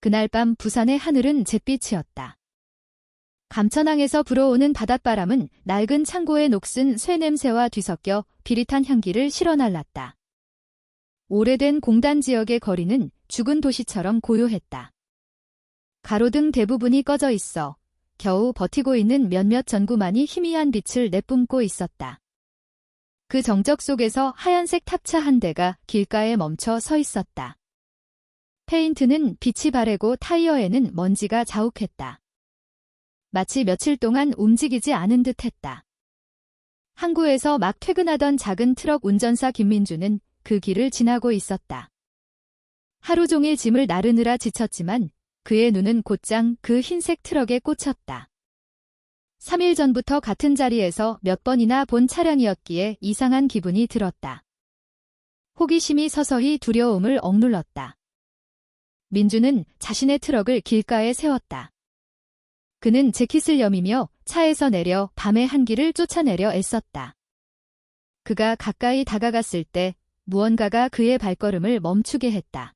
그날 밤 부산의 하늘은 잿빛이었다. 감천항에서 불어오는 바닷바람은 낡은 창고의 녹슨 쇠 냄새와 뒤섞여 비릿한 향기를 실어날랐다. 오래된 공단 지역의 거리는 죽은 도시처럼 고요했다. 가로등 대부분이 꺼져 있어 겨우 버티고 있는 몇몇 전구만이 희미한 빛을 내뿜고 있었다. 그 정적 속에서 하얀색 탑차 한 대가 길가에 멈춰 서 있었다. 페인트는 빛이 바래고 타이어에는 먼지가 자욱했다. 마치 며칠 동안 움직이지 않은 듯했다. 항구에서 막 퇴근하던 작은 트럭 운전사 김민주는 그 길을 지나고 있었다. 하루 종일 짐을 나르느라 지쳤지만 그의 눈은 곧장 그 흰색 트럭에 꽂혔다. 3일 전부터 같은 자리에서 몇 번이나 본 차량이었기에 이상한 기분이 들었다. 호기심이 서서히 두려움을 억눌렀다. 민주는 자신의 트럭을 길가에 세웠다. 그는 재킷을 여미며 차에서 내려 밤의 한기를 쫓아내려 애썼다. 그가 가까이 다가갔을 때 무언가가 그의 발걸음을 멈추게 했다.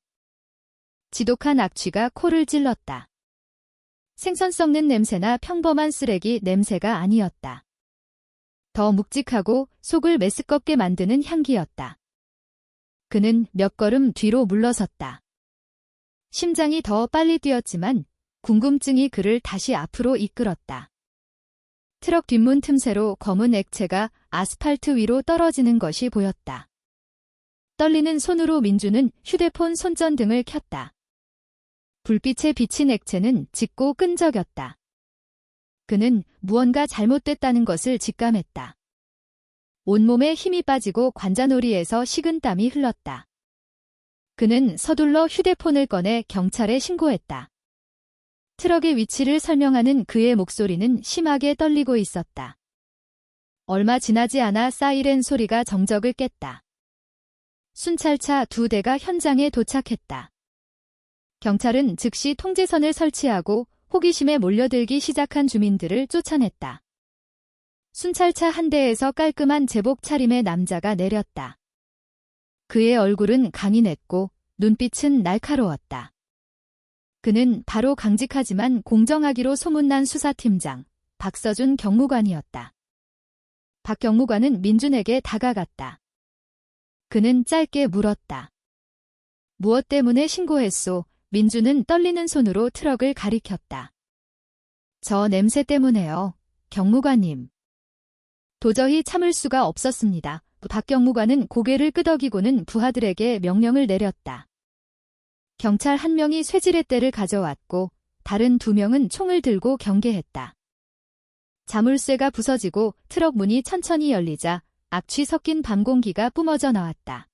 지독한 악취가 코를 찔렀다. 생선 썩는 냄새나 평범한 쓰레기 냄새가 아니었다. 더 묵직하고 속을 메스껍게 만드는 향기였다. 그는 몇 걸음 뒤로 물러섰다. 심장이 더 빨리 뛰었지만 궁금증이 그를 다시 앞으로 이끌었다. 트럭 뒷문 틈새로 검은 액체가 아스팔트 위로 떨어지는 것이 보였다. 떨리는 손으로 민주는 휴대폰 손전등을 켰다. 불빛에 비친 액체는 짙고 끈적였다. 그는 무언가 잘못됐다는 것을 직감했다. 온몸에 힘이 빠지고 관자놀이에서 식은 땀이 흘렀다. 그는 서둘러 휴대폰을 꺼내 경찰에 신고했다. 트럭의 위치를 설명하는 그의 목소리는 심하게 떨리고 있었다. 얼마 지나지 않아 사이렌 소리가 정적을 깼다. 순찰차 2대가 현장에 도착했다. 경찰은 즉시 통제선을 설치하고 호기심에 몰려들기 시작한 주민들을 쫓아냈다. 순찰차 한 대에서 깔끔한 제복 차림의 남자가 내렸다. 그의 얼굴은 강인했고 눈빛은 날카로웠다. 그는 바로 강직하지만 공정하기로 소문난 수사팀장 박서준 경무관이었다. 박 경무관은 민준에게 다가갔다. 그는 짧게 물었다. 무엇 때문에 신고했소? 민준은 떨리는 손으로 트럭을 가리켰다. 저 냄새 때문에요, 경무관님. 도저히 참을 수가 없었습니다. 박 경무관은 고개를 끄덕이고는 부하들에게 명령을 내렸다. 경찰 1명이 쇠지렛대를 가져왔고 다른 2명은 총을 들고 경계했다. 자물쇠가 부서지고 트럭 문이 천천히 열리자 악취 섞인 밤 공기가 뿜어져 나왔다.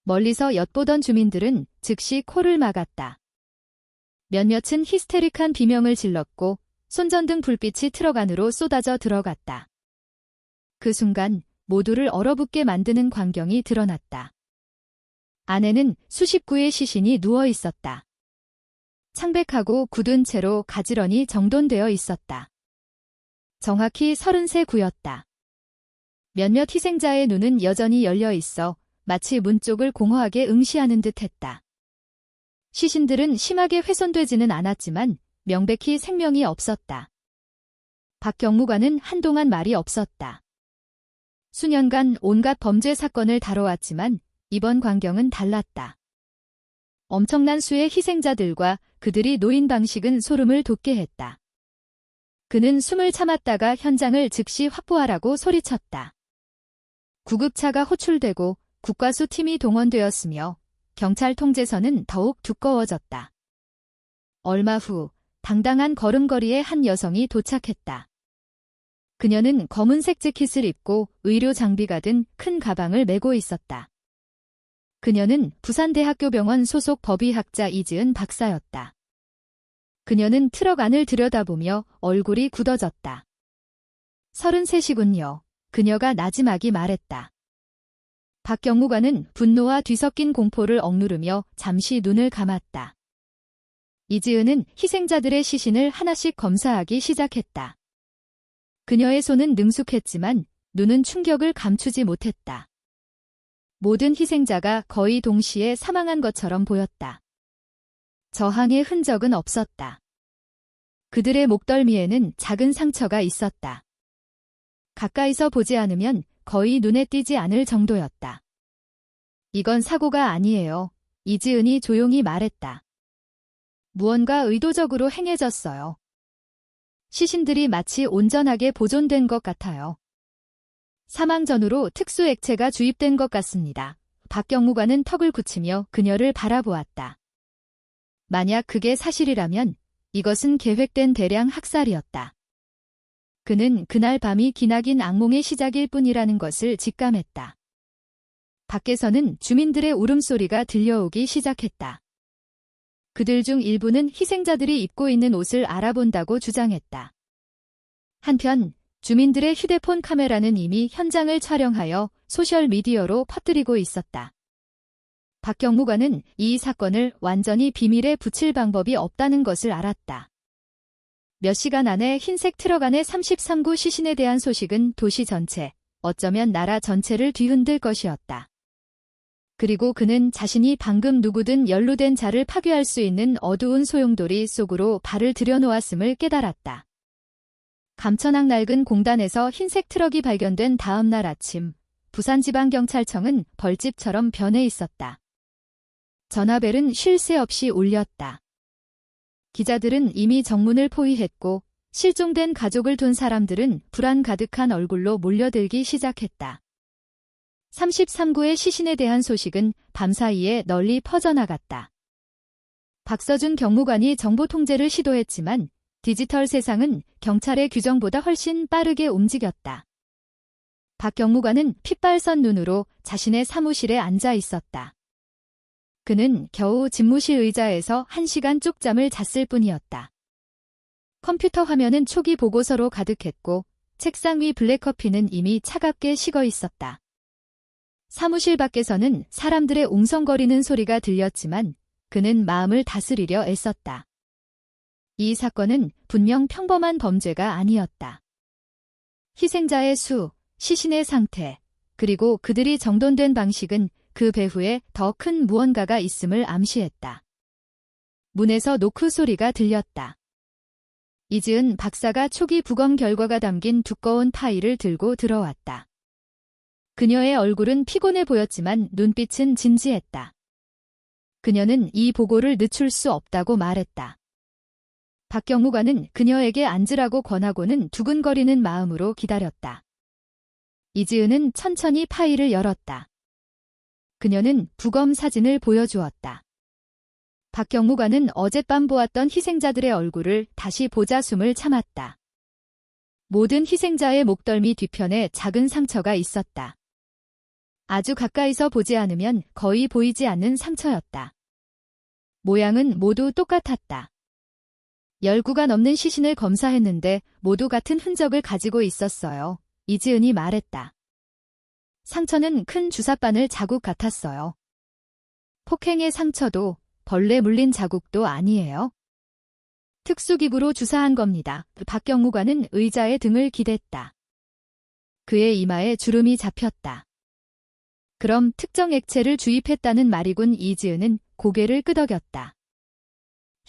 멀리서 엿보던 주민들은 즉시 코를 막았다. 몇몇은 히스테릭한 비명을 질렀고 손전등 불빛이 트럭 안으로 쏟아져 들어갔다. 그 순간 모두를 얼어붙게 만드는 광경이 드러났다. 안에는 수십 구의 시신이 누워 있었다. 창백하고 굳은 채로 가지런히 정돈되어 있었다. 정확히 33구였다. 몇몇 희생자의 눈은 여전히 열려 있어 마치 문 쪽을 공허하게 응시하는 듯했다. 시신들은 심하게 훼손되지는 않았지만 명백히 생명이 없었다. 박 경무관은 한동안 말이 없었다. 수년간 온갖 범죄 사건을 다뤄왔지만 이번 광경은 달랐다. 엄청난 수의 희생자들과 그들이 놓인 방식은 소름을 돋게 했다. 그는 숨을 참았다가 현장을 즉시 확보하라고 소리쳤다. 구급차가 호출되고 국과수 팀이 동원되었으며 경찰 통제선은 더욱 두꺼워졌다. 얼마 후 당당한 걸음걸이에 한 여성이 도착했다. 그녀는 검은색 재킷을 입고 의료 장비가 든 큰 가방을 메고 있었다. 그녀는 부산대학교병원 소속 법의학자 이지은 박사였다. 그녀는 트럭 안을 들여다보며 얼굴이 굳어졌다. 33이군요. 그녀가 나지막이 말했다. 박 경무관은 분노와 뒤섞인 공포를 억누르며 잠시 눈을 감았다. 이지은은 희생자들의 시신을 하나씩 검사하기 시작했다. 그녀의 손은 능숙했지만 눈은 충격을 감추지 못했다. 모든 희생자가 거의 동시에 사망한 것처럼 보였다. 저항의 흔적은 없었다. 그들의 목덜미에는 작은 상처가 있었다. 가까이서 보지 않으면 거의 눈에 띄지 않을 정도였다. 이건 사고가 아니에요. 이지은이 조용히 말했다. 무언가 의도적으로 행해졌어요. 시신들이 마치 온전하게 보존된 것 같아요. 사망 전후로 특수 액체가 주입된 것 같습니다. 박경무관은 턱을 굳히며 그녀를 바라보았다. 만약 그게 사실이라면 이것은 계획된 대량 학살이었다. 그는 그날 밤이 기나긴 악몽의 시작일 뿐이라는 것을 직감했다. 밖에서는 주민들의 울음소리가 들려오기 시작했다. 그들 중 일부는 희생자들이 입고 있는 옷을 알아본다고 주장했다. 한편 주민들의 휴대폰 카메라는 이미 현장을 촬영하여 소셜미디어로 퍼뜨리고 있었다. 박경무관은 이 사건을 완전히 비밀에 붙일 방법이 없다는 것을 알았다. 몇 시간 안에 흰색 트럭 안에 33구 시신에 대한 소식은 도시 전체, 어쩌면 나라 전체를 뒤흔들 것이었다. 그리고 그는 자신이 방금 누구든 연루된 자를 파괴할 수 있는 어두운 소용돌이 속으로 발을 들여놓았음을 깨달았다. 감천항 낡은 공단에서 흰색 트럭이 발견된 다음 날 아침, 부산지방경찰청은 벌집처럼 변해 있었다. 전화벨은 쉴 새 없이 울렸다. 기자들은 이미 정문을 포위했고 실종된 가족을 둔 사람들은 불안 가득한 얼굴로 몰려들기 시작했다. 33구의 시신에 대한 소식은 밤사이에 널리 퍼져나갔다. 박서준 경무관이 정보 통제를 시도했지만 디지털 세상은 경찰의 규정보다 훨씬 빠르게 움직였다. 박 경무관은 핏발선 눈으로 자신의 사무실에 앉아 있었다. 그는 겨우 집무실 의자에서 1시간 쪽잠을 잤을 뿐이었다. 컴퓨터 화면은 초기 보고서로 가득했고 책상 위 블랙커피는 이미 차갑게 식어 있었다. 사무실 밖에서는 사람들의 웅성거리는 소리가 들렸지만 그는 마음을 다스리려 애썼다. 이 사건은 분명 평범한 범죄가 아니었다. 희생자의 수, 시신의 상태, 그리고 그들이 정돈된 방식은 그 배후에 더 큰 무언가가 있음을 암시했다. 문에서 노크 소리가 들렸다. 이지은 박사가 초기 부검 결과가 담긴 두꺼운 파일을 들고 들어왔다. 그녀의 얼굴은 피곤해 보였지만 눈빛은 진지했다. 그녀는 이 보고를 늦출 수 없다고 말했다. 박경무관은 그녀에게 앉으라고 권하고는 두근거리는 마음으로 기다렸다. 이지은은 천천히 파일을 열었다. 그녀는 부검 사진을 보여주었다. 박경무관은 어젯밤 보았던 희생자들의 얼굴을 다시 보자 숨을 참았다. 모든 희생자의 목덜미 뒤편에 작은 상처가 있었다. 아주 가까이서 보지 않으면 거의 보이지 않는 상처였다. 모양은 모두 똑같았다. 10구가 넘는 시신을 검사했는데 모두 같은 흔적을 가지고 있었어요. 이지은이 말했다. 상처는 큰 주사바늘 자국 같았어요. 폭행의 상처도 벌레 물린 자국도 아니에요. 특수기구로 주사한 겁니다. 박경무관은 의자에 등을 기댔다. 그의 이마에 주름이 잡혔다. 그럼 특정 액체를 주입했다는 말이군. 이지은은 고개를 끄덕였다.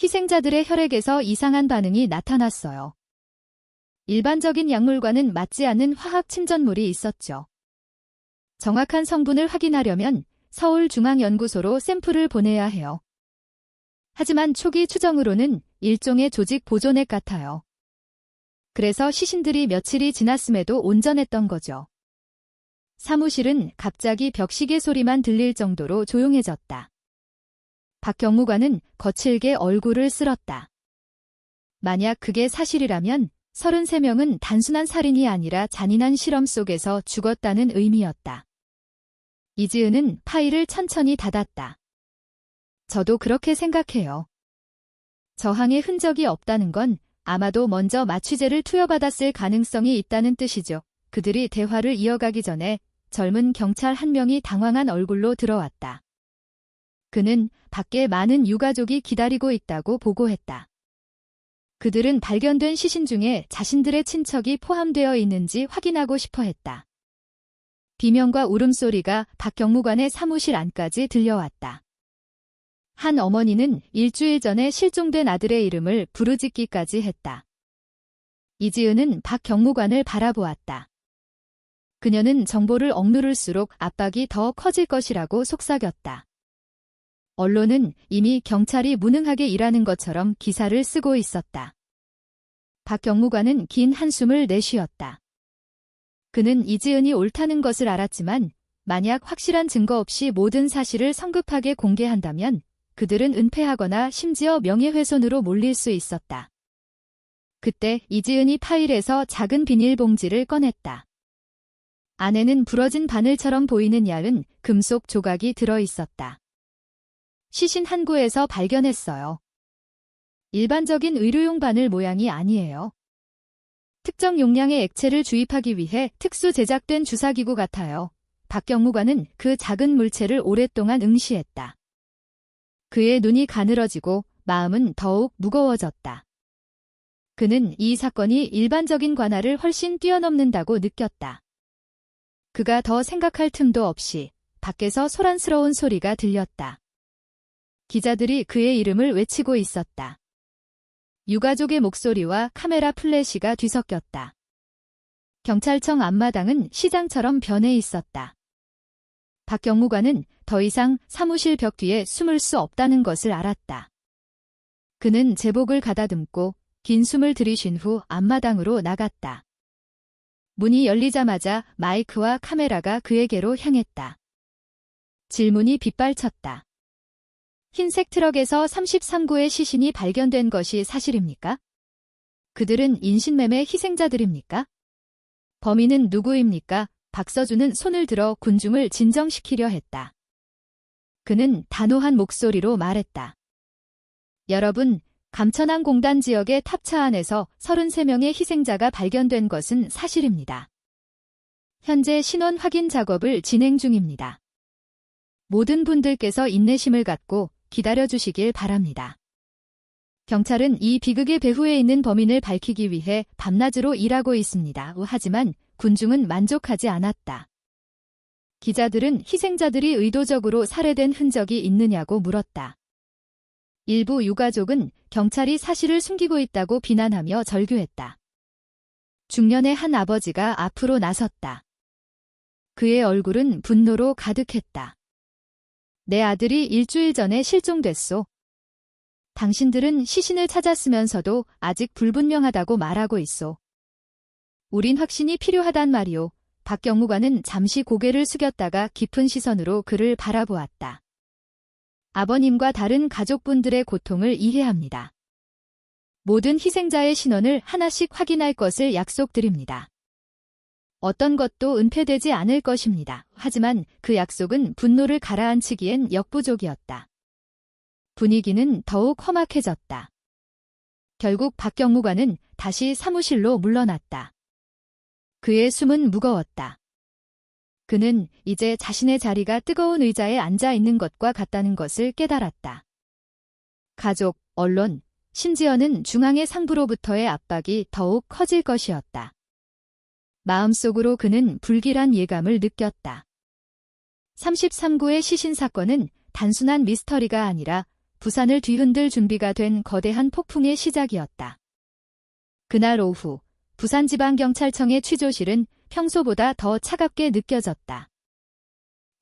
희생자들의 혈액에서 이상한 반응이 나타났어요. 일반적인 약물과는 맞지 않는 화학 침전물이 있었죠. 정확한 성분을 확인하려면 서울중앙연구소로 샘플을 보내야 해요. 하지만 초기 추정으로는 일종의 조직 보존액 같아요. 그래서 시신들이 며칠이 지났음에도 온전했던 거죠. 사무실은 갑자기 벽시계 소리만 들릴 정도로 조용해졌다. 박경무관은 거칠게 얼굴을 쓸었다. 만약 그게 사실이라면 33명은 단순한 살인이 아니라 잔인한 실험 속에서 죽었다는 의미였다. 이지은은 파일을 천천히 닫았다. 저도 그렇게 생각해요. 저항의 흔적이 없다는 건 아마도 먼저 마취제를 투여받았을 가능성이 있다는 뜻이죠. 그들이 대화를 이어가기 전에 젊은 경찰 한 명이 당황한 얼굴로 들어왔다. 그는 밖에 많은 유가족이 기다리고 있다고 보고했다. 그들은 발견된 시신 중에 자신들의 친척이 포함되어 있는지 확인하고 싶어 했다. 비명과 울음소리가 박경무관의 사무실 안까지 들려왔다. 한 어머니는 일주일 전에 실종된 아들의 이름을 부르짖기까지 했다. 이지은은 박 경무관을 바라보았다. 그녀는 정보를 억누를수록 압박이 더 커질 것이라고 속삭였다. 언론은 이미 경찰이 무능하게 일하는 것처럼 기사를 쓰고 있었다. 박 경무관은 긴 한숨을 내쉬었다. 그는 이지은이 옳다는 것을 알았지만 만약 확실한 증거 없이 모든 사실을 성급하게 공개한다면 그들은 은폐하거나 심지어 명예훼손으로 몰릴 수 있었다. 그때 이지은이 파일에서 작은 비닐봉지를 꺼냈다. 안에는 부러진 바늘처럼 보이는 얇은 금속 조각이 들어있었다. 시신 한 구에서 발견했어요. 일반적인 의료용 바늘 모양이 아니에요. 특정 용량의 액체를 주입하기 위해 특수 제작된 주사기구 같아요. 박 경무관은 그 작은 물체를 오랫동안 응시했다. 그의 눈이 가늘어지고 마음은 더욱 무거워졌다. 그는 이 사건이 일반적인 관할을 훨씬 뛰어넘는다고 느꼈다. 그가 더 생각할 틈도 없이 밖에서 소란스러운 소리가 들렸다. 기자들이 그의 이름을 외치고 있었다. 유가족의 목소리와 카메라 플래시가 뒤섞였다. 경찰청 앞마당은 시장처럼 변해 있었다. 박 경무관은 더 이상 사무실 벽 뒤에 숨을 수 없다는 것을 알았다. 그는 제복을 가다듬고 긴 숨을 들이쉰 후 앞마당으로 나갔다. 문이 열리자마자 마이크와 카메라가 그에게로 향했다. 질문이 빗발쳤다. 흰색 트럭에서 33구의 시신이 발견된 것이 사실입니까? 그들은 인신매매 희생자들입니까? 범인은 누구입니까? 박서준은 손을 들어 군중을 진정시키려 했다. 그는 단호한 목소리로 말했다. 여러분, 감천항공단 지역의 탑차 안에서 33명의 희생자가 발견된 것은 사실입니다. 현재 신원 확인 작업을 진행 중입니다. 모든 분들께서 인내심을 갖고 기다려주시길 바랍니다. 경찰은 이 비극의 배후에 있는 범인을 밝히기 위해 밤낮으로 일하고 있습니다. 하지만 군중은 만족하지 않았다. 기자들은 희생자들이 의도적으로 살해된 흔적이 있느냐고 물었다. 일부 유가족은 경찰이 사실을 숨기고 있다고 비난하며 절규했다. 중년의 한 아버지가 앞으로 나섰다. 그의 얼굴은 분노로 가득했다. 내 아들이 일주일 전에 실종됐소. 당신들은 시신을 찾았으면서도 아직 불분명하다고 말하고 있소. 우린 확신이 필요하단 말이오. 박 경무관은 잠시 고개를 숙였다가 깊은 시선으로 그를 바라보았다. 아버님과 다른 가족분들의 고통을 이해합니다. 모든 희생자의 신원을 하나씩 확인할 것을 약속드립니다. 어떤 것도 은폐되지 않을 것입니다. 하지만 그 약속은 분노를 가라앉히기엔 역부족이었다. 분위기는 더욱 험악해졌다. 결국 박 경무관은 다시 사무실로 물러났다. 그의 숨은 무거웠다. 그는 이제 자신의 자리가 뜨거운 의자에 앉아 있는 것과 같다는 것을 깨달았다. 가족, 언론, 심지어는 중앙의 상부로부터의 압박이 더욱 커질 것이었다. 마음속으로 그는 불길한 예감을 느꼈다. 33구의 시신 사건은 단순한 미스터리가 아니라 부산을 뒤흔들 준비가 된 거대한 폭풍의 시작이었다. 그날 오후 부산지방경찰청의 취조실은 평소보다 더 차갑게 느껴졌다.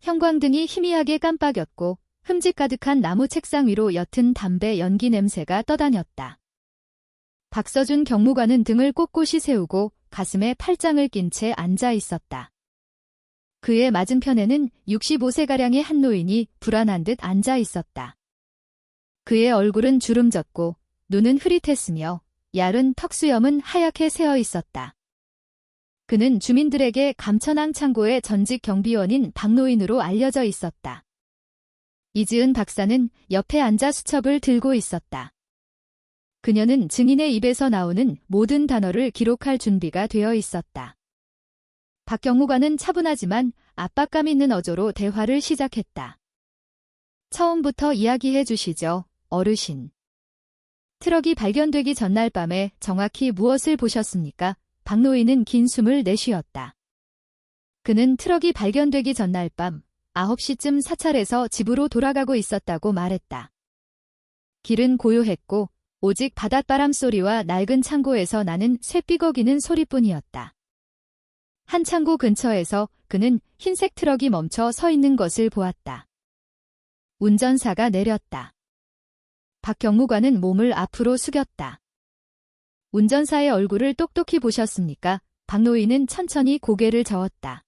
형광등이 희미하게 깜빡였고 흠집 가득한 나무 책상 위로 옅은 담배 연기 냄새가 떠다녔다. 박서준 경무관은 등을 꼿꼿이 세우고 가슴에 팔짱을 낀 채 앉아 있었다. 그의 맞은편에는 65세가량의 한 노인이 불안한 듯 앉아 있었다. 그의 얼굴은 주름졌고 눈은 흐릿했으며 얇은 턱수염은 하얗게 새어 있었다. 그는 주민들에게 감천항 창고의 전직 경비원인 박노인으로 알려져 있었다. 이지은 박사는 옆에 앉아 수첩을 들고 있었다. 그녀는 증인의 입에서 나오는 모든 단어를 기록할 준비가 되어 있었다. 박 경무관은 차분하지만 압박감 있는 어조로 대화를 시작했다. 처음부터 이야기해 주시죠, 어르신. 트럭이 발견되기 전날 밤에 정확히 무엇을 보셨습니까? 박노인은 긴 숨을 내쉬었다. 그는 트럭이 발견되기 전날 밤 9시쯤 사찰에서 집으로 돌아가고 있었다고 말했다. 길은 고요했고 오직 바닷바람 소리와 낡은 창고에서 나는 새 삐걱이는 소리뿐이었다. 한 창고 근처에서 그는 흰색 트럭이 멈춰 서 있는 것을 보았다. 운전사가 내렸다. 박 경무관은 몸을 앞으로 숙였다. 운전사의 얼굴을 똑똑히 보셨습니까? 박노인은 천천히 고개를 저었다.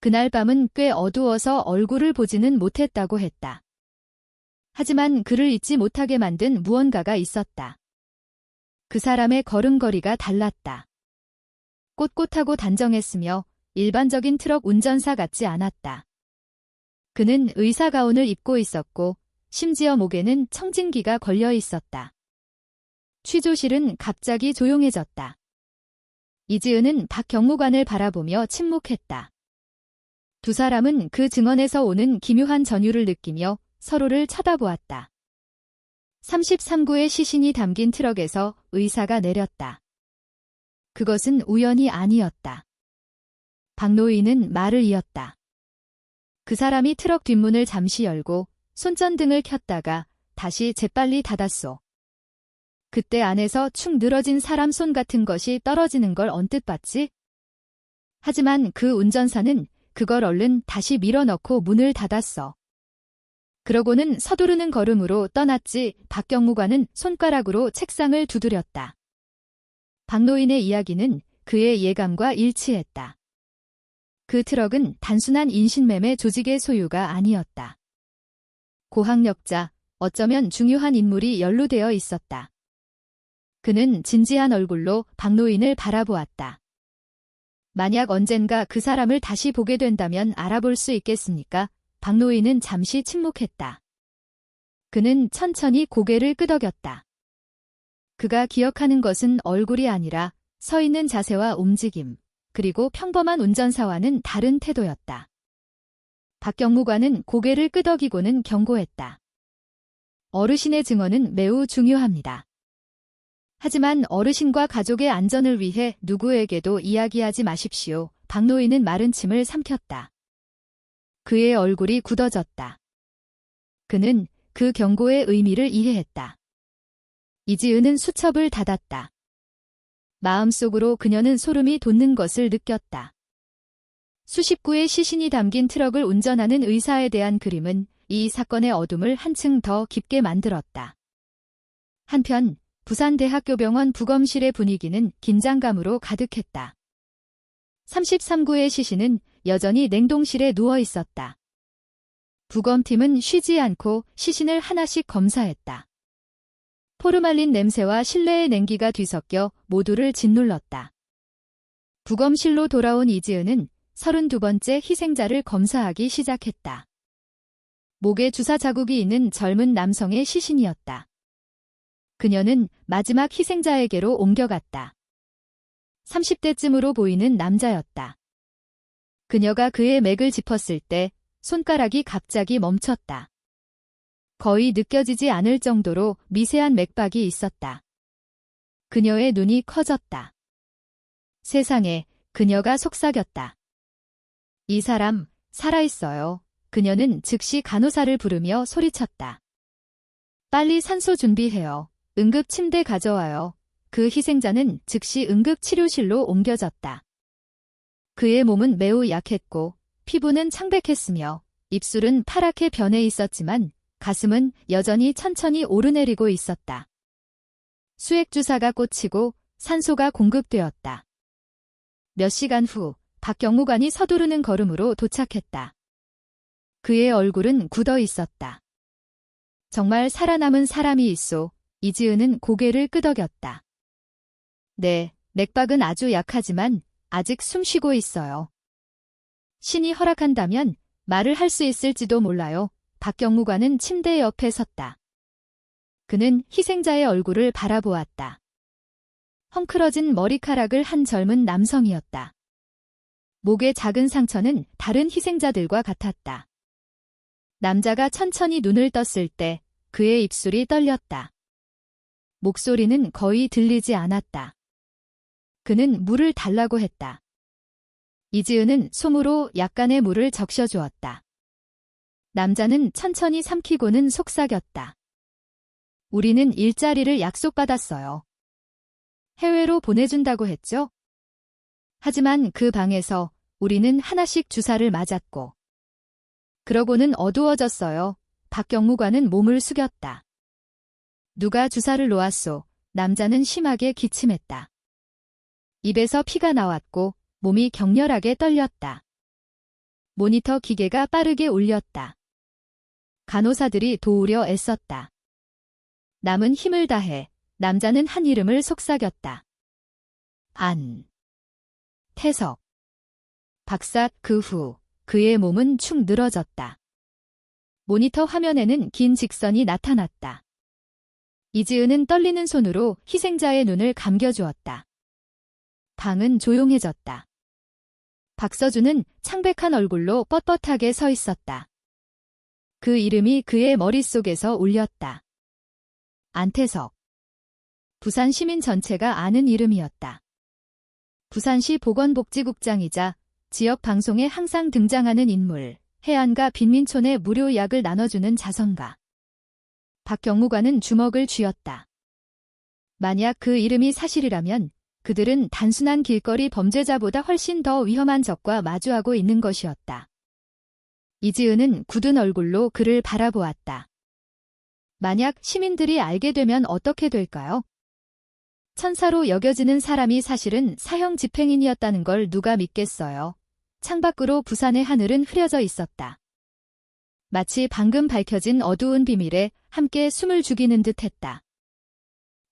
그날 밤은 꽤 어두워서 얼굴을 보지는 못했다고 했다. 하지만 그를 잊지 못하게 만든 무언가가 있었다. 그 사람의 걸음걸이가 달랐다. 꼿꼿하고 단정했으며 일반적인 트럭 운전사 같지 않았다. 그는 의사 가운을 입고 있었고 심지어 목에는 청진기가 걸려 있었다. 취조실은 갑자기 조용해졌다. 이지은은 박 경무관을 바라보며 침묵했다. 두 사람은 그 증언에서 오는 기묘한 전율을 느끼며 서로를 쳐다보았다. 33구의 시신이 담긴 트럭에서 의사가 내렸다. 그것은 우연이 아니었다. 박노인은 말을 이었다. 그 사람이 트럭 뒷문을 잠시 열고 손전등을 켰다가 다시 재빨리 닫았소. 그때 안에서 축 늘어진 사람 손 같은 것이 떨어지는 걸 언뜻 봤지? 하지만 그 운전사는 그걸 얼른 다시 밀어넣고 문을 닫았어. 그러고는 서두르는 걸음으로 떠났지. 박 경무관은 손가락으로 책상을 두드렸다. 박노인의 이야기는 그의 예감과 일치했다. 그 트럭은 단순한 인신매매 조직의 소유가 아니었다. 고학력자, 어쩌면 중요한 인물이 연루되어 있었다. 그는 진지한 얼굴로 박노인을 바라보았다. 만약 언젠가 그 사람을 다시 보게 된다면 알아볼 수 있겠습니까? 박노인은 잠시 침묵했다. 그는 천천히 고개를 끄덕였다. 그가 기억하는 것은 얼굴이 아니라 서 있는 자세와 움직임, 그리고 평범한 운전사와는 다른 태도였다. 박 경무관은 고개를 끄덕이고는 경고했다. 어르신의 증언은 매우 중요합니다. 하지만 어르신과 가족의 안전을 위해 누구에게도 이야기하지 마십시오. 박노인은 마른 침을 삼켰다. 그의 얼굴이 굳어졌다. 그는 그 경고의 의미를 이해했다. 이지은은 수첩을 닫았다. 마음속으로 그녀는 소름이 돋는 것을 느꼈다. 수십 구의 시신이 담긴 트럭을 운전하는 의사에 대한 그림은 이 사건의 어둠을 한층 더 깊게 만들었다. 한편 부산대학교병원 부검실의 분위기는 긴장감으로 가득했다. 33구의 시신은 여전히 냉동실에 누워 있었다. 부검팀은 쉬지 않고 시신을 하나씩 검사했다. 포르말린 냄새와 실내의 냉기가 뒤섞여 모두를 짓눌렀다. 부검실로 돌아온 이지은은 32번째 희생자를 검사하기 시작했다. 목에 주사 자국이 있는 젊은 남성의 시신이었다. 그녀는 마지막 희생자에게로 옮겨갔다. 30대쯤으로 보이는 남자였다. 그녀가 그의 맥을 짚었을 때 손가락이 갑자기 멈췄다. 거의 느껴지지 않을 정도로 미세한 맥박이 있었다. 그녀의 눈이 커졌다. 세상에, 그녀가 속삭였다. 이 사람, 살아있어요. 그녀는 즉시 간호사를 부르며 소리쳤다. 빨리 산소 준비해요. 응급 침대 가져와요. 그 희생자는 즉시 응급치료실로 옮겨졌다. 그의 몸은 매우 약했고 피부는 창백했으며 입술은 파랗게 변해 있었지만 가슴은 여전히 천천히 오르내리고 있었다. 수액주사가 꽂히고 산소가 공급되었다. 몇 시간 후 박 경무관이 서두르는 걸음으로 도착했다. 그의 얼굴은 굳어 있었다. 정말 살아남은 사람이 있소. 이지은은 고개를 끄덕였다. 네, 맥박은 아주 약하지만 아직 숨쉬고 있어요. 신이 허락한다면 말을 할 수 있을지도 몰라요. 박 경무관은 침대 옆에 섰다. 그는 희생자의 얼굴을 바라보았다. 헝클어진 머리카락을 한 젊은 남성이었다. 목의 작은 상처는 다른 희생자들과 같았다. 남자가 천천히 눈을 떴을 때 그의 입술이 떨렸다. 목소리는 거의 들리지 않았다. 그는 물을 달라고 했다. 이지은은 솜으로 약간의 물을 적셔주었다. 남자는 천천히 삼키고는 속삭였다. 우리는 일자리를 약속받았어요. 해외로 보내준다고 했죠? 하지만 그 방에서 우리는 하나씩 주사를 맞았고. 그러고는 어두워졌어요. 박 경무관은 몸을 숙였다. 누가 주사를 놓았소? 남자는 심하게 기침했다. 입에서 피가 나왔고 몸이 격렬하게 떨렸다. 모니터 기계가 빠르게 울렸다. 간호사들이 도우려 애썼다. 남은 힘을 다해 남자는 한 이름을 속삭였다. 태석. 박사. 그 후 그의 몸은 축 늘어졌다. 모니터 화면에는 긴 직선이 나타났다. 이지은은 떨리는 손으로 희생자의 눈을 감겨주었다. 방은 조용해졌다. 박서준은 창백한 얼굴로 뻣뻣하게 서 있었다. 그 이름이 그의 머릿속에서 울렸다. 안태석. 부산 시민 전체가 아는 이름이었다. 부산시 보건복지국장이자 지역 방송에 항상 등장하는 인물, 해안가 빈민촌에 무료 약을 나눠주는 자선가. 박 경무관은 주먹을 쥐었다. 만약 그 이름이 사실이라면 그들은 단순한 길거리 범죄자보다 훨씬 더 위험한 적과 마주하고 있는 것이었다. 이지은은 굳은 얼굴로 그를 바라보았다. 만약 시민들이 알게 되면 어떻게 될까요? 천사로 여겨지는 사람이 사실은 사형 집행인이었다는 걸 누가 믿겠어요? 창밖으로 부산의 하늘은 흐려져 있었다. 마치 방금 밝혀진 어두운 비밀에 함께 숨을 죽이는 듯했다.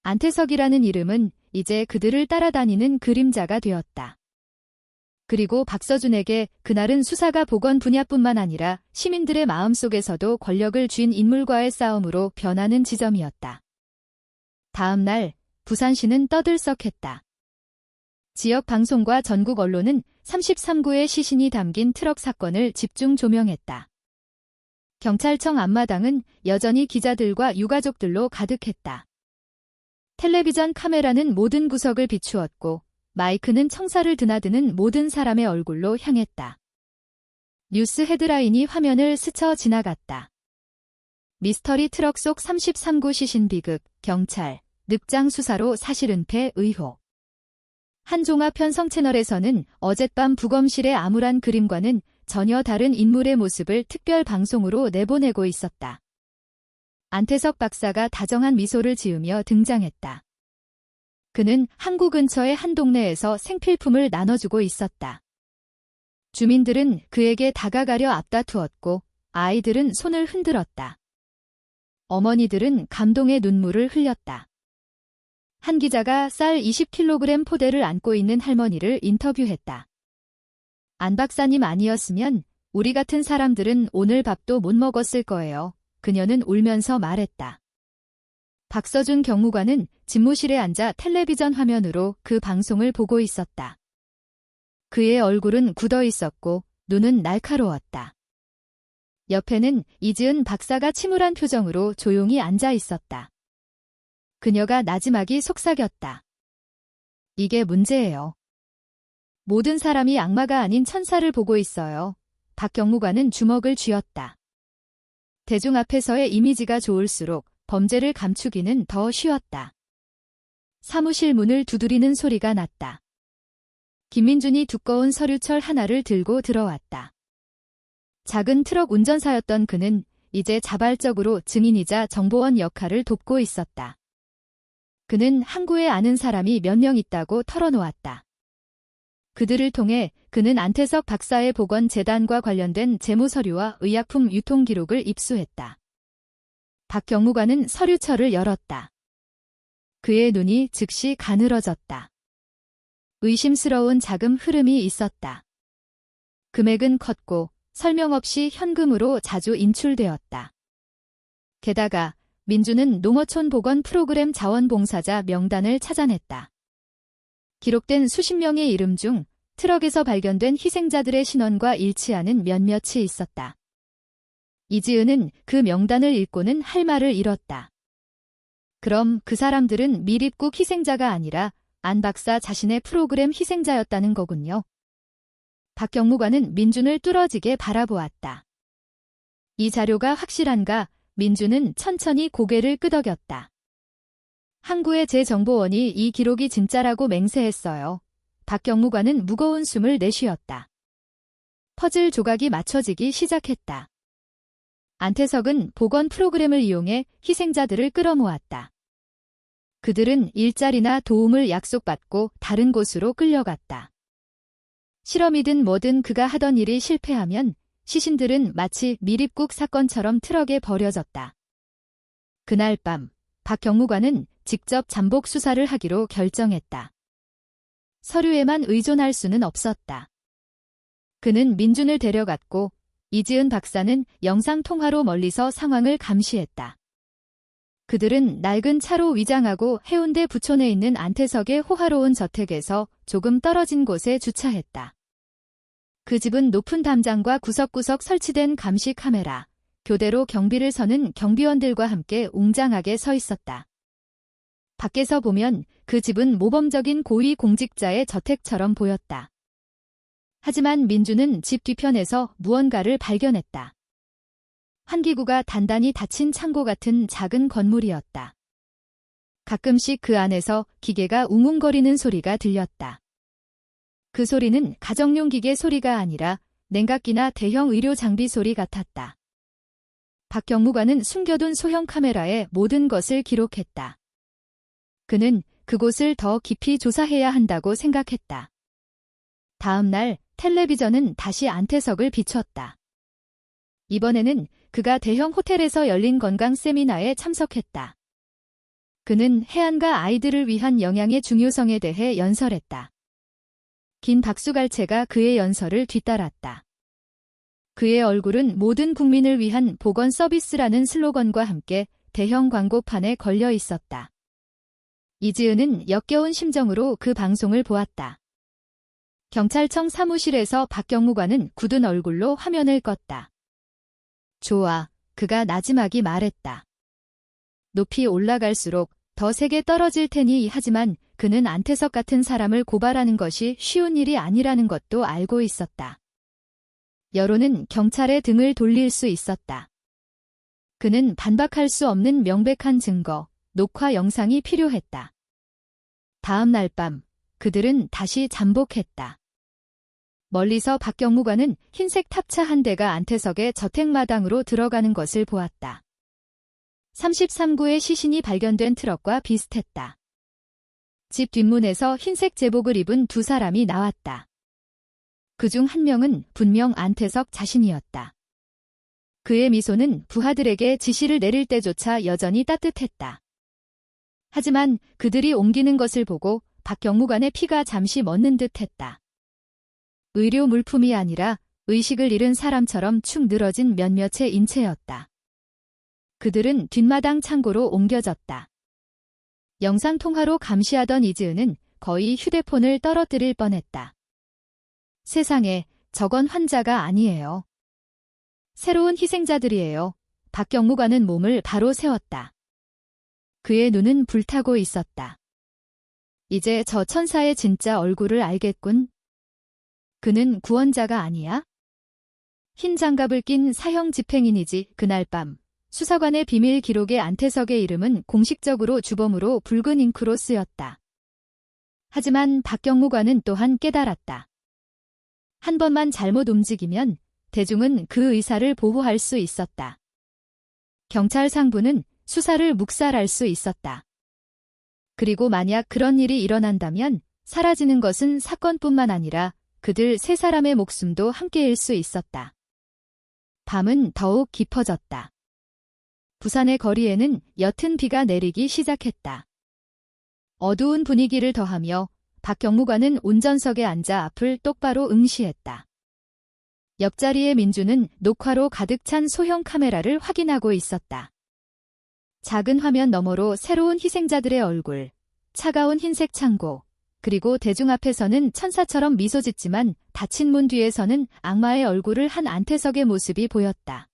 안태석이라는 이름은 이제 그들을 따라다니는 그림자가 되었다. 그리고 박서준에게 그날은 수사가 보건 분야뿐만 아니라 시민들의 마음속에서도 권력을 쥔 인물과의 싸움으로 변하는 지점이었다. 다음 날 부산시는 떠들썩했다. 지역 방송과 전국 언론은 33구의 시신이 담긴 트럭 사건을 집중 조명했다. 경찰청 앞마당은 여전히 기자들과 유가족들로 가득했다. 텔레비전 카메라는 모든 구석을 비추었고 마이크는 청사를 드나드는 모든 사람의 얼굴로 향했다. 뉴스 헤드라인이 화면을 스쳐 지나갔다. 미스터리 트럭 속 33구 시신 비극, 경찰, 늑장 수사로 사실은폐 의혹. 한 종합 편성 채널에서는 어젯밤 부검실의 암울한 그림과는 전혀 다른 인물의 모습을 특별 방송으로 내보내고 있었다. 안태석 박사가 다정한 미소를 지으며 등장했다. 그는 항구 근처의 한 동네에서 생필품을 나눠주고 있었다. 주민들은 그에게 다가가려 앞다투었고 아이들은 손을 흔들었다. 어머니들은 감동의 눈물을 흘렸다. 한 기자가 쌀 20kg 포대를 안고 있는 할머니를 인터뷰했다. 안 박사님 아니었으면 우리 같은 사람들은 오늘 밥도 못 먹었을 거예요. 그녀는 울면서 말했다. 박서준 경무관은 집무실에 앉아 텔레비전 화면으로 그 방송을 보고 있었다. 그의 얼굴은 굳어 있었고 눈은 날카로웠다. 옆에는 이지은 박사가 침울한 표정으로 조용히 앉아 있었다. 그녀가 나지막이 속삭였다. 이게 문제예요. 모든 사람이 악마가 아닌 천사를 보고 있어요. 박 경무관은 주먹을 쥐었다. 대중 앞에서의 이미지가 좋을수록 범죄를 감추기는 더 쉬웠다. 사무실 문을 두드리는 소리가 났다. 김민준이 두꺼운 서류철 하나를 들고 들어왔다. 작은 트럭 운전사였던 그는 이제 자발적으로 증인이자 정보원 역할을 돕고 있었다. 그는 항구에 아는 사람이 몇 명 있다고 털어놓았다. 그들을 통해 그는 안태석 박사의 보건재단과 관련된 재무서류와 의약품 유통기록을 입수했다. 박 경무관은 서류철을 열었다. 그의 눈이 즉시 가늘어졌다. 의심스러운 자금 흐름이 있었다. 금액은 컸고 설명 없이 현금으로 자주 인출되었다. 게다가 민주는 농어촌 보건 프로그램 자원봉사자 명단을 찾아냈다. 기록된 수십 명의 이름 중 트럭에서 발견된 희생자들의 신원과 일치하는 몇몇이 있었다. 이지은은 그 명단을 읽고는 할 말을 잃었다. 그럼 그 사람들은 미립국 희생자가 아니라 안 박사 자신의 프로그램 희생자였다는 거군요. 박 경무관은 민준을 뚫어지게 바라보았다. 이 자료가 확실한가? 민주는 천천히 고개를 끄덕였다. 항구의 제 정보원이 이 기록이 진짜라고 맹세했어요. 박경무관은 무거운 숨을 내쉬었다. 퍼즐 조각이 맞춰지기 시작했다. 안태석은 복원 프로그램을 이용해 희생자들을 끌어모았다. 그들은 일자리나 도움을 약속받고 다른 곳으로 끌려갔다. 실험이든 뭐든 그가 하던 일이 실패하면 시신들은 마치 밀입국 사건처럼 트럭에 버려졌다. 그날 밤 박 경무관은 직접 잠복 수사를 하기로 결정했다. 서류에만 의존할 수는 없었다. 그는 민준을 데려갔고 이지은 박사는 영상통화로 멀리서 상황을 감시했다. 그들은 낡은 차로 위장하고 해운대 부촌에 있는 안태석의 호화로운 저택에서 조금 떨어진 곳에 주차했다. 그 집은 높은 담장과 구석구석 설치된 감시 카메라, 교대로 경비를 서는 경비원들과 함께 웅장하게 서 있었다. 밖에서 보면 그 집은 모범적인 고위 공직자의 저택처럼 보였다. 하지만 민주는 집 뒤편에서 무언가를 발견했다. 환기구가 단단히 닫힌 창고 같은 작은 건물이었다. 가끔씩 그 안에서 기계가 웅웅거리는 소리가 들렸다. 그 소리는 가정용 기계 소리가 아니라 냉각기나 대형 의료 장비 소리 같았다. 박 경무관은 숨겨둔 소형 카메라에 모든 것을 기록했다. 그는 그곳을 더 깊이 조사해야 한다고 생각했다. 다음 날 텔레비전은 다시 안태석을 비췄다. 이번에는 그가 대형 호텔에서 열린 건강 세미나에 참석했다. 그는 해안가 아이들을 위한 영양의 중요성에 대해 연설했다. 긴 박수갈채가 그의 연설을 뒤따랐다. 그의 얼굴은 모든 국민을 위한 보건 서비스라는 슬로건과 함께 대형 광고판에 걸려 있었다. 이지은은 역겨운 심정으로 그 방송을 보았다. 경찰청 사무실에서 박 경무관은 굳은 얼굴로 화면을 껐다. 좋아, 그가 나지막이 말했다. 높이 올라갈수록 더 세게 떨어질 테니 하지만 그는 안태석 같은 사람을 고발하는 것이 쉬운 일이 아니라는 것도 알고 있었다. 여론은 경찰의 등을 돌릴 수 있었다. 그는 반박할 수 없는 명백한 증거, 녹화 영상이 필요했다. 다음 날 밤, 그들은 다시 잠복했다. 멀리서 박 경무관은 흰색 탑차 한 대가 안태석의 저택마당으로 들어가는 것을 보았다. 33구의 시신이 발견된 트럭과 비슷했다. 집 뒷문에서 흰색 제복을 입은 두 사람이 나왔다. 그중 한 명은 분명 안태석 자신이었다. 그의 미소는 부하들에게 지시를 내릴 때조차 여전히 따뜻했다. 하지만 그들이 옮기는 것을 보고 박 경무관의 피가 잠시 멎는 듯했다. 의료 물품이 아니라 의식을 잃은 사람처럼 축 늘어진 몇몇의 인체였다. 그들은 뒷마당 창고로 옮겨졌다. 영상통화로 감시하던 이지은은 거의 휴대폰을 떨어뜨릴 뻔했다. 세상에, 저건 환자가 아니에요. 새로운 희생자들이에요. 박 경무관은 몸을 바로 세웠다. 그의 눈은 불타고 있었다. 이제 저 천사의 진짜 얼굴을 알겠군. 그는 구원자가 아니야? 흰 장갑을 낀 사형 집행인이지. 그날 밤 수사관의 비밀 기록에 안태석의 이름은 공식적으로 주범으로 붉은 잉크로 쓰였다. 하지만 박 경무관은 또한 깨달았다. 한 번만 잘못 움직이면 대중은 그 의사를 보호할 수 있었다. 경찰 상부는 수사를 묵살할 수 있었다. 그리고 만약 그런 일이 일어난다면 사라지는 것은 사건뿐만 아니라 그들 세 사람의 목숨도 함께일 수 있었다. 밤은 더욱 깊어졌다. 부산의 거리에는 옅은 비가 내리기 시작했다. 어두운 분위기를 더하며 박 경무관은 운전석에 앉아 앞을 똑바로 응시했다. 옆자리의 민주는 녹화로 가득 찬 소형 카메라를 확인하고 있었다. 작은 화면 너머로 새로운 희생자들의 얼굴, 차가운 흰색 창고, 그리고 대중 앞에서는 천사처럼 미소 짓지만 닫힌 문 뒤에서는 악마의 얼굴을 한 안태석의 모습이 보였다.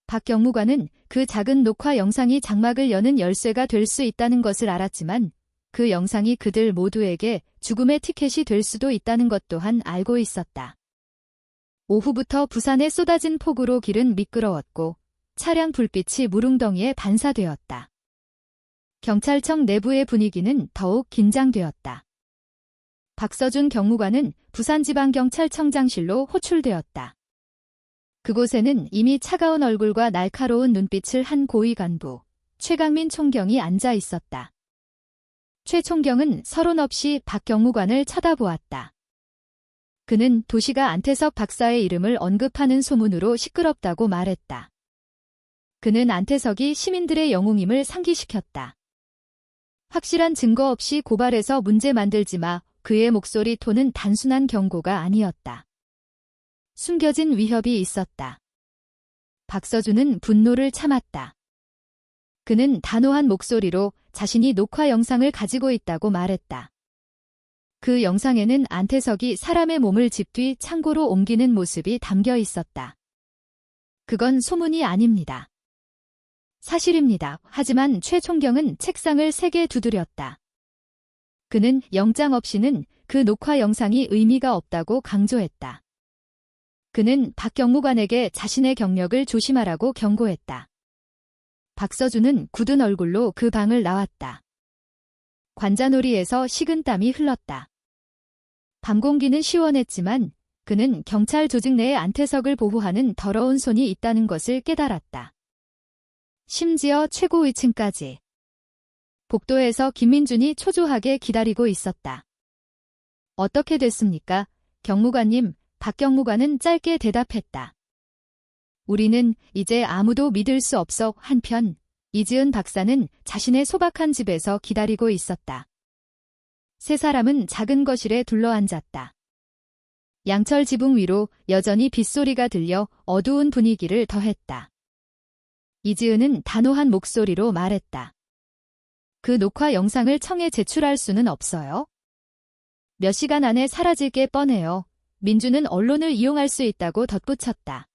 박 경무관은 그 작은 녹화 영상이 장막을 여는 열쇠가 될 수 있다는 것을 알았지만 그 영상이 그들 모두에게 죽음의 티켓이 될 수도 있다는 것 또한 알고 있었다. 오후부터 부산에 쏟아진 폭우로 길은 미끄러웠고 차량 불빛이 물웅덩이에 반사되었다. 경찰청 내부의 분위기는 더욱 긴장되었다. 박서준 경무관은 부산지방경찰청장실로 호출되었다. 그곳에는 이미 차가운 얼굴과 날카로운 눈빛을 한 고위 간부, 최강민 총경이 앉아 있었다. 최 총경은 서론 없이 박 경무관을 쳐다보았다. 그는 도시가 안태석 박사의 이름을 언급하는 소문으로 시끄럽다고 말했다. 그는 안태석이 시민들의 영웅임을 상기시켰다. 확실한 증거 없이 고발해서 문제 만들지 마. 그의 목소리 톤은 단순한 경고가 아니었다. 숨겨진 위협이 있었다. 박서준은 분노를 참았다. 그는 단호한 목소리로 자신이 녹화 영상을 가지고 있다고 말했다. 그 영상에는 안태석이 사람의 몸을 집 뒤 창고로 옮기는 모습이 담겨 있었다. 그건 소문이 아닙니다. 사실입니다. 하지만 최 총경은 책상을 세게 두드렸다. 그는 영장 없이는 그 녹화 영상이 의미가 없다고 강조했다. 그는 박 경무관에게 자신의 경력을 조심하라고 경고했다. 박서준은 굳은 얼굴로 그 방을 나왔다. 관자놀이에서 식은땀이 흘렀다. 밤 공기는 시원했지만 그는 경찰 조직 내에 안태석을 보호하는 더러운 손이 있다는 것을 깨달았다. 심지어 최고위층까지. 복도에서 김민준이 초조하게 기다리고 있었다. 어떻게 됐습니까? 경무관님, 박 경무관은 짧게 대답했다. 우리는 이제 아무도 믿을 수 없어. 한편 이지은 박사는 자신의 소박한 집에서 기다리고 있었다. 세 사람은 작은 거실에 둘러앉았다. 양철 지붕 위로 여전히 빗소리가 들려 어두운 분위기를 더했다. 이지은은 단호한 목소리로 말했다. 그 녹화 영상을 청에 제출할 수는 없어요. 몇 시간 안에 사라질 게 뻔해요. 민주는 언론을 이용할 수 있다고 덧붙였다.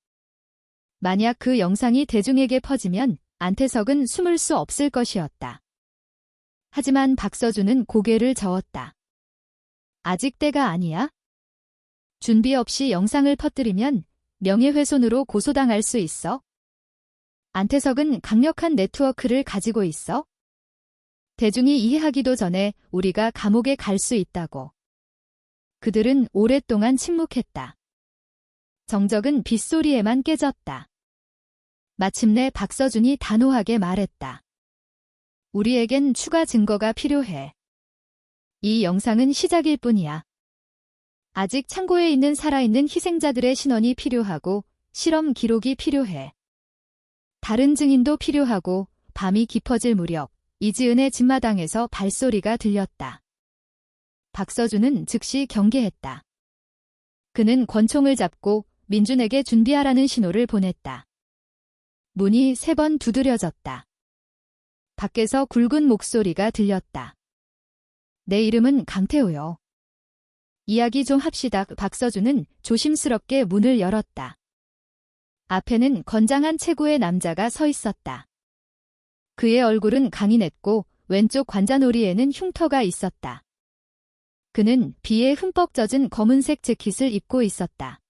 만약 그 영상이 대중에게 퍼지면 안태석은 숨을 수 없을 것이었다. 하지만 박서준은 고개를 저었다. 아직 때가 아니야? 준비 없이 영상을 퍼뜨리면 명예훼손으로 고소당할 수 있어? 안태석은 강력한 네트워크를 가지고 있어? 대중이 이해하기도 전에 우리가 감옥에 갈 수 있다고. 그들은 오랫동안 침묵했다. 정적은 빗소리에만 깨졌다. 마침내 박서준이 단호하게 말했다. 우리에겐 추가 증거가 필요해. 이 영상은 시작일 뿐이야. 아직 창고에 있는 살아있는 희생자들의 신원이 필요하고 실험 기록이 필요해. 다른 증인도 필요하고. 밤이 깊어질 무렵 이지은의 집마당에서 발소리가 들렸다. 박서준은 즉시 경계했다. 그는 권총을 잡고 민준에게 준비하라는 신호를 보냈다. 문이 3번 두드려졌다. 밖에서 굵은 목소리가 들렸다. 내 이름은 강태우요. 이야기 좀 합시다. 박서준은 조심스럽게 문을 열었다. 앞에는 건장한 체구의 남자가 서 있었다. 그의 얼굴은 강인했고 왼쪽 관자놀이에는 흉터가 있었다. 그는 비에 흠뻑 젖은 검은색 재킷을 입고 있었다.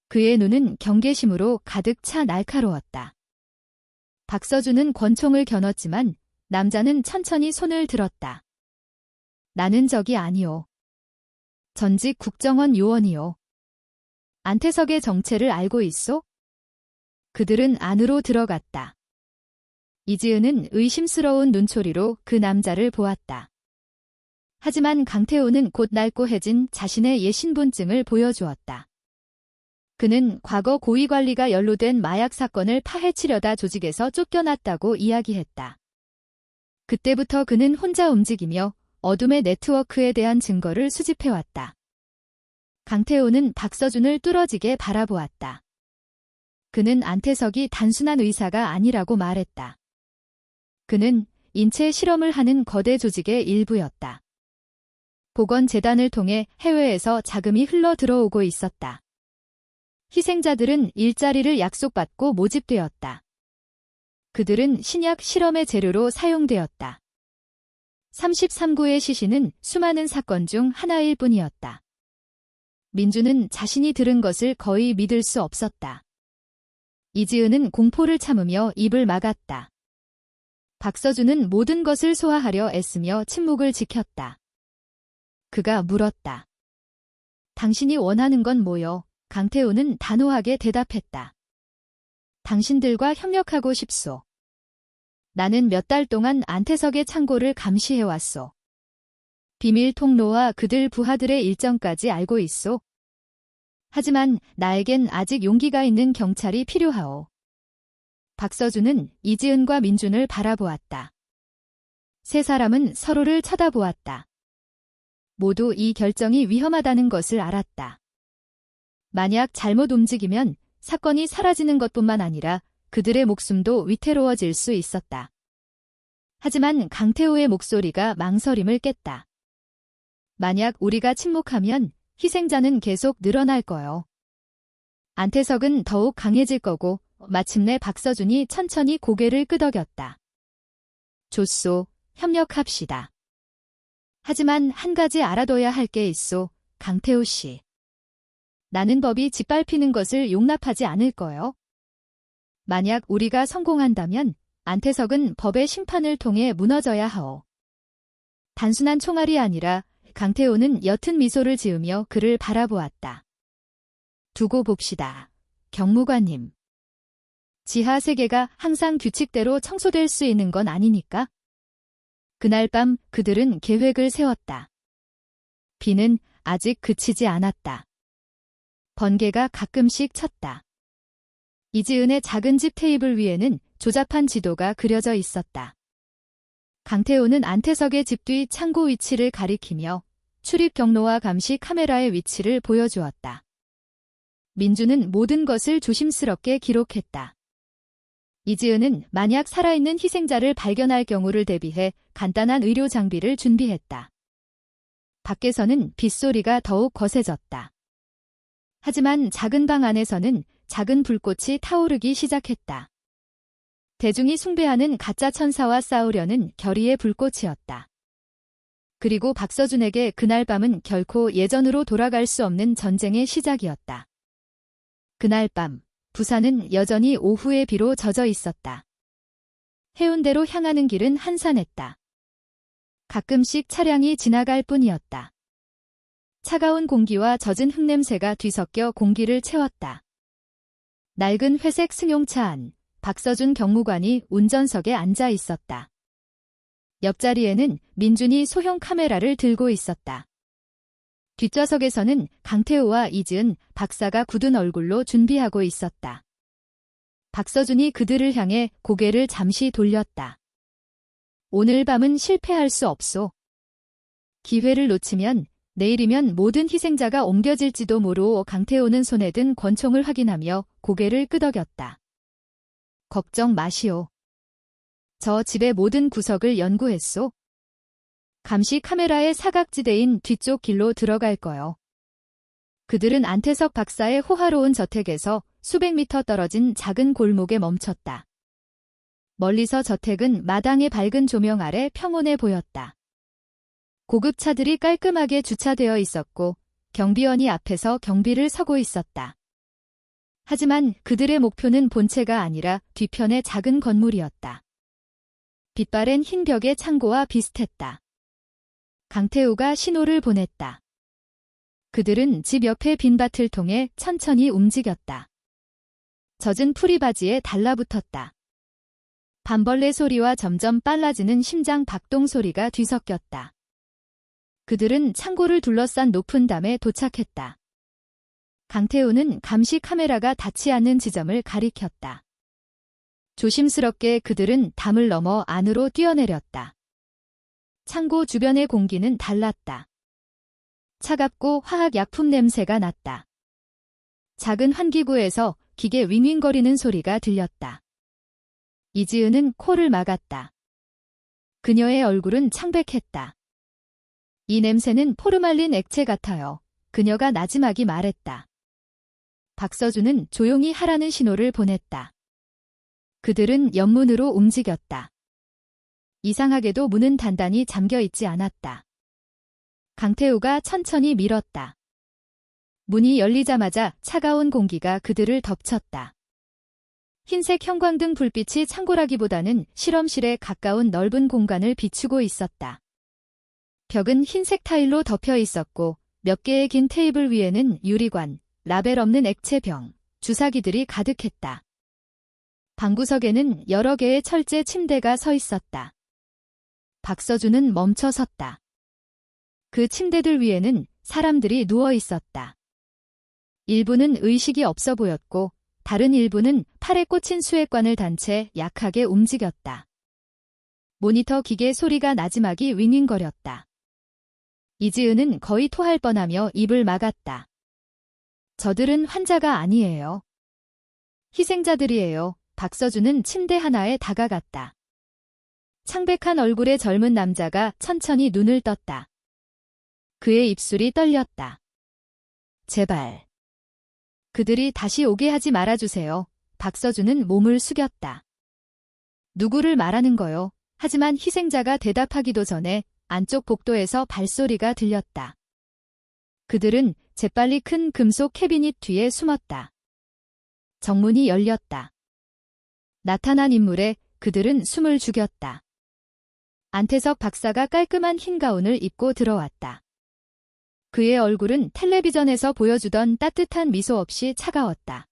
그의 눈은 경계심으로 가득 차 날카로웠다. 박서준은 권총을 겨눴지만 남자는 천천히 손을 들었다. 나는 적이 아니오. 전직 국정원 요원이오. 안태석의 정체를 알고 있소? 그들은 안으로 들어갔다. 이지은은 의심스러운 눈초리로 그 남자를 보았다. 하지만 강태우는 곧 날고해진 자신의 옛 신분증을 보여주었다. 그는 과거 고위관리가 연루된 마약 사건을 파헤치려다 조직에서 쫓겨났다고 이야기했다. 그때부터 그는 혼자 움직이며 어둠의 네트워크에 대한 증거를 수집해왔다. 강태우는 박서준을 뚫어지게 바라보았다. 그는 안태석이 단순한 의사가 아니라고 말했다. 그는 인체 실험을 하는 거대 조직의 일부였다. 보건재단을 통해 해외에서 자금이 흘러 들어오고 있었다. 희생자들은 일자리를 약속받고 모집되었다. 그들은 신약 실험의 재료로 사용되었다. 33구의 시신은 수많은 사건 중 하나일 뿐이었다. 민주는 자신이 들은 것을 거의 믿을 수 없었다. 이지은은 공포를 참으며 입을 막았다. 박서준은 모든 것을 소화하려 애쓰며 침묵을 지켰다. 그가 물었다. 당신이 원하는 건 뭐요? 강태우는 단호하게 대답했다. 당신들과 협력하고 싶소. 나는 몇 달 동안 안태석의 창고를 감시해왔소. 비밀 통로와 그들 부하들의 일정까지 알고 있소. 하지만 나에겐 아직 용기가 있는 경찰이 필요하오. 박서준은 이지은과 민준을 바라보았다. 세 사람은 서로를 쳐다보았다. 모두 이 결정이 위험하다는 것을 알았다. 만약 잘못 움직이면 사건이 사라지는 것뿐만 아니라 그들의 목숨도 위태로워질 수 있었다. 하지만 강태우의 목소리가 망설임을 깼다. 만약 우리가 침묵하면 희생자는 계속 늘어날 거요. 안태석은 더욱 강해질 거고 마침내 박서준이 천천히 고개를 끄덕였다. 좋소, 협력합시다. 하지만 한 가지 알아둬야 할 게 있소, 강태우 씨. 나는 법이 짓밟히는 것을 용납하지 않을 거요. 만약 우리가 성공한다면 안태석은 법의 심판을 통해 무너져야 하오. 단순한 총알이 아니라 강태우는 옅은 미소를 지으며 그를 바라보았다. 두고 봅시다, 경무관님. 지하 세계가 항상 규칙대로 청소될 수 있는 건 아니니까. 그날 밤 그들은 계획을 세웠다. 비는 아직 그치지 않았다. 번개가 가끔씩 쳤다. 이지은의 작은 집 테이블 위에는 조잡한 지도가 그려져 있었다. 강태우는 안태석의 집 뒤 창고 위치를 가리키며 출입 경로와 감시 카메라의 위치를 보여주었다. 민주는 모든 것을 조심스럽게 기록했다. 이지은은 만약 살아있는 희생자를 발견할 경우를 대비해 간단한 의료 장비를 준비했다. 밖에서는 빗소리가 더욱 거세졌다. 하지만 작은 방 안에서는 작은 불꽃이 타오르기 시작했다. 대중이 숭배하는 가짜 천사와 싸우려는 결의의 불꽃이었다. 그리고 박서준에게 그날 밤은 결코 예전으로 돌아갈 수 없는 전쟁의 시작이었다. 그날 밤, 부산은 여전히 오후의 비로 젖어 있었다. 해운대로 향하는 길은 한산했다. 가끔씩 차량이 지나갈 뿐이었다. 차가운 공기와 젖은 흙냄새가 뒤섞여 공기를 채웠다. 낡은 회색 승용차 안, 박서준 경무관이 운전석에 앉아 있었다. 옆자리에는 민준이 소형 카메라를 들고 있었다. 뒷좌석에서는 강태우와 이지은 박사가 굳은 얼굴로 준비하고 있었다. 박서준이 그들을 향해 고개를 잠시 돌렸다. 오늘 밤은 실패할 수 없소. 기회를 놓치면 내일이면 모든 희생자가 옮겨질지도 모르오. 강태우는 손에 든 권총을 확인하며 고개를 끄덕였다. 걱정 마시오. 저 집의 모든 구석을 연구했소. 감시 카메라의 사각지대인 뒤쪽 길로 들어갈 거요. 그들은 안태석 박사의 호화로운 저택에서 수백 미터 떨어진 작은 골목에 멈췄다. 멀리서 저택은 마당의 밝은 조명 아래 평온해 보였다. 고급 차들이 깔끔하게 주차되어 있었고 경비원이 앞에서 경비를 서고 있었다. 하지만 그들의 목표는 본체가 아니라 뒤편의 작은 건물이었다. 빛바랜 흰 벽의 창고와 비슷했다. 강태우가 신호를 보냈다. 그들은 집 옆의 빈밭을 통해 천천히 움직였다. 젖은 풀이바지에 달라붙었다. 밤벌레 소리와 점점 빨라지는 심장 박동 소리가 뒤섞였다. 그들은 창고를 둘러싼 높은 담에 도착했다. 강태우는 감시 카메라가 닿지 않는 지점을 가리켰다. 조심스럽게 그들은 담을 넘어 안으로 뛰어내렸다. 창고 주변의 공기는 달랐다. 차갑고 화학약품 냄새가 났다. 작은 환기구에서 기계 윙윙거리는 소리가 들렸다. 이지은은 코를 막았다. 그녀의 얼굴은 창백했다. 이 냄새는 포르말린 액체 같아요. 그녀가 나지막이 말했다. 박서준은 조용히 하라는 신호를 보냈다. 그들은 옆문으로 움직였다. 이상하게도 문은 단단히 잠겨 있지 않았다. 강태우가 천천히 밀었다. 문이 열리자마자 차가운 공기가 그들을 덮쳤다. 흰색 형광등 불빛이 창고라기보다는 실험실에 가까운 넓은 공간을 비추고 있었다. 벽은 흰색 타일로 덮여 있었고 몇 개의 긴 테이블 위에는 유리관, 라벨 없는 액체병, 주사기들이 가득했다. 방구석에는 여러 개의 철제 침대가 서 있었다. 박서준은 멈춰 섰다. 그 침대들 위에는 사람들이 누워 있었다. 일부는 의식이 없어 보였고 다른 일부는 팔에 꽂힌 수액관을 단 채 약하게 움직였다. 모니터 기계 소리가 나지막이 윙윙거렸다. 이지은은 거의 토할 뻔하며 입을 막았다. 저들은 환자가 아니에요. 희생자들이에요. 박서준은 침대 하나에 다가갔다. 창백한 얼굴의 젊은 남자가 천천히 눈을 떴다. 그의 입술이 떨렸다. 제발. 그들이 다시 오게 하지 말아주세요. 박서준은 몸을 숙였다. 누구를 말하는 거요? 하지만 희생자가 대답하기도 전에 안쪽 복도에서 발소리가 들렸다. 그들은 재빨리 큰 금속 캐비닛 뒤에 숨었다. 정문이 열렸다. 나타난 인물에 그들은 숨을 죽였다. 안태석 박사가 깔끔한 흰 가운을 입고 들어왔다. 그의 얼굴은 텔레비전에서 보여주던 따뜻한 미소 없이 차가웠다.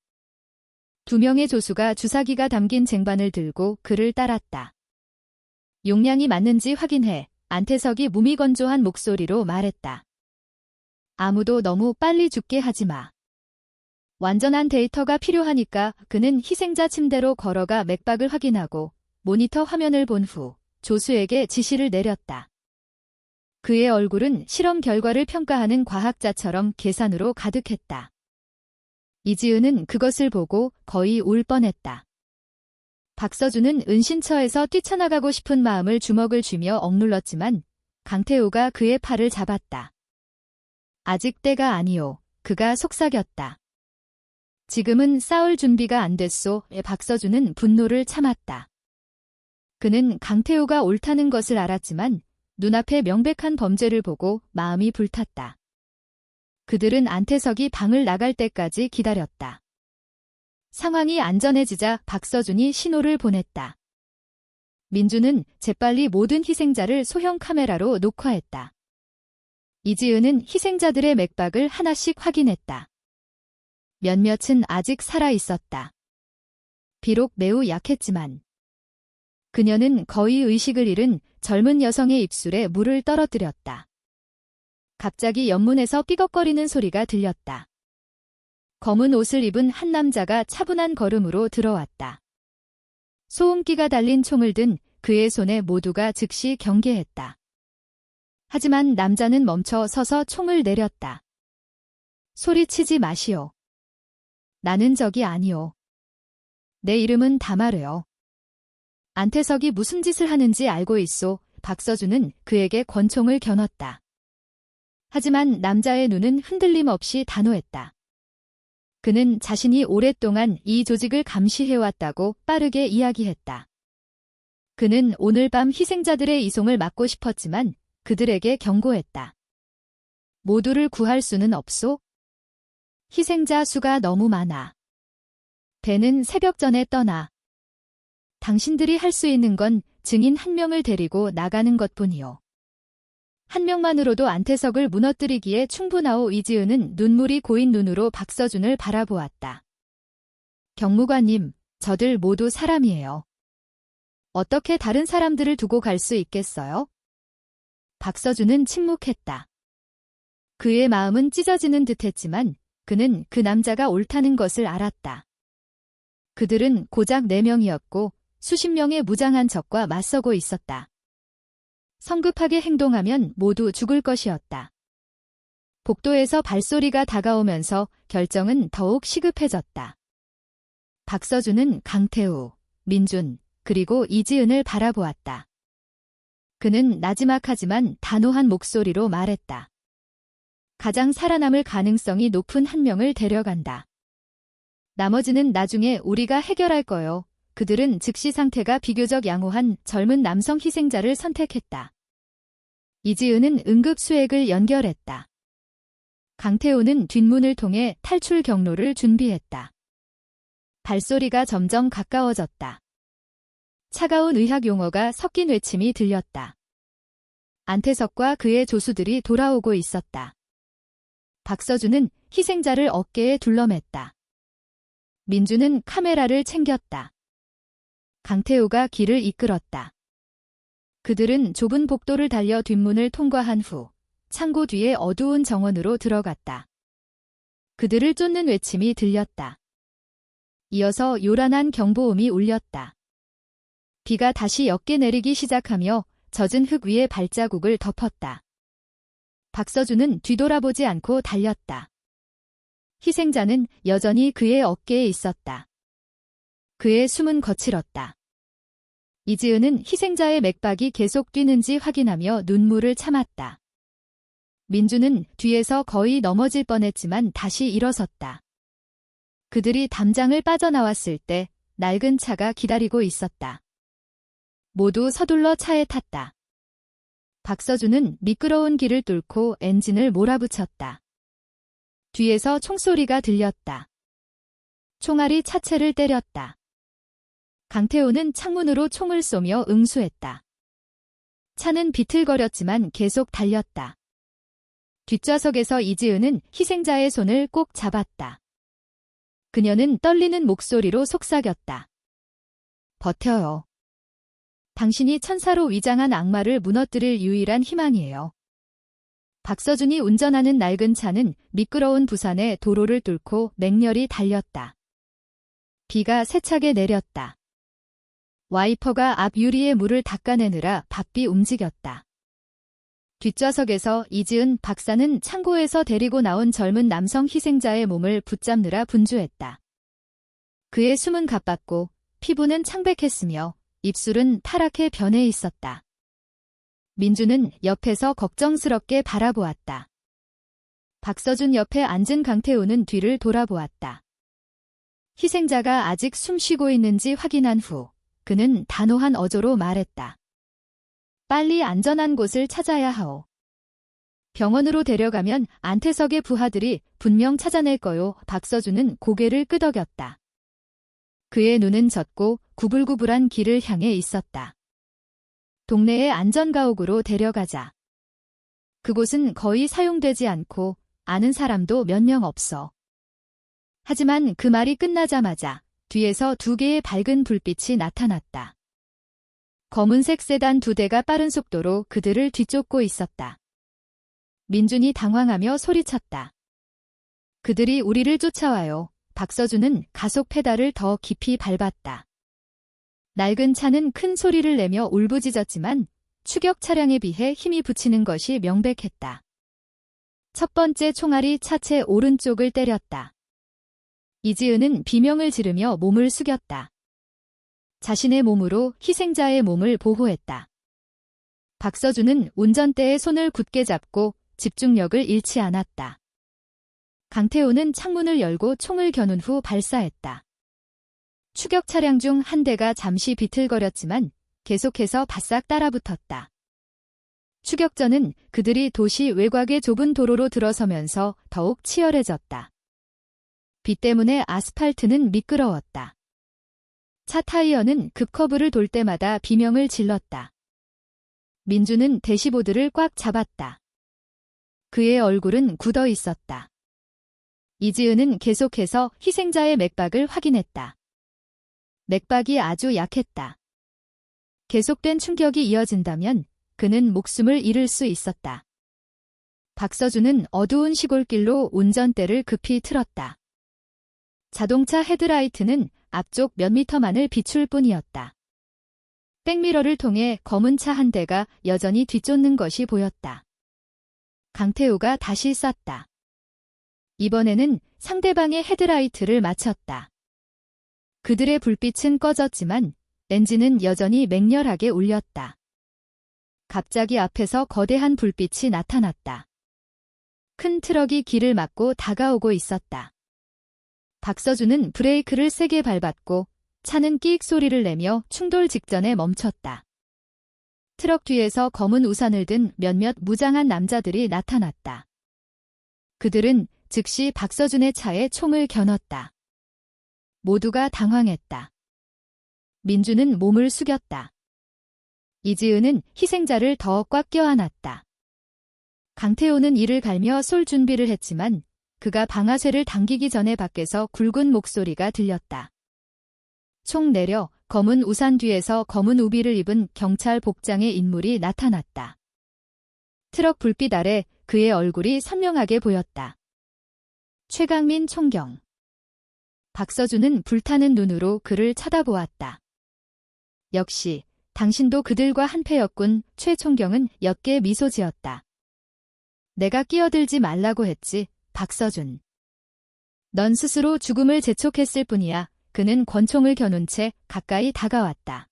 두 명의 조수가 주사기가 담긴 쟁반을 들고 그를 따랐다. 용량이 맞는지 확인해. 안태석이 무미건조한 목소리로 말했다. 아무도 너무 빨리 죽게 하지 마. 완전한 데이터가 필요하니까 그는 희생자 침대로 걸어가 맥박을 확인하고 모니터 화면을 본 후 조수에게 지시를 내렸다. 그의 얼굴은 실험 결과를 평가하는 과학자처럼 계산으로 가득했다. 이지은은 그것을 보고 거의 울 뻔했다. 박서준은 은신처에서 뛰쳐나가고 싶은 마음을 주먹을 쥐며 억눌렀지만 강태우가 그의 팔을 잡았다. 아직 때가 아니오. 그가 속삭였다. 지금은 싸울 준비가 안 됐소. 박서준은 분노를 참았다. 그는 강태우가 옳다는 것을 알았지만 눈앞에 명백한 범죄를 보고 마음이 불탔다. 그들은 안태석이 방을 나갈 때까지 기다렸다. 상황이 안전해지자 박서준이 신호를 보냈다. 민주는 재빨리 모든 희생자를 소형 카메라로 녹화했다. 이지은은 희생자들의 맥박을 하나씩 확인했다. 몇몇은 아직 살아 있었다. 비록 매우 약했지만 그녀는 거의 의식을 잃은 젊은 여성의 입술에 물을 떨어뜨렸다. 갑자기 옆문에서 삐걱거리는 소리가 들렸다. 검은 옷을 입은 한 남자가 차분한 걸음으로 들어왔다. 소음기가 달린 총을 든 그의 손에 모두가 즉시 경계했다. 하지만 남자는 멈춰 서서 총을 내렸다. 소리치지 마시오. 나는 적이 아니오. 내 이름은 다마르요. 안태석이 무슨 짓을 하는지 알고 있소. 박서준은 그에게 권총을 겨눴다. 하지만 남자의 눈은 흔들림 없이 단호했다. 그는 자신이 오랫동안 이 조직을 감시해왔다고 빠르게 이야기했다. 그는 오늘 밤 희생자들의 이송을 막고 싶었지만 그들에게 경고했다. 모두를 구할 수는 없소? 희생자 수가 너무 많아. 배는 새벽 전에 떠나. 당신들이 할 수 있는 건 증인 한 명을 데리고 나가는 것뿐이요. 한 명만으로도 안태석을 무너뜨리기에 충분하오. 이지은은 눈물이 고인 눈으로 박서준을 바라보았다. 경무관님, 저들 모두 사람이에요. 어떻게 다른 사람들을 두고 갈 수 있겠어요? 박서준은 침묵했다. 그의 마음은 찢어지는 듯했지만 그는 그 남자가 옳다는 것을 알았다. 그들은 고작 4명이었고 수십 명의 무장한 적과 맞서고 있었다. 성급하게 행동하면 모두 죽을 것이었다. 복도에서 발소리가 다가오면서 결정은 더욱 시급해졌다. 박서준은 강태우, 민준, 그리고 이지은을 바라보았다. 그는 나지막하지만 단호한 목소리로 말했다. 가장 살아남을 가능성이 높은 한 명을 데려간다. 나머지는 나중에 우리가 해결할 거요. 그들은 즉시 상태가 비교적 양호한 젊은 남성 희생자를 선택했다. 이지은은 응급 수액을 연결했다. 강태우는 뒷문을 통해 탈출 경로를 준비했다. 발소리가 점점 가까워졌다. 차가운 의학 용어가 섞인 외침이 들렸다. 안태석과 그의 조수들이 돌아오고 있었다. 박서준은 희생자를 어깨에 둘러맸다. 민주는 카메라를 챙겼다. 강태우가 길을 이끌었다. 그들은 좁은 복도를 달려 뒷문을 통과한 후 창고 뒤에 어두운 정원으로 들어갔다. 그들을 쫓는 외침이 들렸다. 이어서 요란한 경보음이 울렸다. 비가 다시 옅게 내리기 시작하며 젖은 흙 위에 발자국을 덮었다. 박서준은 뒤돌아보지 않고 달렸다. 희생자는 여전히 그의 어깨에 있었다. 그의 숨은 거칠었다. 이지은은 희생자의 맥박이 계속 뛰는지 확인하며 눈물을 참았다. 민주는 뒤에서 거의 넘어질 뻔했지만 다시 일어섰다. 그들이 담장을 빠져나왔을 때 낡은 차가 기다리고 있었다. 모두 서둘러 차에 탔다. 박서준은 미끄러운 길을 뚫고 엔진을 몰아붙였다. 뒤에서 총소리가 들렸다. 총알이 차체를 때렸다. 강태우는 창문으로 총을 쏘며 응수했다. 차는 비틀거렸지만 계속 달렸다. 뒷좌석에서 이지은은 희생자의 손을 꼭 잡았다. 그녀는 떨리는 목소리로 속삭였다. 버텨요. 당신이 천사로 위장한 악마를 무너뜨릴 유일한 희망이에요. 박서준이 운전하는 낡은 차는 미끄러운 부산의 도로를 뚫고 맹렬히 달렸다. 비가 세차게 내렸다. 와이퍼가 앞 유리에 물을 닦아내느라 바삐 움직였다. 뒷좌석에서 이지은 박사는 창고에서 데리고 나온 젊은 남성 희생자의 몸을 붙잡느라 분주했다. 그의 숨은 가빴고 피부는 창백했으며 입술은 타락해 변해 있었다. 민주는 옆에서 걱정스럽게 바라보았다. 박서준 옆에 앉은 강태우는 뒤를 돌아보았다. 희생자가 아직 숨쉬고 있는지 확인한 후 그는 단호한 어조로 말했다. 빨리 안전한 곳을 찾아야 하오. 병원으로 데려가면 안태석의 부하들이 분명 찾아낼 거요. 박서준은 고개를 끄덕였다. 그의 눈은 젖고 구불구불한 길을 향해 있었다. 동네의 안전가옥으로 데려가자. 그곳은 거의 사용되지 않고 아는 사람도 몇 명 없어. 하지만 그 말이 끝나자마자 뒤에서 2개의 밝은 불빛이 나타났다. 검은색 세단 2대가 빠른 속도로 그들을 뒤쫓고 있었다. 민준이 당황하며 소리쳤다. 그들이 우리를 쫓아와요. 박서준은 가속 페달을 더 깊이 밟았다. 낡은 차는 큰 소리를 내며 울부짖었지만 추격 차량에 비해 힘이 붙이는 것이 명백했다. 첫 번째 총알이 차체 오른쪽을 때렸다. 이지은은 비명을 지르며 몸을 숙였다. 자신의 몸으로 희생자의 몸을 보호했다. 박서준은 운전대에 손을 굳게 잡고 집중력을 잃지 않았다. 강태우는 창문을 열고 총을 겨눈 후 발사했다. 추격 차량 중 한 대가 잠시 비틀거렸지만 계속해서 바싹 따라붙었다. 추격전은 그들이 도시 외곽의 좁은 도로로 들어서면서 더욱 치열해졌다. 비 때문에 아스팔트는 미끄러웠다. 차 타이어는 급커브를 돌 때마다 비명을 질렀다. 민주는 대시보드를 꽉 잡았다. 그의 얼굴은 굳어 있었다. 이지은은 계속해서 희생자의 맥박을 확인했다. 맥박이 아주 약했다. 계속된 충격이 이어진다면 그는 목숨을 잃을 수 있었다. 박서준은 어두운 시골길로 운전대를 급히 틀었다. 자동차 헤드라이트는 앞쪽 몇 미터만을 비출 뿐이었다. 백미러를 통해 검은 차 한 대가 여전히 뒤쫓는 것이 보였다. 강태우가 다시 쐈다. 이번에는 상대방의 헤드라이트를 맞췄다. 그들의 불빛은 꺼졌지만 엔진은 여전히 맹렬하게 울렸다. 갑자기 앞에서 거대한 불빛이 나타났다. 큰 트럭이 길을 막고 다가오고 있었다. 박서준은 브레이크를 세게 밟았고 차는 끼익 소리를 내며 충돌 직전에 멈췄다. 트럭 뒤에서 검은 우산을 든 몇몇 무장한 남자들이 나타났다. 그들은 즉시 박서준의 차에 총을 겨눴다. 모두가 당황했다. 민주는 몸을 숙였다. 이지은은 희생자를 더 꽉 껴안았다. 강태호는 이를 갈며 쏠 준비를 했지만 그가 방아쇠를 당기기 전에 밖에서 굵은 목소리가 들렸다. 총 내려. 검은 우산 뒤에서 검은 우비를 입은 경찰 복장의 인물이 나타났다. 트럭 불빛 아래 그의 얼굴이 선명하게 보였다. 최강민 총경. 박서준은 불타는 눈으로 그를 쳐다보았다. 역시 당신도 그들과 한패였군. 최 총경은 옅게 미소 지었다. 내가 끼어들지 말라고 했지, 박서준. 넌 스스로 죽음을 재촉했을 뿐이야. 그는 권총을 겨눈 채 가까이 다가왔다.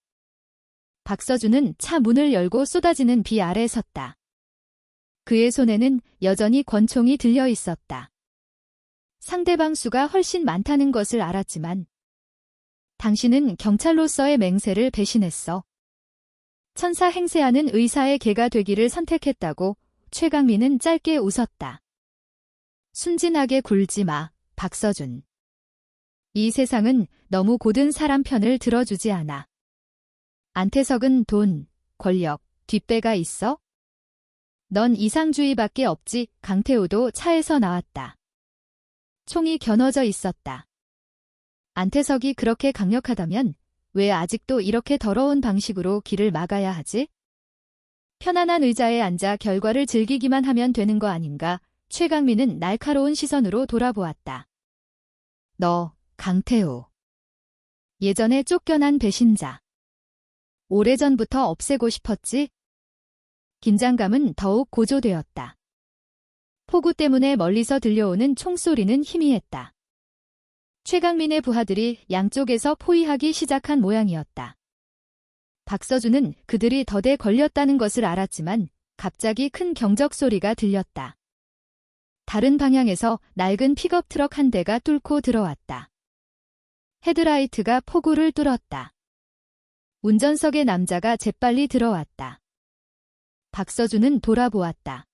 박서준은 차 문을 열고 쏟아지는 비 아래 섰다. 그의 손에는 여전히 권총이 들려 있었다. 상대방 수가 훨씬 많다는 것을 알았지만 당신은 경찰로서의 맹세를 배신했어. 천사 행세하는 의사의 개가 되기를 선택했다고. 최강민은 짧게 웃었다. 순진하게 굴지 마, 박서준. 이 세상은 너무 고든 사람 편을 들어주지 않아. 안태석은 돈, 권력, 뒷배가 있어? 넌 이상주의밖에 없지. 강태호도 차에서 나왔다. 총이 겨눠져 있었다. 안태석이 그렇게 강력하다면 왜 아직도 이렇게 더러운 방식으로 길을 막아야 하지? 편안한 의자에 앉아 결과를 즐기기만 하면 되는 거 아닌가? 최강민은 날카로운 시선으로 돌아보았다. 너, 강태호. 예전에 쫓겨난 배신자. 오래전부터 없애고 싶었지? 긴장감은 더욱 고조되었다. 폭우 때문에 멀리서 들려오는 총소리는 희미했다. 최강민의 부하들이 양쪽에서 포위하기 시작한 모양이었다. 박서준은 그들이 덫에 걸렸다는 것을 알았지만 갑자기 큰 경적 소리가 들렸다. 다른 방향에서 낡은 픽업 트럭 한 대가 뚫고 들어왔다. 헤드라이트가 폭우를 뚫었다. 운전석의 남자가 재빨리 들어왔다. 박서준은 돌아보았다.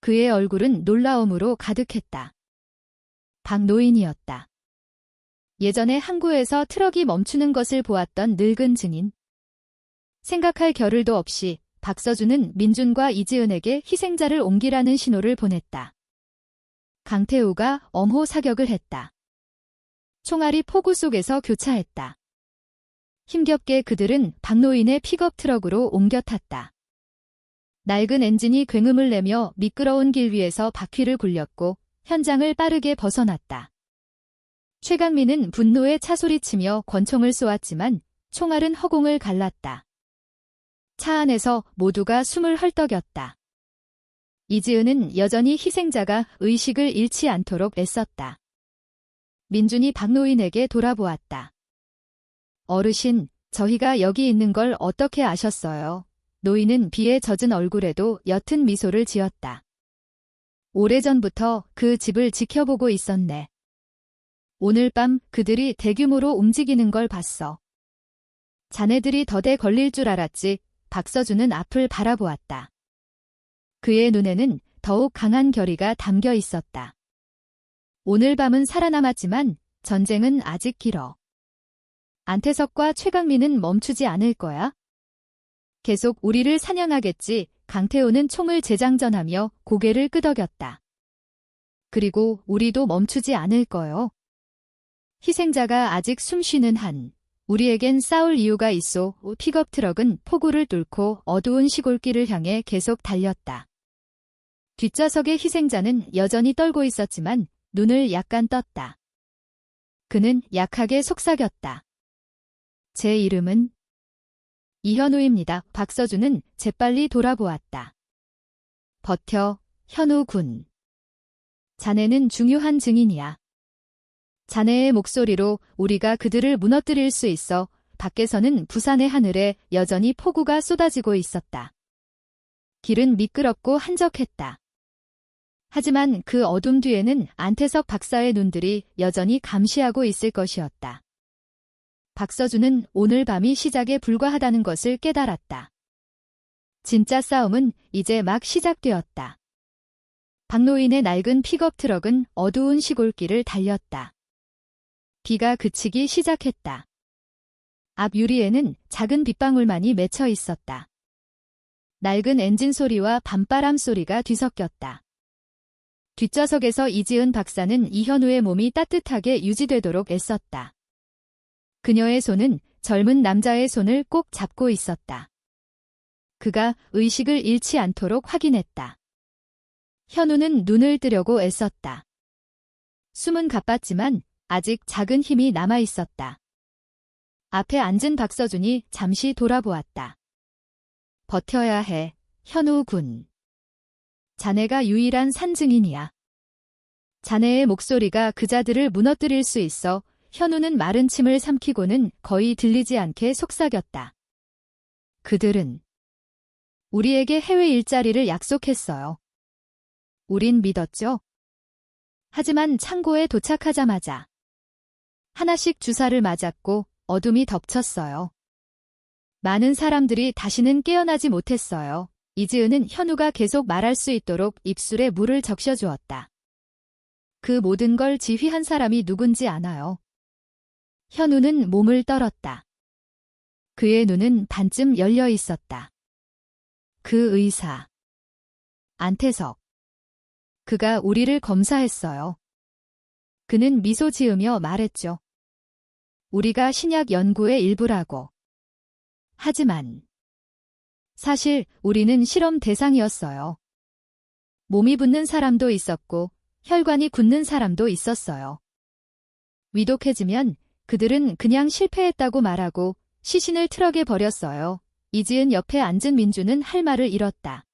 그의 얼굴은 놀라움으로 가득했다. 박노인이었다. 예전에 항구에서 트럭이 멈추는 것을 보았던 늙은 증인. 생각할 겨를도 없이 박서준은 민준과 이지은에게 희생자를 옮기라는 신호를 보냈다. 강태우가 엄호 사격을 했다. 총알이 폭우 속에서 교차했다. 힘겹게 그들은 박노인의 픽업 트럭으로 옮겨 탔다. 낡은 엔진이 굉음을 내며 미끄러운 길 위에서 바퀴를 굴렸고 현장을 빠르게 벗어났다. 최강민은 분노에 차소리치며 권총을 쏘았지만 총알은 허공을 갈랐다. 차 안에서 모두가 숨을 헐떡였다. 이지은은 여전히 희생자가 의식을 잃지 않도록 애썼다. 민준이 박노인에게 돌아보았다. 어르신, 저희가 여기 있는 걸 어떻게 아셨어요? 노인은 비에 젖은 얼굴에도 옅은 미소를 지었다. 오래전부터 그 집을 지켜보고 있었네. 오늘 밤 그들이 대규모로 움직이는 걸 봤어. 자네들이 덫에 걸릴 줄 알았지. 박서준은 앞을 바라보았다. 그의 눈에는 더욱 강한 결의가 담겨 있었다. 오늘 밤은 살아남았지만 전쟁은 아직 길어. 안태석과 최강민은 멈추지 않을 거야. 계속 우리를 사냥하겠지. 강태호는 총을 재장전하며 고개를 끄덕였다. 그리고 우리도 멈추지 않을 거요. 희생자가 아직 숨쉬는 한 우리에겐 싸울 이유가 있어. 픽업 트럭은 폭우를 뚫고 어두운 시골길을 향해 계속 달렸다. 뒷좌석의 희생자는 여전히 떨고 있었지만 눈을 약간 떴다. 그는 약하게 속삭였다. 제 이름은 이현우입니다. 박서준은 재빨리 돌아보았다. 버텨, 현우 군. 자네는 중요한 증인이야. 자네의 목소리로 우리가 그들을 무너뜨릴 수 있어. 밖에서는 부산의 하늘에 여전히 폭우가 쏟아지고 있었다. 길은 미끄럽고 한적했다. 하지만 그 어둠 뒤에는 안태석 박사의 눈들이 여전히 감시하고 있을 것이었다. 박서준은 오늘 밤이 시작에 불과하다는 것을 깨달았다. 진짜 싸움은 이제 막 시작되었다. 박노인의 낡은 픽업 트럭은 어두운 시골길을 달렸다. 비가 그치기 시작했다. 앞 유리에는 작은 빗방울만이 맺혀 있었다. 낡은 엔진 소리와 밤바람 소리가 뒤섞였다. 뒷좌석에서 이지은 박사는 이현우의 몸이 따뜻하게 유지되도록 애썼다. 그녀의 손은 젊은 남자의 손을 꼭 잡고 있었다. 그가 의식을 잃지 않도록 확인했다. 현우는 눈을 뜨려고 애썼다. 숨은 가빴지만 아직 작은 힘이 남아 있었다. 앞에 앉은 박서준이 잠시 돌아보았다. 버텨야 해, 현우 군. 자네가 유일한 산증인이야. 자네의 목소리가 그자들을 무너뜨릴 수 있어. 현우는 마른 침을 삼키고는 거의 들리지 않게 속삭였다. 그들은 우리에게 해외 일자리를 약속했어요. 우린 믿었죠? 하지만 창고에 도착하자마자 하나씩 주사를 맞았고 어둠이 덮쳤어요. 많은 사람들이 다시는 깨어나지 못했어요. 이지은은 현우가 계속 말할 수 있도록 입술에 물을 적셔주었다. 그 모든 걸 지휘한 사람이 누군지 아나요? 현우는 몸을 떨었다. 그의 눈은 반쯤 열려 있었다. 그 의사. 안태석. 그가 우리를 검사했어요. 그는 미소 지으며 말했죠. 우리가 신약 연구의 일부라고. 하지만 사실 우리는 실험 대상이었어요. 몸이 붓는 사람도 있었고 혈관이 굳는 사람도 있었어요. 위독해지면 그들은 그냥 실패했다고 말하고 시신을 트럭에 버렸어요. 이지은 옆에 앉은 민주는 할 말을 잃었다.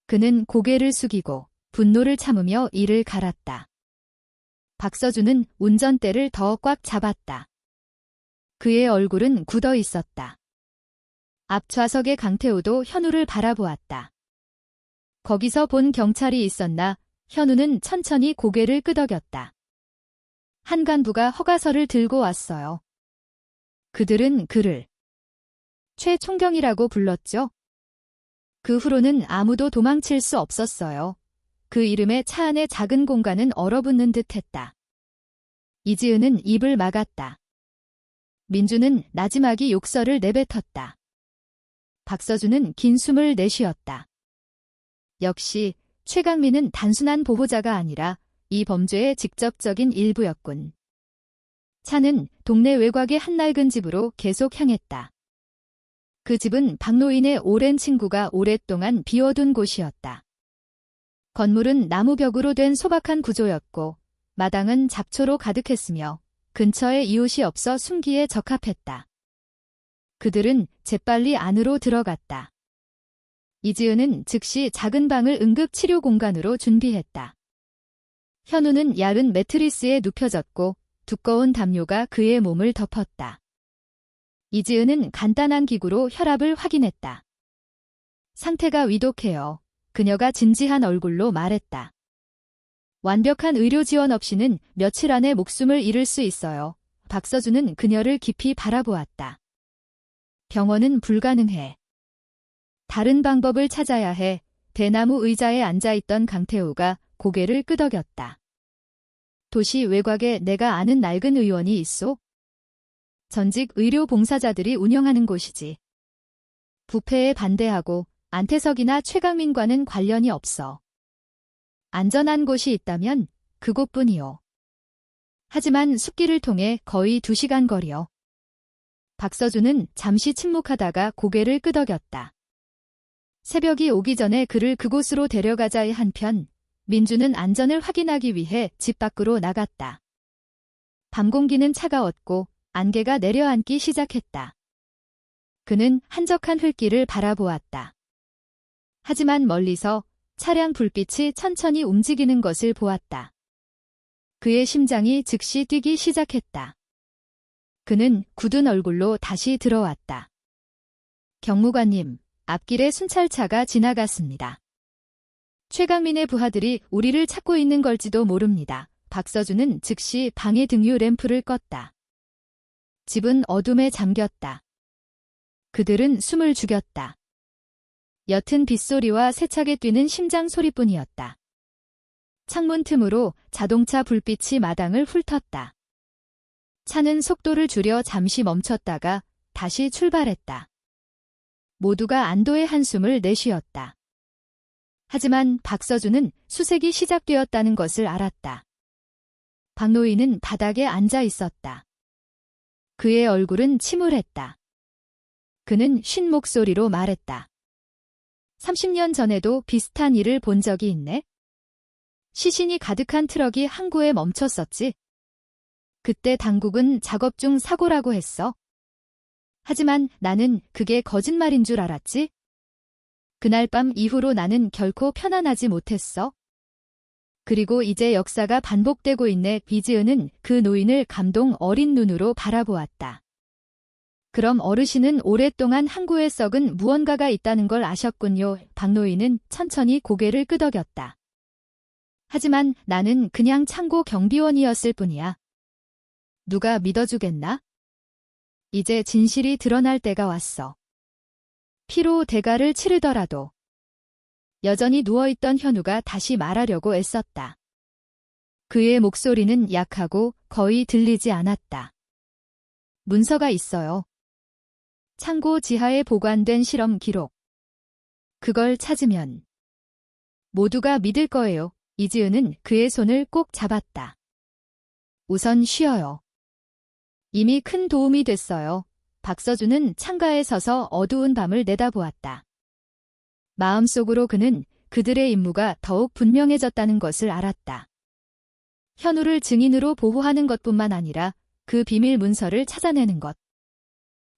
그는 고개를 숙이고 분노를 참으며 이를 갈았다. 박서준은 운전대를 더 꽉 잡았다. 그의 얼굴은 굳어 있었다. 앞 좌석의 강태우도 현우를 바라보았다. 거기서 본 경찰이 있었나? 현우는 천천히 고개를 끄덕였다. 한 간부가 허가서를 들고 왔어요. 그들은 그를 최 총경이라고 불렀죠. 그 후로는 아무도 도망칠 수 없었어요. 그 이름에 차 안의 작은 공간은 얼어붙는 듯했다. 이지은은 입을 막았다. 민주는 나지막이 욕설을 내뱉었다. 박서준은 긴 숨을 내쉬었다. 역시 최강민은 단순한 보호자가 아니라 이 범죄의 직접적인 일부였군. 차는 동네 외곽의 한 낡은 집으로 계속 향했다. 그 집은 박노인의 오랜 친구가 오랫동안 비워둔 곳이었다. 건물은 나무벽으로 된 소박한 구조였고 마당은 잡초로 가득했으며 근처에 이웃이 없어 숨기에 적합했다. 그들은 재빨리 안으로 들어갔다. 이지은은 즉시 작은 방을 응급치료 공간으로 준비했다. 현우는 얇은 매트리스에 눕혀졌고 두꺼운 담요가 그의 몸을 덮었다. 이지은은 간단한 기구로 혈압을 확인했다. 상태가 위독해요. 그녀가 진지한 얼굴로 말했다. 완벽한 의료 지원 없이는 며칠 안에 목숨을 잃을 수 있어요. 박서준은 그녀를 깊이 바라보았다. 병원은 불가능해. 다른 방법을 찾아야 해. 대나무 의자에 앉아있던 강태우가 고개를 끄덕였다. 도시 외곽에 내가 아는 낡은 의원이 있소? 전직 의료 봉사자들이 운영하는 곳이지. 부패에 반대하고 안태석이나 최강민과는 관련이 없어. 안전한 곳이 있다면 그곳뿐이요. 하지만 숲길을 통해 거의 2시간 거리요. 박서준은 잠시 침묵하다가 고개를 끄덕였다. 새벽이 오기 전에 그를 그곳으로 데려가자의 한편 민주는 안전을 확인하기 위해 집 밖으로 나갔다. 밤 공기는 차가웠고 안개가 내려앉기 시작했다. 그는 한적한 흙길을 바라보았다. 하지만 멀리서 차량 불빛이 천천히 움직이는 것을 보았다. 그의 심장이 즉시 뛰기 시작했다. 그는 굳은 얼굴로 다시 들어왔다. 경무관님, 앞길에 순찰차가 지나갔습니다. 최강민의 부하들이 우리를 찾고 있는 걸지도 모릅니다. 박서준은 즉시 방해 등유 램프를 껐다. 집은 어둠에 잠겼다. 그들은 숨을 죽였다. 옅은 빗소리와 세차게 뛰는 심장 소리뿐이었다. 창문 틈으로 자동차 불빛이 마당을 훑었다. 차는 속도를 줄여 잠시 멈췄다가 다시 출발했다. 모두가 안도의 한숨을 내쉬었다. 하지만 박서준은 수색이 시작되었다는 것을 알았다. 박노인은 바닥에 앉아 있었다. 그의 얼굴은 침울했다. 그는 쉰 목소리로 말했다. 30년 전에도 비슷한 일을 본 적이 있네. 시신이 가득한 트럭이 항구에 멈췄었지. 그때 당국은 작업 중 사고라고 했어. 하지만 나는 그게 거짓말인 줄 알았지. 그날 밤 이후로 나는 결코 편안하지 못했어. 그리고 이제 역사가 반복되고 있네. 이지은은 그 노인을 감동 어린 눈으로 바라보았다. 그럼 어르신은 오랫동안 항구에 썩은 무언가가 있다는 걸 아셨군요. 박노인은 천천히 고개를 끄덕였다. 하지만 나는 그냥 창고 경비원이었을 뿐이야. 누가 믿어주겠나? 이제 진실이 드러날 때가 왔어. 피로 대가를 치르더라도. 여전히 누워있던 현우가 다시 말하려고 애썼다. 그의 목소리는 약하고 거의 들리지 않았다. 문서가 있어요. 창고 지하에 보관된 실험 기록. 그걸 찾으면 모두가 믿을 거예요. 이지은은 그의 손을 꼭 잡았다. 우선 쉬어요. 이미 큰 도움이 됐어요. 박서준은 창가에 서서 어두운 밤을 내다보았다. 마음속으로 그는 그들의 임무가 더욱 분명해졌다는 것을 알았다. 현우를 증인으로 보호하는 것뿐만 아니라 그 비밀 문서를 찾아내는 것.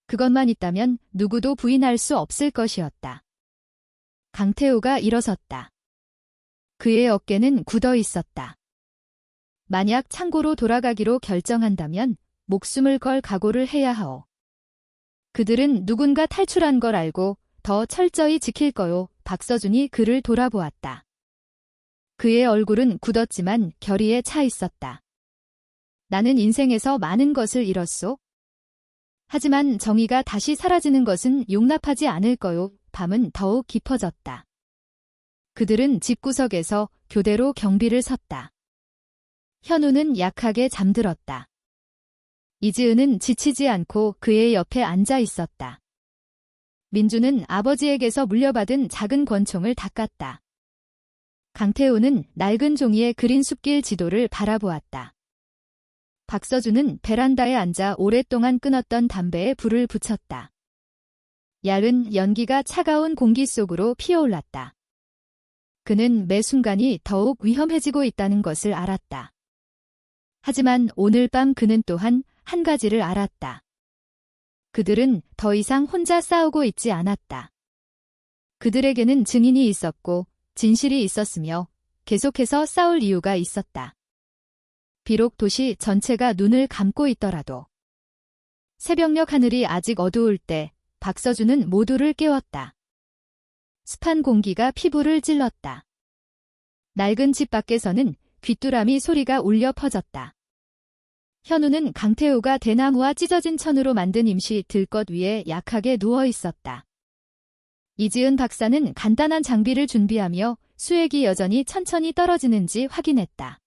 그것만 있다면 누구도 부인할 수 없을 것이었다. 강태우가 일어섰다. 그의 어깨는 굳어 있었다. 만약 창고로 돌아가기로 결정한다면 목숨을 걸 각오를 해야 하오. 그들은 누군가 탈출한 걸 알고 더 철저히 지킬 거요. 박서준이 그를 돌아보았다. 그의 얼굴은 굳었지만 결의에 차 있었다. 나는 인생에서 많은 것을 잃었소. 하지만 정의가 다시 사라지는 것은 용납하지 않을 거요. 밤은 더욱 깊어졌다. 그들은 집구석에서 교대로 경비를 섰다. 현우는 약하게 잠들었다. 이지은은 지치지 않고 그의 옆에 앉아 있었다. 민주는 아버지에게서 물려받은 작은 권총을 닦았다. 강태우는 낡은 종이에 그린 숲길 지도를 바라보았다. 박서준은 베란다에 앉아 오랫동안 끊었던 담배에 불을 붙였다. 얇은 연기가 차가운 공기 속으로 피어올랐다. 그는 매 순간이 더욱 위험해지고 있다는 것을 알았다. 하지만 오늘 밤 그는 또한 한 가지를 알았다. 그들은 더 이상 혼자 싸우고 있지 않았다. 그들에게는 증인이 있었고 진실이 있었으며 계속해서 싸울 이유가 있었다. 비록 도시 전체가 눈을 감고 있더라도. 새벽녘 하늘이 아직 어두울 때 박서준은 모두를 깨웠다. 습한 공기가 피부를 찔렀다. 낡은 집 밖에서는 귀뚜라미 소리가 울려 퍼졌다. 현우는 강태우가 대나무와 찢어진 천으로 만든 임시 들것 위에 약하게 누워 있었다. 이지은 박사는 간단한 장비를 준비하며 수액이 여전히 천천히 떨어지는지 확인했다.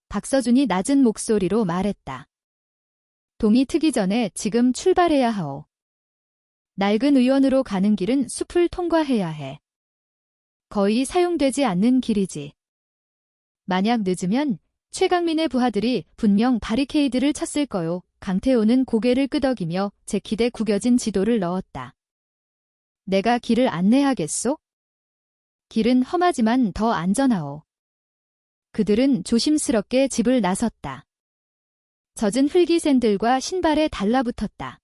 박서준이 낮은 목소리로 말했다. 동이 트기 전에 지금 출발해야 하오. 낡은 의원으로 가는 길은 숲을 통과해야 해. 거의 사용되지 않는 길이지. 만약 늦으면 최강민의 부하들이 분명 바리케이드를 쳤을 거요. 강태호는 고개를 끄덕이며 재킷에 구겨진 지도를 넣었다. 내가 길을 안내하겠소? 길은 험하지만 더 안전하오. 그들은 조심스럽게 집을 나섰다. 젖은 흙이 샌들과 신발에 달라붙었다.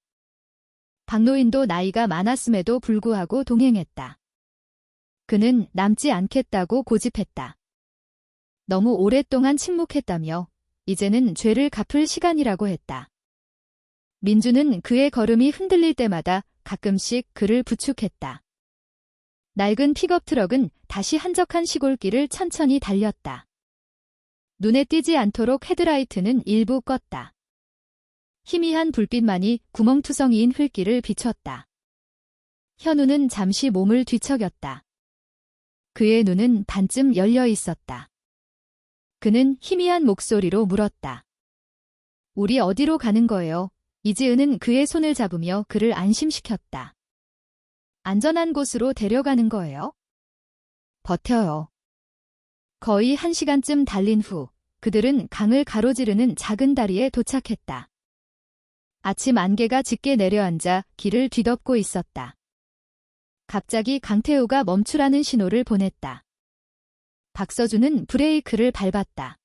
박노인도 나이가 많았음에도 불구하고 동행했다. 그는 남지 않겠다고 고집했다. 너무 오랫동안 침묵했다며 이제는 죄를 갚을 시간이라고 했다. 민주는 그의 걸음이 흔들릴 때마다 가끔씩 그를 부축했다. 낡은 픽업 트럭은 다시 한적한 시골길을 천천히 달렸다. 눈에 띄지 않도록 헤드라이트는 일부 껐다. 희미한 불빛만이 구멍투성이인 흙길을 비췄다. 현우는 잠시 몸을 뒤척였다. 그의 눈은 반쯤 열려 있었다. 그는 희미한 목소리로 물었다. 우리 어디로 가는 거예요? 이지은은 그의 손을 잡으며 그를 안심시켰다. 안전한 곳으로 데려가는 거예요? 버텨요. 거의 1시간쯤 달린 후 그들은 강을 가로지르는 작은 다리에 도착했다. 아침 안개가 짙게 내려앉아 길을 뒤덮고 있었다. 갑자기 강태우가 멈추라는 신호를 보냈다. 박서준은 브레이크를 밟았다.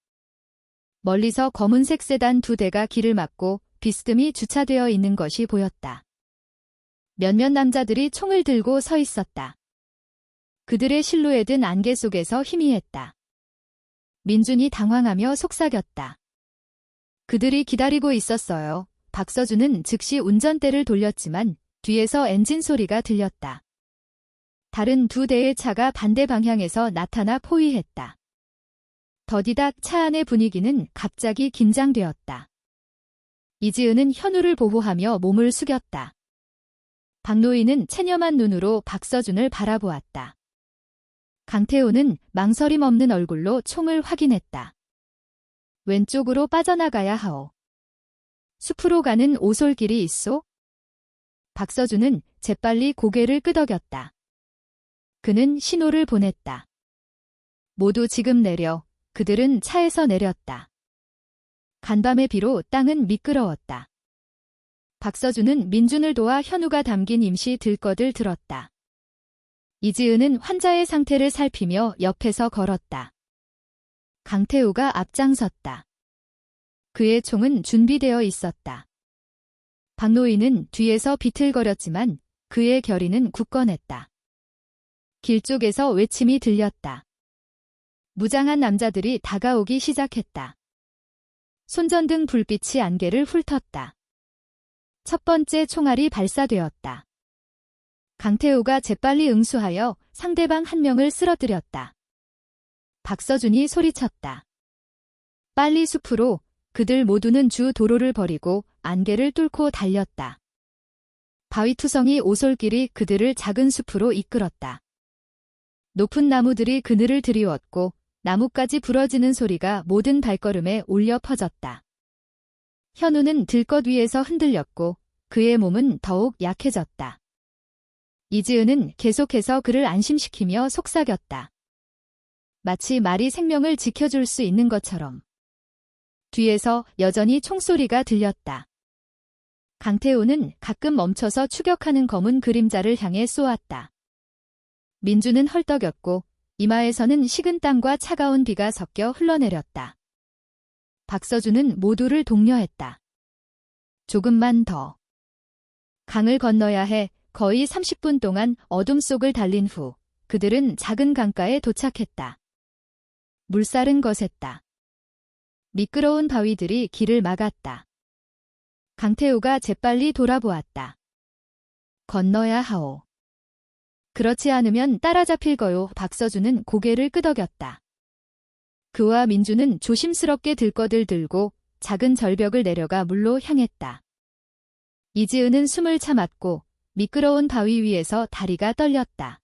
멀리서 검은색 세단 2대가 길을 막고 비스듬히 주차되어 있는 것이 보였다. 몇몇 남자들이 총을 들고 서 있었다. 그들의 실루엣은 안개 속에서 희미했다. 민준이 당황하며 속삭였다. 그들이 기다리고 있었어요. 박서준은 즉시 운전대를 돌렸지만 뒤에서 엔진 소리가 들렸다. 다른 2대의 차가 반대 방향에서 나타나 포위했다. 더디닥 차 안의 분위기는 갑자기 긴장되었다. 이지은은 현우를 보호하며 몸을 숙였다. 박노인은 체념한 눈으로 박서준을 바라보았다. 강태우는 망설임 없는 얼굴로 총을 확인했다. 왼쪽으로 빠져나가야 하오. 숲으로 가는 오솔길이 있소? 박서준은 재빨리 고개를 끄덕였다. 그는 신호를 보냈다. 모두 지금 내려. 그들은 차에서 내렸다. 간밤의 비로 땅은 미끄러웠다. 박서준은 민준을 도와 현우가 담긴 임시 들것을 들었다. 이지은은 환자의 상태를 살피며 옆에서 걸었다. 강태우가 앞장섰다. 그의 총은 준비되어 있었다. 박노인은 뒤에서 비틀거렸지만 그의 결의는 굳건했다. 길 쪽에서 외침이 들렸다. 무장한 남자들이 다가오기 시작했다. 손전등 불빛이 안개를 훑었다. 첫 번째 총알이 발사되었다. 강태우가 재빨리 응수하여 상대방 한 명을 쓰러뜨렸다. 박서준이 소리쳤다. 빨리 숲으로. 그들 모두는 주 도로를 버리고 안개를 뚫고 달렸다. 바위투성이 오솔길이 그들을 작은 숲으로 이끌었다. 높은 나무들이 그늘을 드리웠고 나뭇가지 부러지는 소리가 모든 발걸음에 울려 퍼졌다. 현우는 들것 위에서 흔들렸고 그의 몸은 더욱 약해졌다. 이지은은 계속해서 그를 안심시키며 속삭였다. 마치 말이 생명을 지켜줄 수 있는 것처럼. 뒤에서 여전히 총소리가 들렸다. 강태우는 가끔 멈춰서 추격하는 검은 그림자를 향해 쏘았다. 민주는 헐떡였고 이마에서는 식은 땀과 차가운 비가 섞여 흘러내렸다. 박서준은 모두를 독려했다. 조금만 더. 강을 건너야 해. 거의 30분 동안 어둠 속을 달린 후 그들은 작은 강가에 도착했다. 물살은 거셌다. 미끄러운 바위들이 길을 막았다. 강태우가 재빨리 돌아보았다. 건너야 하오. 그렇지 않으면 따라잡힐 거요. 박서준은 고개를 끄덕였다. 그와 민주는 조심스럽게 들것을 들고 작은 절벽을 내려가 물로 향했다. 이지은은 숨을 참았고 미끄러운 바위 위에서 다리가 떨렸다.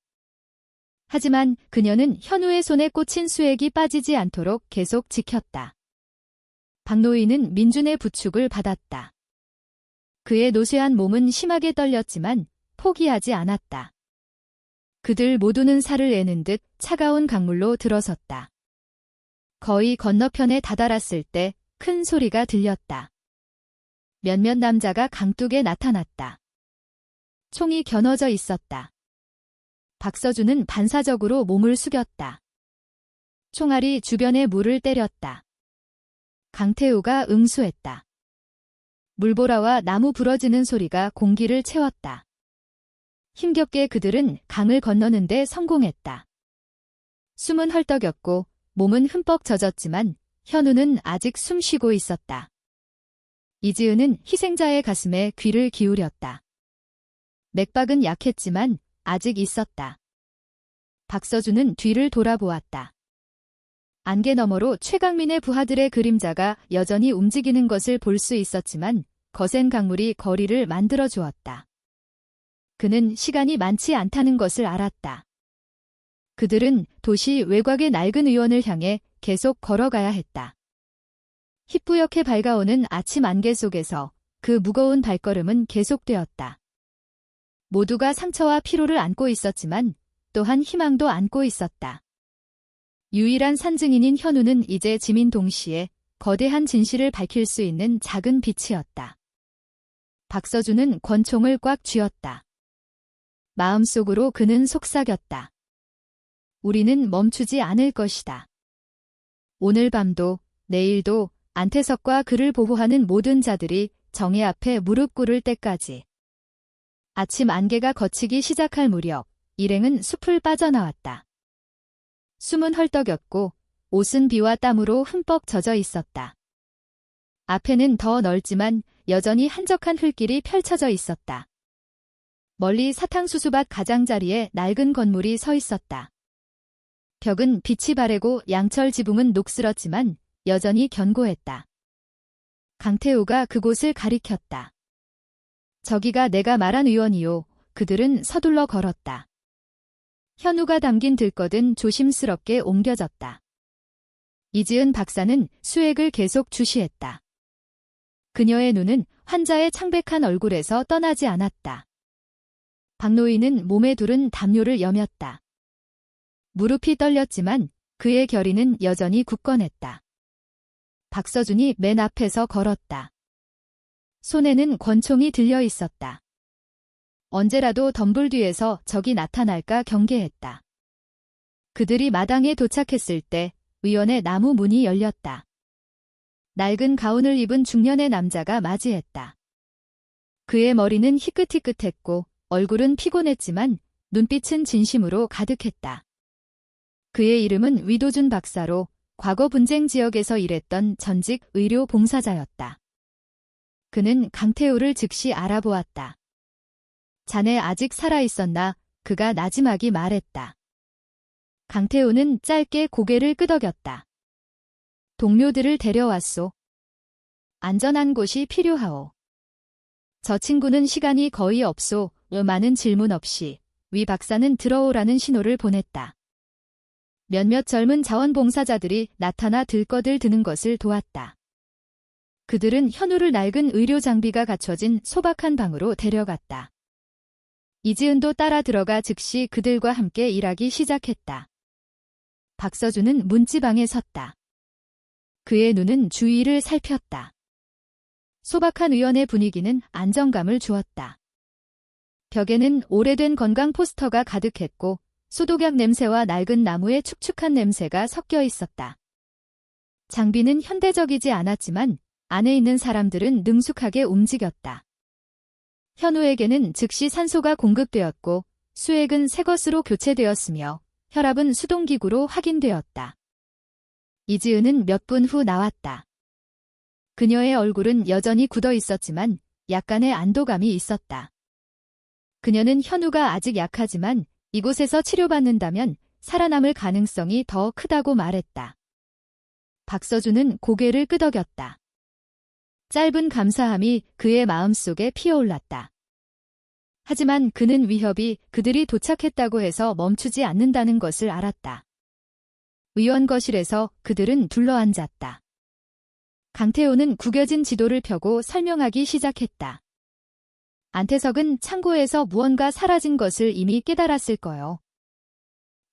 하지만 그녀는 현우의 손에 꽂힌 수액이 빠지지 않도록 계속 지켰다. 박노인은 민준의 부축을 받았다. 그의 노쇠한 몸은 심하게 떨렸지만 포기하지 않았다. 그들 모두는 살을 내는 듯 차가운 강물로 들어섰다. 거의 건너편에 다다랐을 때 큰 소리가 들렸다. 몇몇 남자가 강둑에 나타났다. 총이 겨눠져 있었다. 박서준은 반사적으로 몸을 숙였다. 총알이 주변의 물을 때렸다. 강태우가 응수했다. 물보라와 나무 부러지는 소리가 공기를 채웠다. 힘겹게 그들은 강을 건너는데 성공했다. 숨은 헐떡였고 몸은 흠뻑 젖었지만 현우는 아직 숨 쉬고 있었다. 이지은은 희생자의 가슴에 귀를 기울였다. 맥박은 약했지만 아직 있었다. 박서준은 뒤를 돌아보았다. 안개 너머로 최강민의 부하들의 그림자가 여전히 움직이는 것을 볼 수 있었지만 거센 강물이 거리를 만들어 주었다. 그는 시간이 많지 않다는 것을 알았다. 그들은 도시 외곽의 낡은 의원을 향해 계속 걸어가야 했다. 희뿌옇게 밝아오는 아침 안개 속에서 그 무거운 발걸음은 계속되었다. 모두가 상처와 피로를 안고 있었지만 또한 희망도 안고 있었다. 유일한 산증인인 현우는 이제 지민 동시에 거대한 진실을 밝힐 수 있는 작은 빛이었다. 박서준은 권총을 꽉 쥐었다. 마음속으로 그는 속삭였다. 우리는 멈추지 않을 것이다. 오늘 밤도 내일도 안태석과 그를 보호하는 모든 자들이 정의 앞에 무릎 꿇을 때까지. 아침 안개가 걷히기 시작할 무렵 일행은 숲을 빠져나왔다. 숨은 헐떡였고 옷은 비와 땀으로 흠뻑 젖어 있었다. 앞에는 더 넓지만 여전히 한적한 흙길이 펼쳐져 있었다. 멀리 사탕수수밭 가장자리에 낡은 건물이 서 있었다. 벽은 빛이 바래고 양철 지붕은 녹슬었지만 여전히 견고했다. 강태우가 그곳을 가리켰다. 저기가 내가 말한 의원이요. 그들은 서둘러 걸었다. 현우가 담긴 들것은 조심스럽게 옮겨졌다. 이지은 박사는 수액을 계속 주시했다. 그녀의 눈은 환자의 창백한 얼굴에서 떠나지 않았다. 박노인은 몸에 두른 담요를 여몄다. 무릎이 떨렸지만 그의 결의는 여전히 굳건했다. 박서준이 맨 앞에서 걸었다. 손에는 권총이 들려 있었다. 언제라도 덤불 뒤에서 적이 나타날까 경계했다. 그들이 마당에 도착했을 때 의원의 나무 문이 열렸다. 낡은 가운을 입은 중년의 남자가 맞이했다. 그의 머리는 희끗희끗했고 얼굴은 피곤했지만 눈빛은 진심으로 가득했다. 그의 이름은 위도준 박사로 과거 분쟁 지역에서 일했던 전직 의료 봉사자였다. 그는 강태우를 즉시 알아보았다. 자네 아직 살아있었나? 그가 나지막이 말했다. 강태우는 짧게 고개를 끄덕였다. 동료들을 데려왔소. 안전한 곳이 필요하오. 저 친구는 시간이 거의 없소. 많은 질문 없이 위 박사는 들어오라는 신호를 보냈다. 몇몇 젊은 자원봉사자들이 나타나 들것을 드는 것을 도왔다. 그들은 현우를 낡은 의료 장비가 갖춰진 소박한 방으로 데려갔다. 이지은도 따라 들어가 즉시 그들과 함께 일하기 시작했다. 박서준은 문지방에 섰다. 그의 눈은 주위를 살폈다. 소박한 의원의 분위기는 안정감을 주었다. 벽에는 오래된 건강 포스터가 가득했고 소독약 냄새와 낡은 나무의 축축한 냄새가 섞여 있었다. 장비는 현대적이지 않았지만 안에 있는 사람들은 능숙하게 움직였다. 현우에게는 즉시 산소가 공급되었고 수액은 새 것으로 교체되었으며 혈압은 수동기구로 확인되었다. 이지은은 몇 분 후 나왔다. 그녀의 얼굴은 여전히 굳어 있었지만 약간의 안도감이 있었다. 그녀는 현우가 아직 약하지만 이곳에서 치료받는다면 살아남을 가능성이 더 크다고 말했다. 박서준은 고개를 끄덕였다. 짧은 감사함이 그의 마음속에 피어올랐다. 하지만 그는 위협이 그들이 도착했다고 해서 멈추지 않는다는 것을 알았다. 의원 거실에서 그들은 둘러앉았다. 강태호는 구겨진 지도를 펴고 설명하기 시작했다. 안태석은 창고에서 무언가 사라진 것을 이미 깨달았을 거요.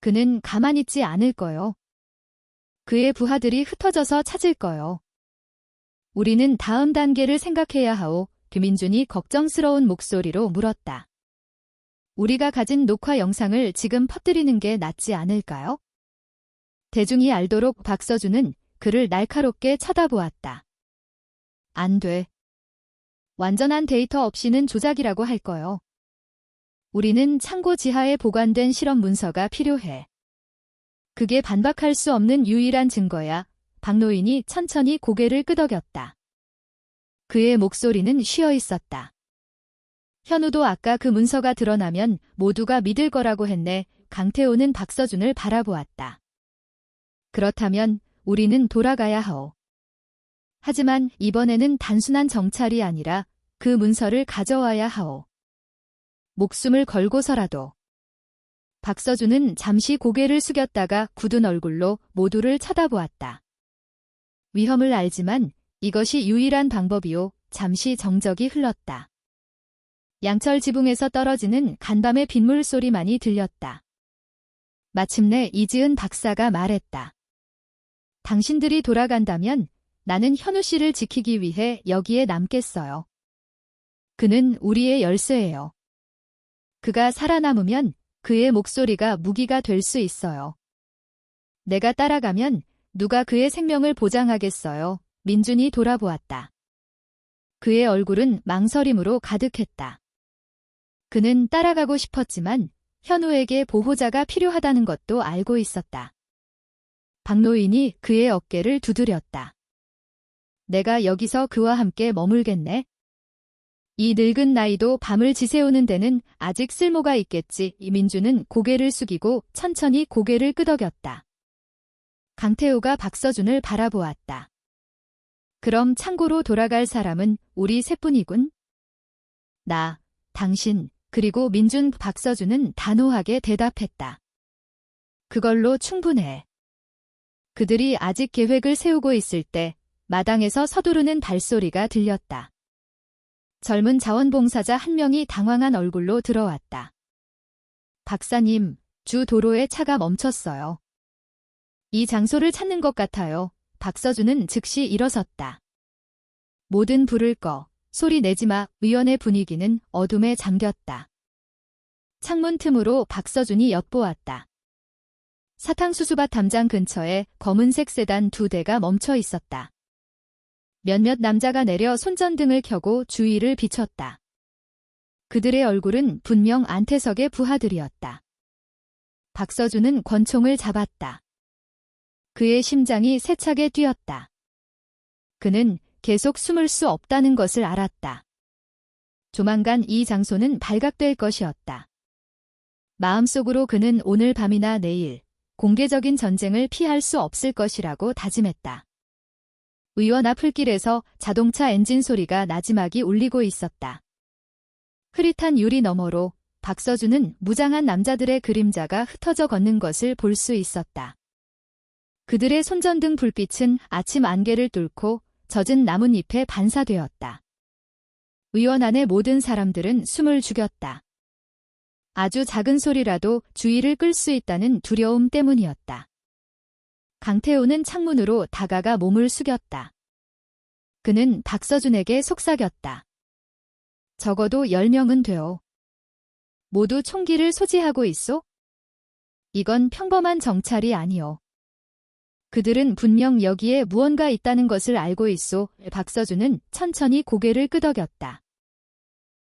그는 가만히 있지 않을 거요. 그의 부하들이 흩어져서 찾을 거요. 우리는 다음 단계를 생각해야 하오. 김민준이 걱정스러운 목소리로 물었다. 우리가 가진 녹화 영상을 지금 퍼뜨리는 게 낫지 않을까요? 대중이 알도록 박서준은 그를 날카롭게 쳐다보았다. 안 돼. 완전한 데이터 없이는 조작이라고 할 거요. 우리는 창고 지하에 보관된 실험 문서가 필요해. 그게 반박할 수 없는 유일한 증거야. 박노인이 천천히 고개를 끄덕였다. 그의 목소리는 쉬어 있었다. 현우도 아까 그 문서가 드러나면 모두가 믿을 거라고 했네. 강태호는 박서준을 바라보았다. 그렇다면 우리는 돌아가야 하오. 하지만 이번에는 단순한 정찰이 아니라 그 문서를 가져와야 하오. 목숨을 걸고서라도. 박서준은 잠시 고개를 숙였다가 굳은 얼굴로 모두를 쳐다보았다. 위험을 알지만 이것이 유일한 방법이요. 잠시 정적이 흘렀다. 양철 지붕에서 떨어지는 간밤의 빗물 소리만이 들렸다. 마침내 이지은 박사가 말했다. 당신들이 돌아간다면 나는 현우 씨를 지키기 위해 여기에 남겠어요. 그는 우리의 열쇠예요. 그가 살아남으면 그의 목소리가 무기가 될 수 있어요. 내가 따라가면 누가 그의 생명을 보장하겠어요. 민준이 돌아보았다. 그의 얼굴은 망설임으로 가득했다. 그는 따라가고 싶었지만 현우에게 보호자가 필요하다는 것도 알고 있었다. 박노인이 그의 어깨를 두드렸다. 내가 여기서 그와 함께 머물겠네. 이 늙은 나이도 밤을 지새우는 데는 아직 쓸모가 있겠지. 이민주는 고개를 숙이고 천천히 고개를 끄덕였다. 강태우가 박서준을 바라보았다. 그럼 창고로 돌아갈 사람은 우리 셋뿐이군. 나, 당신, 그리고 민준. 박서준은 단호하게 대답했다. 그걸로 충분해. 그들이 아직 계획을 세우고 있을 때 마당에서 서두르는 발소리가 들렸다. 젊은 자원봉사자 한 명이 당황한 얼굴로 들어왔다. 박사님, 주 도로에 차가 멈췄어요. 이 장소를 찾는 것 같아요. 박서준은 즉시 일어섰다. 모든 불을 꺼. 소리 내지마. 의원의 분위기는 어둠에 잠겼다. 창문 틈으로 박서준이 엿보았다. 사탕수수밭 담장 근처에 검은색 세단 2대가 멈춰 있었다. 몇몇 남자가 내려 손전등을 켜고 주위를 비췄다. 그들의 얼굴은 분명 안태석의 부하들이었다. 박서준은 권총을 잡았다. 그의 심장이 세차게 뛰었다. 그는 계속 숨을 수 없다는 것을 알았다. 조만간 이 장소는 발각될 것이었다. 마음속으로 그는 오늘 밤이나 내일 공개적인 전쟁을 피할 수 없을 것이라고 다짐했다. 의원 앞 풀길에서 자동차 엔진 소리가 나지막이 울리고 있었다. 흐릿한 유리 너머로 박서준은 무장한 남자들의 그림자가 흩어져 걷는 것을 볼 수 있었다. 그들의 손전등 불빛은 아침 안개를 뚫고 젖은 나뭇잎에 반사되었다. 의원 안의 모든 사람들은 숨을 죽였다. 아주 작은 소리라도 주의를 끌 수 있다는 두려움 때문이었다. 강태우는 창문으로 다가가 몸을 숙였다. 그는 박서준에게 속삭였다. 적어도 10명은 되어. 모두 총기를 소지하고 있소? 이건 평범한 정찰이 아니오. 그들은 분명 여기에 무언가 있다는 것을 알고 있소. 박서준은 천천히 고개를 끄덕였다.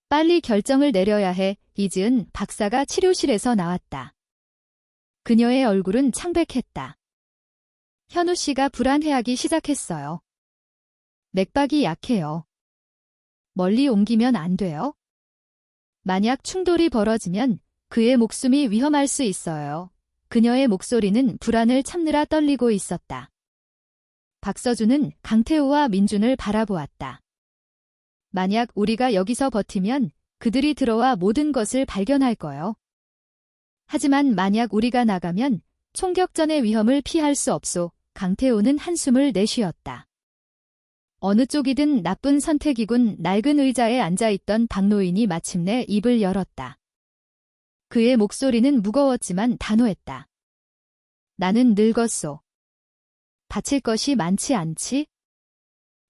빨리 결정을 내려야 해. 이지은 박사가 치료실에서 나왔다. 그녀의 얼굴은 창백했다. 현우 씨가 불안해하기 시작했어요. 맥박이 약해요. 멀리 옮기면 안 돼요? 만약 충돌이 벌어지면 그의 목숨이 위험할 수 있어요. 그녀의 목소리는 불안을 참느라 떨리고 있었다. 박서준은 강태우와 민준을 바라보았다. 만약 우리가 여기서 버티면 그들이 들어와 모든 것을 발견할 거요. 하지만 만약 우리가 나가면 총격전의 위험을 피할 수 없소. 강태우는 한숨을 내쉬었다. 어느 쪽이든 나쁜 선택이군. 낡은 의자에 앉아있던 박노인이 마침내 입을 열었다. 그의 목소리는 무거웠지만 단호했다. 나는 늙었소. 바칠 것이 많지 않지?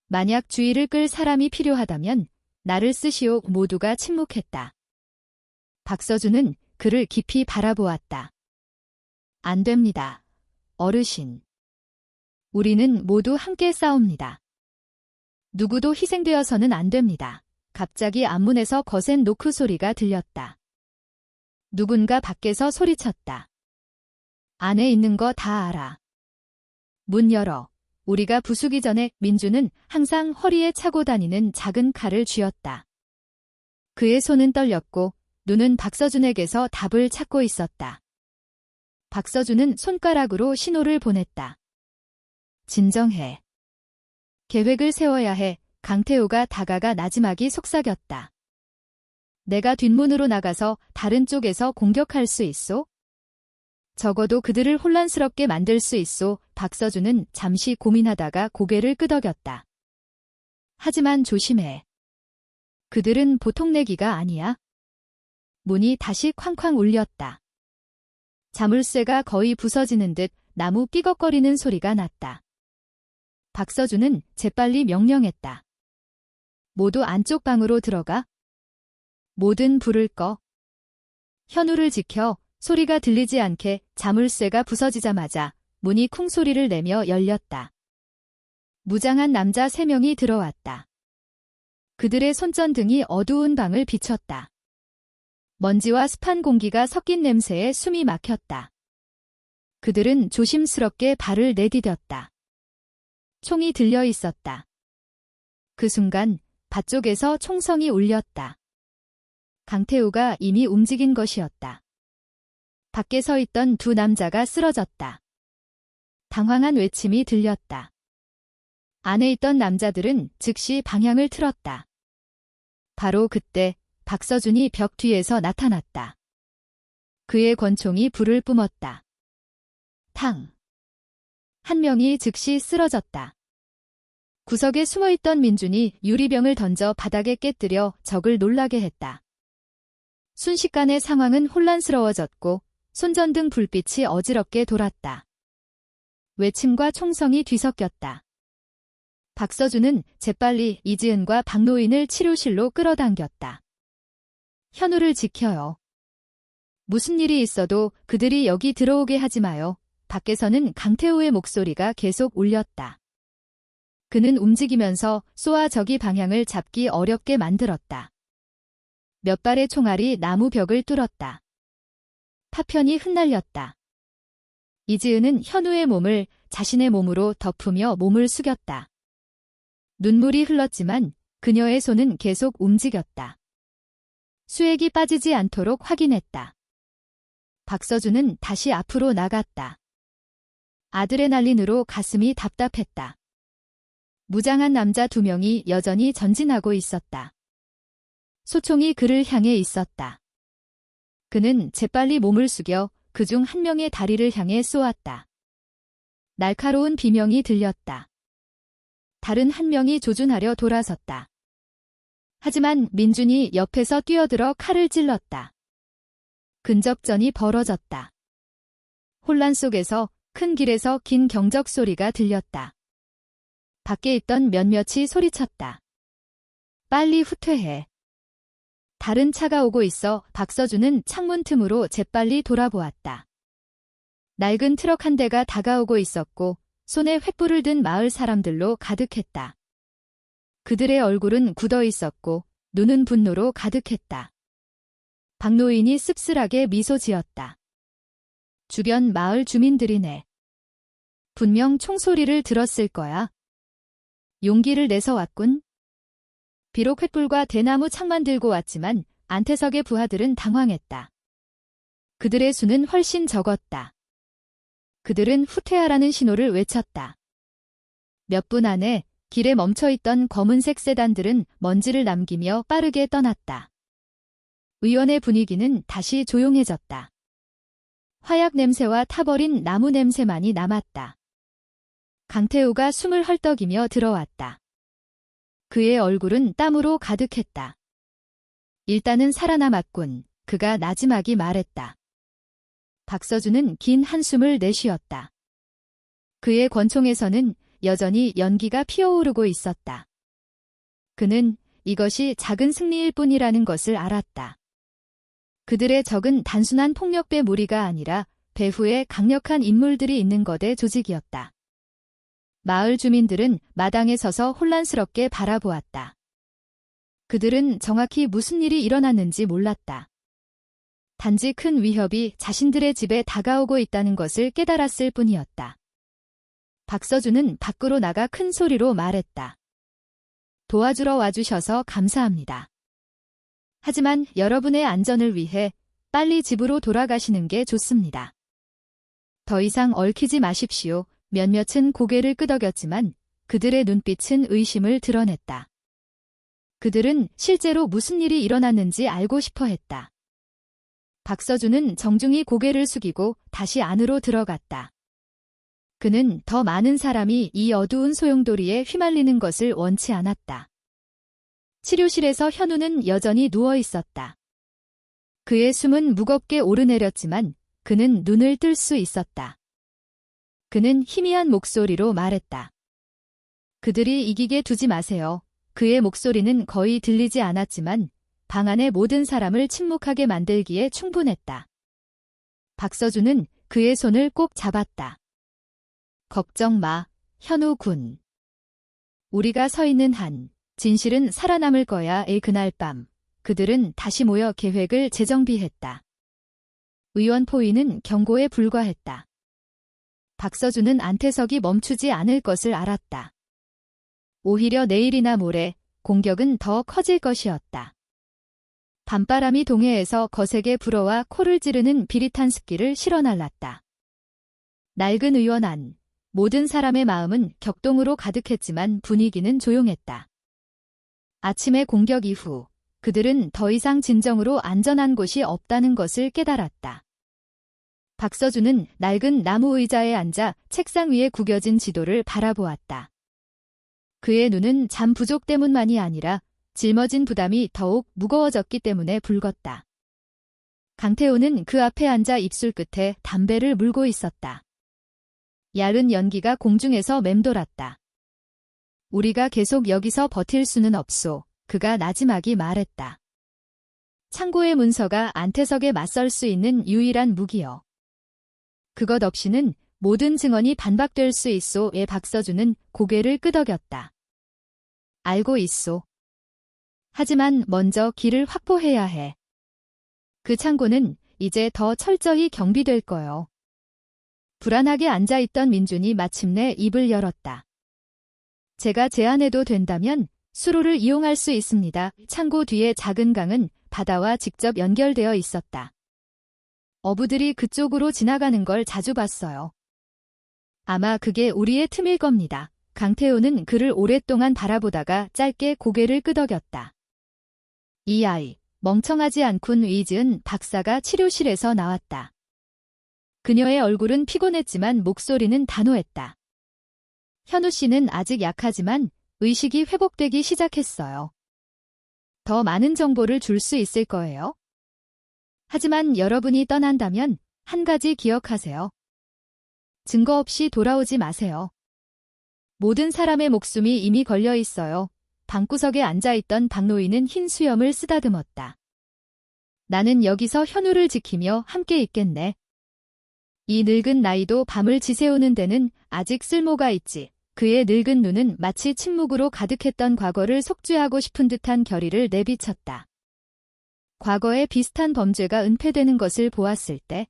만약 주의를 끌 사람이 필요하다면 나를 쓰시오. 모두가 침묵했다. 박서준은 그를 깊이 바라보았다. 안 됩니다. 어르신. 우리는 모두 함께 싸웁니다. 누구도 희생되어서는 안 됩니다. 갑자기 앞문에서 거센 노크 소리가 들렸다. 누군가 밖에서 소리쳤다. 안에 있는 거 다 알아. 문 열어. 우리가 부수기 전에. 민주는 항상 허리에 차고 다니는 작은 칼을 쥐었다. 그의 손은 떨렸고 눈은 박서준에게서 답을 찾고 있었다. 박서준은 손가락으로 신호를 보냈다. 진정해. 계획을 세워야 해. 강태우가 다가가 나지막이 속삭였다. 내가 뒷문으로 나가서 다른 쪽에서 공격할 수 있소? 적어도 그들을 혼란스럽게 만들 수 있소. 박서준은 잠시 고민하다가 고개를 끄덕였다. 하지만 조심해. 그들은 보통 내기가 아니야. 문이 다시 쾅쾅 울렸다. 자물쇠가 거의 부서지는 듯 나무 삐걱거리는 소리가 났다. 박서준은 재빨리 명령했다. 모두 안쪽 방으로 들어가. 모든 불을 꺼. 현우를 지켜 소리가 들리지 않게. 자물쇠가 부서지자마자 문이 쿵 소리를 내며 열렸다. 무장한 남자 3명이 들어왔다. 그들의 손전등이 어두운 방을 비췄다. 먼지와 습한 공기가 섞인 냄새에 숨이 막혔다. 그들은 조심스럽게 발을 내디뎠다. 총이 들려 있었다. 그 순간 밭쪽에서 총성이 울렸다. 강태우가 이미 움직인 것이었다. 밖에 서 있던 2 남자가 쓰러졌다. 당황한 외침이 들렸다. 안에 있던 남자들은 즉시 방향을 틀었다. 바로 그때 박서준이 벽 뒤에서 나타났다. 그의 권총이 불을 뿜었다. 탕! 한 명이 즉시 쓰러졌다. 구석에 숨어있던 민준이 유리병을 던져 바닥에 깨뜨려 적을 놀라게 했다. 순식간에 상황은 혼란스러워졌고 손전등 불빛이 어지럽게 돌았다. 외침과 총성이 뒤섞였다. 박서준은 재빨리 이지은과 박노인을 치료실로 끌어당겼다. 현우를 지켜요. 무슨 일이 있어도 그들이 여기 들어오게 하지 마요. 밖에서는 강태우의 목소리가 계속 울렸다. 그는 움직이면서 쏘아 저기 방향을 잡기 어렵게 만들었다. 몇 발의 총알이 나무 벽을 뚫었다. 파편이 흩날렸다. 이지은은 현우의 몸을 자신의 몸으로 덮으며 몸을 숙였다. 눈물이 흘렀지만 그녀의 손은 계속 움직였다. 수액이 빠지지 않도록 확인했다. 박서준은 다시 앞으로 나갔다. 아드레날린으로 가슴이 답답했다. 무장한 남자 2명이 여전히 전진하고 있었다. 소총이 그를 향해 있었다. 그는 재빨리 몸을 숙여 그중 한 명의 다리를 향해 쏘았다. 날카로운 비명이 들렸다. 다른 한 명이 조준하려 돌아섰다. 하지만 민준이 옆에서 뛰어들어 칼을 찔렀다. 근접전이 벌어졌다. 혼란 속에서 큰 길에서 긴 경적 소리가 들렸다. 밖에 있던 몇몇이 소리쳤다. 빨리 후퇴해. 다른 차가 오고 있어. 박서준은 창문 틈으로 재빨리 돌아보았다. 낡은 트럭 한 대가 다가오고 있었고 손에 횃불을 든 마을 사람들로 가득했다. 그들의 얼굴은 굳어 있었고 눈은 분노로 가득했다. 박노인이 씁쓸하게 미소 지었다. 주변 마을 주민들이네. 분명 총소리를 들었을 거야. 용기를 내서 왔군. 비록 횃불과 대나무 창만 들고 왔지만 안태석의 부하들은 당황했다. 그들의 수는 훨씬 적었다. 그들은 후퇴하라는 신호를 외쳤다. 몇 분 안에 길에 멈춰있던 검은색 세단들은 먼지를 남기며 빠르게 떠났다. 의원의 분위기는 다시 조용해졌다. 화약 냄새와 타버린 나무 냄새만이 남았다. 강태우가 숨을 헐떡이며 들어왔다. 그의 얼굴은 땀으로 가득했다. 일단은 살아남았군. 그가 나지막이 말했다. 박서준은 긴 한숨을 내쉬었다. 그의 권총에서는 여전히 연기가 피어오르고 있었다. 그는 이것이 작은 승리일 뿐이라는 것을 알았다. 그들의 적은 단순한 폭력배 무리가 아니라 배후에 강력한 인물들이 있는 거대 조직이었다. 마을 주민들은 마당에 서서 혼란스럽게 바라보았다. 그들은 정확히 무슨 일이 일어났는지 몰랐다. 단지 큰 위협이 자신들의 집에 다가오고 있다는 것을 깨달았을 뿐이었다. 박서준은 밖으로 나가 큰 소리로 말했다. 도와주러 와주셔서 감사합니다. 하지만 여러분의 안전을 위해 빨리 집으로 돌아가시는 게 좋습니다. 더 이상 얽히지 마십시오. 몇몇은 고개를 끄덕였지만 그들의 눈빛은 의심을 드러냈다. 그들은 실제로 무슨 일이 일어났는지 알고 싶어 했다. 박서준은 정중히 고개를 숙이고 다시 안으로 들어갔다. 그는 더 많은 사람이 이 어두운 소용돌이에 휘말리는 것을 원치 않았다. 치료실에서 현우는 여전히 누워 있었다. 그의 숨은 무겁게 오르내렸지만 그는 눈을 뜰 수 있었다. 그는 희미한 목소리로 말했다. 그들이 이기게 두지 마세요. 그의 목소리는 거의 들리지 않았지만 방 안의 모든 사람을 침묵하게 만들기에 충분했다. 박서준은 그의 손을 꼭 잡았다. 걱정 마, 현우 군. 우리가 서 있는 한 진실은 살아남을 거야의 그날 밤 그들은 다시 모여 계획을 재정비했다. 의원 포위는 경고에 불과했다. 박서준은 안태석이 멈추지 않을 것을 알았다. 오히려 내일이나 모레 공격은 더 커질 것이었다. 밤바람이 동해에서 거세게 불어와 코를 찌르는 비릿한 습기를 실어날랐다. 낡은 의원 안, 모든 사람의 마음은 격동으로 가득했지만 분위기는 조용했다. 아침의 공격 이후 그들은 더 이상 진정으로 안전한 곳이 없다는 것을 깨달았다. 박서준은 낡은 나무 의자에 앉아 책상 위에 구겨진 지도를 바라보았다. 그의 눈은 잠 부족 때문만이 아니라 짊어진 부담이 더욱 무거워졌기 때문에 붉었다. 강태호는 그 앞에 앉아 입술 끝에 담배를 물고 있었다. 얇은 연기가 공중에서 맴돌았다. 우리가 계속 여기서 버틸 수는 없소. 그가 나지막이 말했다. 창고의 문서가 안태석에 맞설 수 있는 유일한 무기여. 그것 없이는 모든 증언이 반박될 수 있소에 박서준은 고개를 끄덕였다. 알고 있소. 하지만 먼저 길을 확보해야 해. 그 창고는 이제 더 철저히 경비될 거요. 불안하게 앉아있던 민준이 마침내 입을 열었다. 제가 제안해도 된다면 수로를 이용할 수 있습니다. 창고 뒤의 작은 강은 바다와 직접 연결되어 있었다. 어부들이 그쪽으로 지나가는 걸 자주 봤어요. 아마 그게 우리의 틈일 겁니다. 강태호는 그를 오랫동안 바라보다가 짧게 고개를 끄덕였다. 이 아이, 멍청하지 않군. 위지은 박사가 치료실에서 나왔다. 그녀의 얼굴은 피곤했지만 목소리는 단호했다. 현우 씨는 아직 약하지만 의식이 회복되기 시작했어요. 더 많은 정보를 줄 수 있을 거예요. 하지만 여러분이 떠난다면 한 가지 기억하세요. 증거 없이 돌아오지 마세요. 모든 사람의 목숨이 이미 걸려 있어요. 방구석에 앉아있던 박노인은 흰 수염을 쓰다듬었다. 나는 여기서 현우를 지키며 함께 있겠네. 이 늙은 나이도 밤을 지새우는 데는 아직 쓸모가 있지. 그의 늙은 눈은 마치 침묵으로 가득했던 과거를 속죄하고 싶은 듯한 결의를 내비쳤다. 과거에 비슷한 범죄가 은폐되는 것을 보았을 때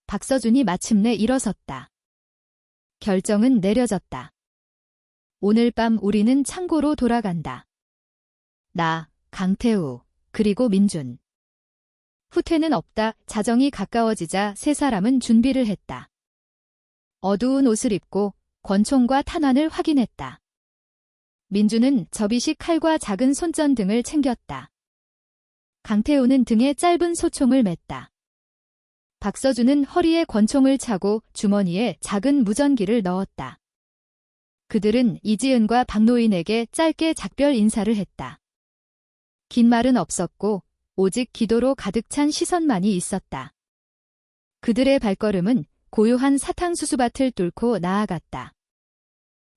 박서준이 마침내 일어섰다. 결정은 내려졌다. 오늘 밤 우리는 창고로 돌아간다. 나, 강태우, 그리고 민준. 후퇴는 없다. 자정이 가까워지자 세 사람은 준비를 했다. 어두운 옷을 입고 권총과 탄환을 확인했다. 민준은 접이식 칼과 작은 손전 등을 챙겼다. 강태우는 등에 짧은 소총을 맸다. 박서준은 허리에 권총을 차고 주머니에 작은 무전기를 넣었다. 그들은 이지은과 박노인에게 짧게 작별 인사를 했다. 긴 말은 없었고 오직 기도로 가득 찬 시선만이 있었다. 그들의 발걸음은 고요한 사탕수수밭을 뚫고 나아갔다.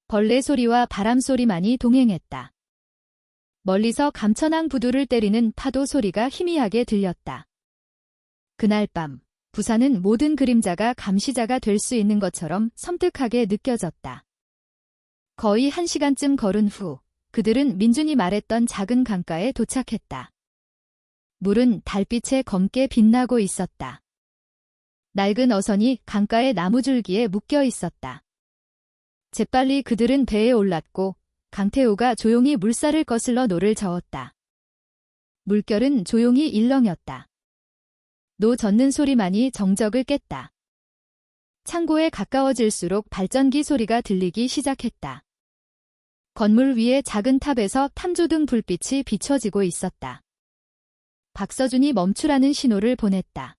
벌레 소리와 바람 소리만이 동행했다. 멀리서 감천항 부두를 때리는 파도 소리가 희미하게 들렸다. 그날 밤, 부산은 모든 그림자가 감시자가 될 수 있는 것처럼 섬뜩하게 느껴졌다. 거의 1시간쯤 걸은 후, 그들은 민준이 말했던 작은 강가에 도착했다. 물은 달빛에 검게 빛나고 있었다. 낡은 어선이 강가의 나무줄기에 묶여 있었다. 재빨리 그들은 배에 올랐고 강태우가 조용히 물살을 거슬러 노를 저었다. 물결은 조용히 일렁였다. 노 젓는 소리만이 정적을 깼다. 창고에 가까워질수록 발전기 소리가 들리기 시작했다. 건물 위의 작은 탑에서 탐조등 불빛이 비춰지고 있었다. 박서준이 멈추라는 신호를 보냈다.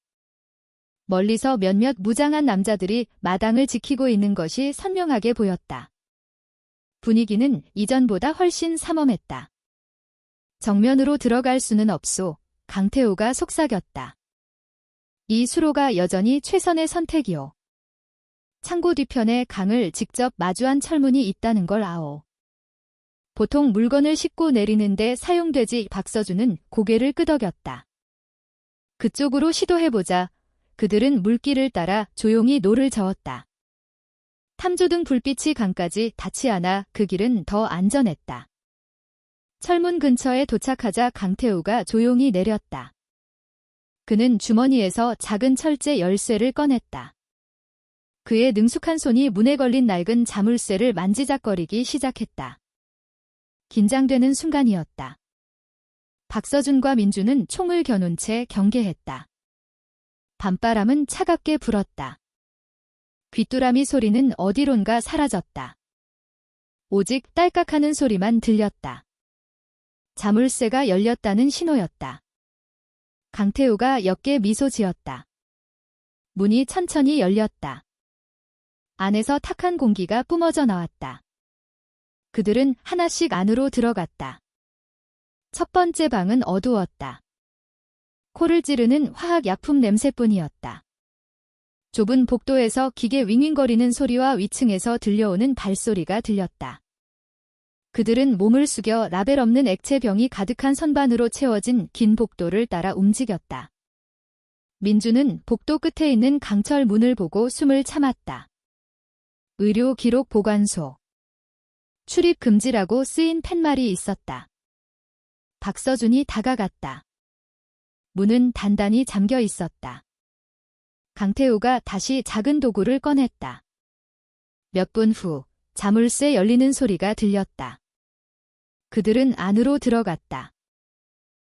멀리서 몇몇 무장한 남자들이 마당을 지키고 있는 것이 선명하게 보였다. 분위기는 이전보다 훨씬 삼엄했다. 정면으로 들어갈 수는 없소. 강태우가 속삭였다. 이 수로가 여전히 최선의 선택이오. 창고 뒤편에 강을 직접 마주한 철문이 있다는 걸 아오. 보통 물건을 싣고 내리는데 사용되지. 박서준은 고개를 끄덕였다. 그쪽으로 시도해보자. 그들은 물길을 따라 조용히 노를 저었다. 탐조등 불빛이 강까지 닿지 않아 그 길은 더 안전했다. 철문 근처에 도착하자 강태우가 조용히 내렸다. 그는 주머니에서 작은 철제 열쇠를 꺼냈다. 그의 능숙한 손이 문에 걸린 낡은 자물쇠를 만지작거리기 시작했다. 긴장되는 순간이었다. 박서준과 민주는 총을 겨눈 채 경계했다. 밤바람은 차갑게 불었다. 귀뚜라미 소리는 어디론가 사라졌다. 오직 딸깍하는 소리만 들렸다. 자물쇠가 열렸다는 신호였다. 강태우가 옅게 미소 지었다. 문이 천천히 열렸다. 안에서 탁한 공기가 뿜어져 나왔다. 그들은 하나씩 안으로 들어갔다. 첫 번째 방은 어두웠다. 코를 찌르는 화학약품 냄새뿐이었다. 좁은 복도에서 기계 윙윙거리는 소리와 위층에서 들려오는 발소리가 들렸다. 그들은 몸을 숙여 라벨 없는 액체병이 가득한 선반으로 채워진 긴 복도를 따라 움직였다. 민주는 복도 끝에 있는 강철 문을 보고 숨을 참았다. 의료 기록 보관소. 출입 금지라고 쓰인 팻말이 있었다. 박서준이 다가갔다. 문은 단단히 잠겨 있었다. 강태우가 다시 작은 도구를 꺼냈다. 몇 분 후 자물쇠 열리는 소리가 들렸다. 그들은 안으로 들어갔다.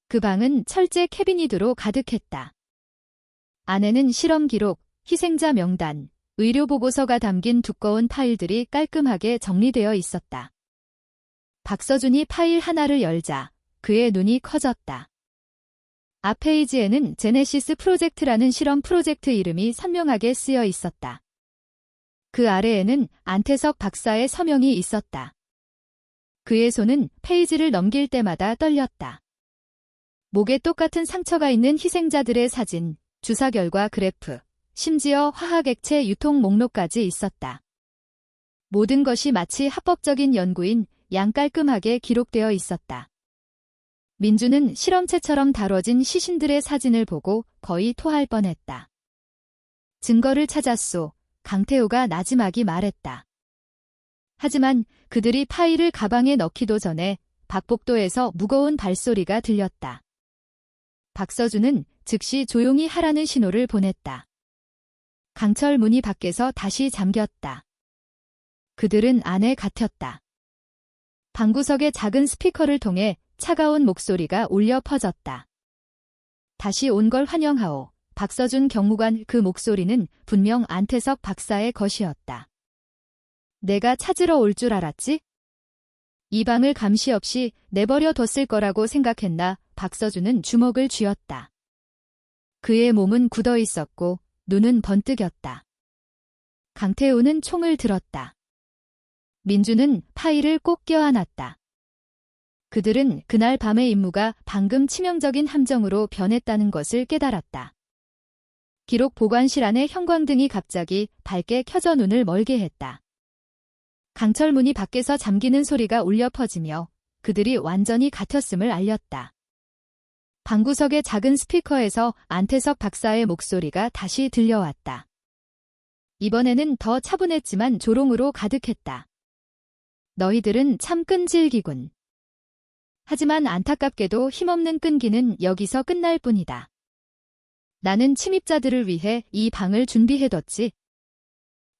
그 방은 철제 캐비닛으로 가득했다. 안에는 실험 기록, 희생자 명단, 의료 보고서가 담긴 두꺼운 파일들이 깔끔하게 정리되어 있었다. 박서준이 파일 하나를 열자 그의 눈이 커졌다. 앞 페이지에는 제네시스 프로젝트라는 실험 프로젝트 이름이 선명하게 쓰여 있었다. 그 아래에는 안태석 박사의 서명이 있었다. 그의 손은 페이지를 넘길 때마다 떨렸다. 목에 똑같은 상처가 있는 희생자들의 사진, 주사 결과 그래프, 심지어 화학액체 유통 목록까지 있었다. 모든 것이 마치 합법적인 연구인 양 깔끔하게 기록되어 있었다. 민주는 실험체처럼 다뤄진 시신들의 사진을 보고 거의 토할 뻔했다. 증거를 찾았소. 강태우가 나지막이 말했다. 하지만 그들이 파일을 가방에 넣기도 전에 박복도에서 무거운 발소리가 들렸다. 박서준은 즉시 조용히 하라는 신호를 보냈다. 강철 문이 밖에서 다시 잠겼다. 그들은 안에 갇혔다. 방구석의 작은 스피커를 통해 차가운 목소리가 울려 퍼졌다. 다시 온 걸 환영하오. 박서준 경무관. 그 목소리는 분명 안태석 박사의 것이었다. 내가 찾으러 올 줄 알았지? 이 방을 감시 없이 내버려 뒀을 거라고 생각했나? 박서준은 주먹을 쥐었다. 그의 몸은 굳어 있었고 눈은 번뜩였다. 강태우는 총을 들었다. 민주는 파일을 꼭 껴안았다. 그들은 그날 밤의 임무가 방금 치명적인 함정으로 변했다는 것을 깨달았다. 기록 보관실 안의 형광등이 갑자기 밝게 켜져 눈을 멀게 했다. 강철문이 밖에서 잠기는 소리가 울려 퍼지며 그들이 완전히 갇혔음을 알렸다. 방구석의 작은 스피커에서 안태석 박사의 목소리가 다시 들려왔다. 이번에는 더 차분했지만 조롱으로 가득했다. 너희들은 참 끈질기군. 하지만 안타깝게도 힘없는 끈기는 여기서 끝날 뿐이다. 나는 침입자들을 위해 이 방을 준비해뒀지.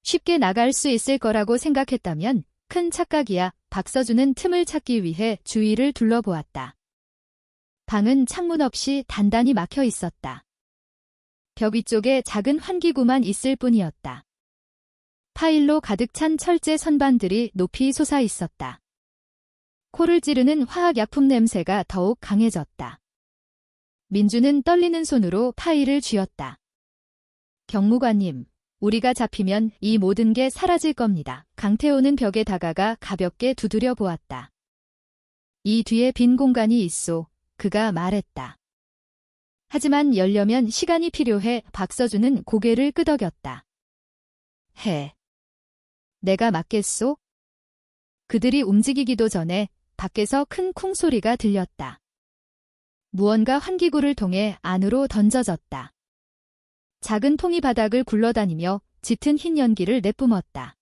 쉽게 나갈 수 있을 거라고 생각했다면 큰 착각이야. 박서준은 틈을 찾기 위해 주위를 둘러보았다. 방은 창문 없이 단단히 막혀 있었다. 벽 위쪽에 작은 환기구만 있을 뿐이었다. 파일로 가득 찬 철제 선반들이 높이 솟아 있었다. 코를 찌르는 화학약품 냄새가 더욱 강해졌다. 민주는 떨리는 손으로 파일을 쥐었다. 경무관님, 우리가 잡히면 이 모든 게 사라질 겁니다. 강태우는 벽에 다가가 가볍게 두드려 보았다. 이 뒤에 빈 공간이 있소. 그가 말했다. 하지만 열려면 시간이 필요해. 박서준은 고개를 끄덕였다. 해. 내가 맞겠소? 그들이 움직이기도 전에 밖에서 큰 쿵 소리가 들렸다. 무언가 환기구를 통해 안으로 던져졌다. 작은 통이 바닥을 굴러다니며 짙은 흰 연기를 내뿜었다.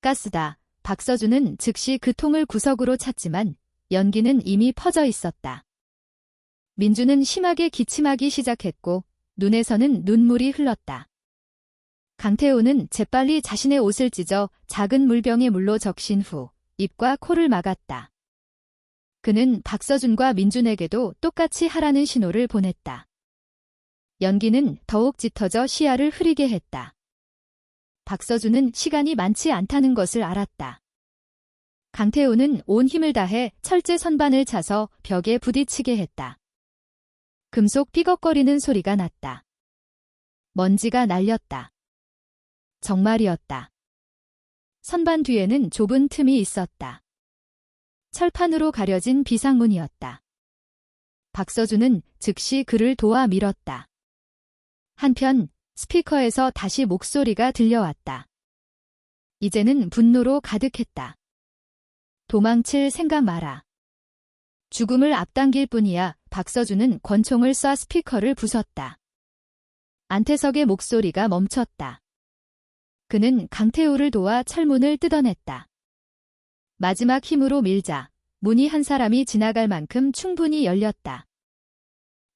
가스다. 박서준은 즉시 그 통을 구석으로 찼지만 연기는 이미 퍼져 있었다. 민주는 심하게 기침하기 시작했고 눈에서는 눈물이 흘렀다. 강태호는 재빨리 자신의 옷을 찢어 작은 물병에 물로 적신 후 입과 코를 막았다. 그는 박서준과 민준에게도 똑같이 하라는 신호를 보냈다. 연기는 더욱 짙어져 시야를 흐리게 했다. 박서준은 시간이 많지 않다는 것을 알았다. 강태호는 온 힘을 다해 철제 선반을 차서 벽에 부딪히게 했다. 금속 삐걱거리는 소리가 났다. 먼지가 날렸다. 정말이었다. 선반 뒤에는 좁은 틈이 있었다. 철판으로 가려진 비상문이었다. 박서준은 즉시 그를 도와 밀었다. 한편 스피커에서 다시 목소리가 들려왔다. 이제는 분노로 가득했다. 도망칠 생각 마라. 죽음을 앞당길 뿐이야. 박서준은 권총을 쏴 스피커를 부쉈다. 안태석의 목소리가 멈췄다. 그는 강태호를 도와 철문을 뜯어냈다. 마지막 힘으로 밀자 문이 한 사람이 지나갈 만큼 충분히 열렸다.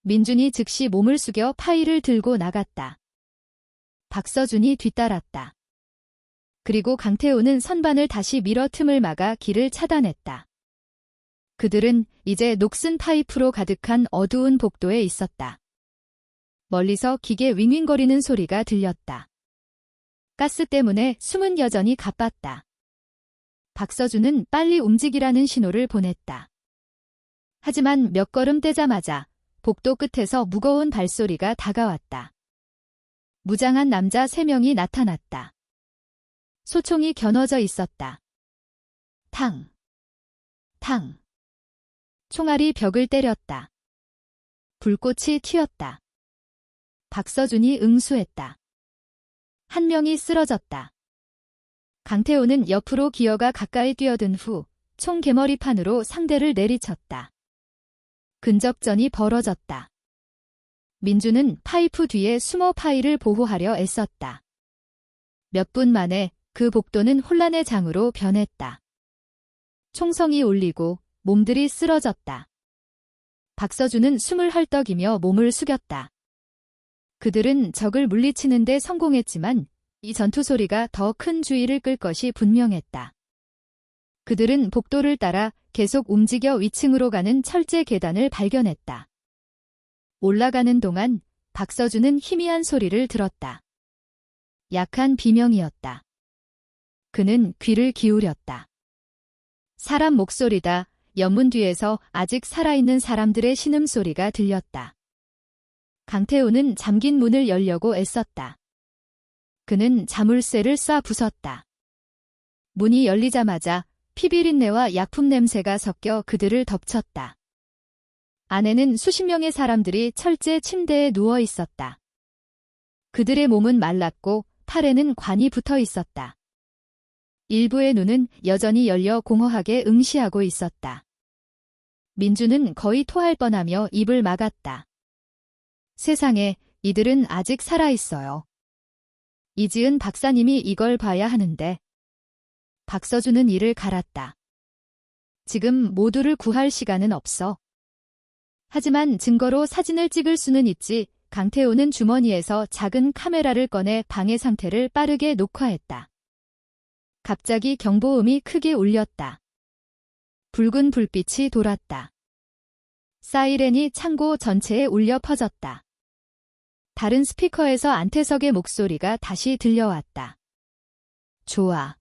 민준이 즉시 몸을 숙여 파일을 들고 나갔다. 박서준이 뒤따랐다. 그리고 강태호는 선반을 다시 밀어 틈을 막아 길을 차단했다. 그들은 이제 녹슨 파이프로 가득한 어두운 복도에 있었다. 멀리서 기계 윙윙거리는 소리가 들렸다. 가스 때문에 숨은 여전히 가빴다. 박서준은 빨리 움직이라는 신호를 보냈다. 하지만 몇 걸음 떼자마자 복도 끝에서 무거운 발소리가 다가왔다. 무장한 남자 3명이 나타났다. 소총이 겨눠져 있었다. 탕, 탕. 총알이 벽을 때렸다. 불꽃이 튀었다. 박서준이 응수했다. 한 명이 쓰러졌다. 강태호는 옆으로 기어가 가까이 뛰어든 후 총 개머리판으로 상대를 내리쳤다. 근접전이 벌어졌다. 민주는 파이프 뒤에 숨어 파일을 보호하려 애썼다. 몇 분 만에 그 복도는 혼란의 장으로 변했다. 총성이 울리고 몸들이 쓰러졌다. 박서준은 숨을 헐떡이며 몸을 숙였다. 그들은 적을 물리치는 데 성공했지만 이 전투 소리가 더 큰 주의를 끌 것이 분명했다. 그들은 복도를 따라 계속 움직여 위층으로 가는 철제 계단을 발견했다. 올라가는 동안 박서준은 희미한 소리를 들었다. 약한 비명이었다. 그는 귀를 기울였다. 사람 목소리다. 연문 뒤에서 아직 살아있는 사람들의 신음소리가 들렸다. 강태호는 잠긴 문을 열려고 애썼다. 그는 자물쇠를 쏴 부쉈다. 문이 열리자마자 피비린내와 약품 냄새가 섞여 그들을 덮쳤다. 안에는 수십 명의 사람들이 철제 침대에 누워 있었다. 그들의 몸은 말랐고 팔에는 관이 붙어 있었다. 일부의 눈은 여전히 열려 공허하게 응시하고 있었다. 민주는 거의 토할 뻔하며 입을 막았다. 세상에, 이들은 아직 살아있어요. 이지은 박사님이 이걸 봐야 하는데. 박서준은 이를 갈았다. 지금 모두를 구할 시간은 없어. 하지만 증거로 사진을 찍을 수는 있지. 강태호는 주머니에서 작은 카메라를 꺼내 방해 상태를 빠르게 녹화했다. 갑자기 경보음이 크게 울렸다. 붉은 불빛이 돌았다. 사이렌이 창고 전체에 울려 퍼졌다. 다른 스피커에서 안태석의 목소리가 다시 들려왔다. 좋아.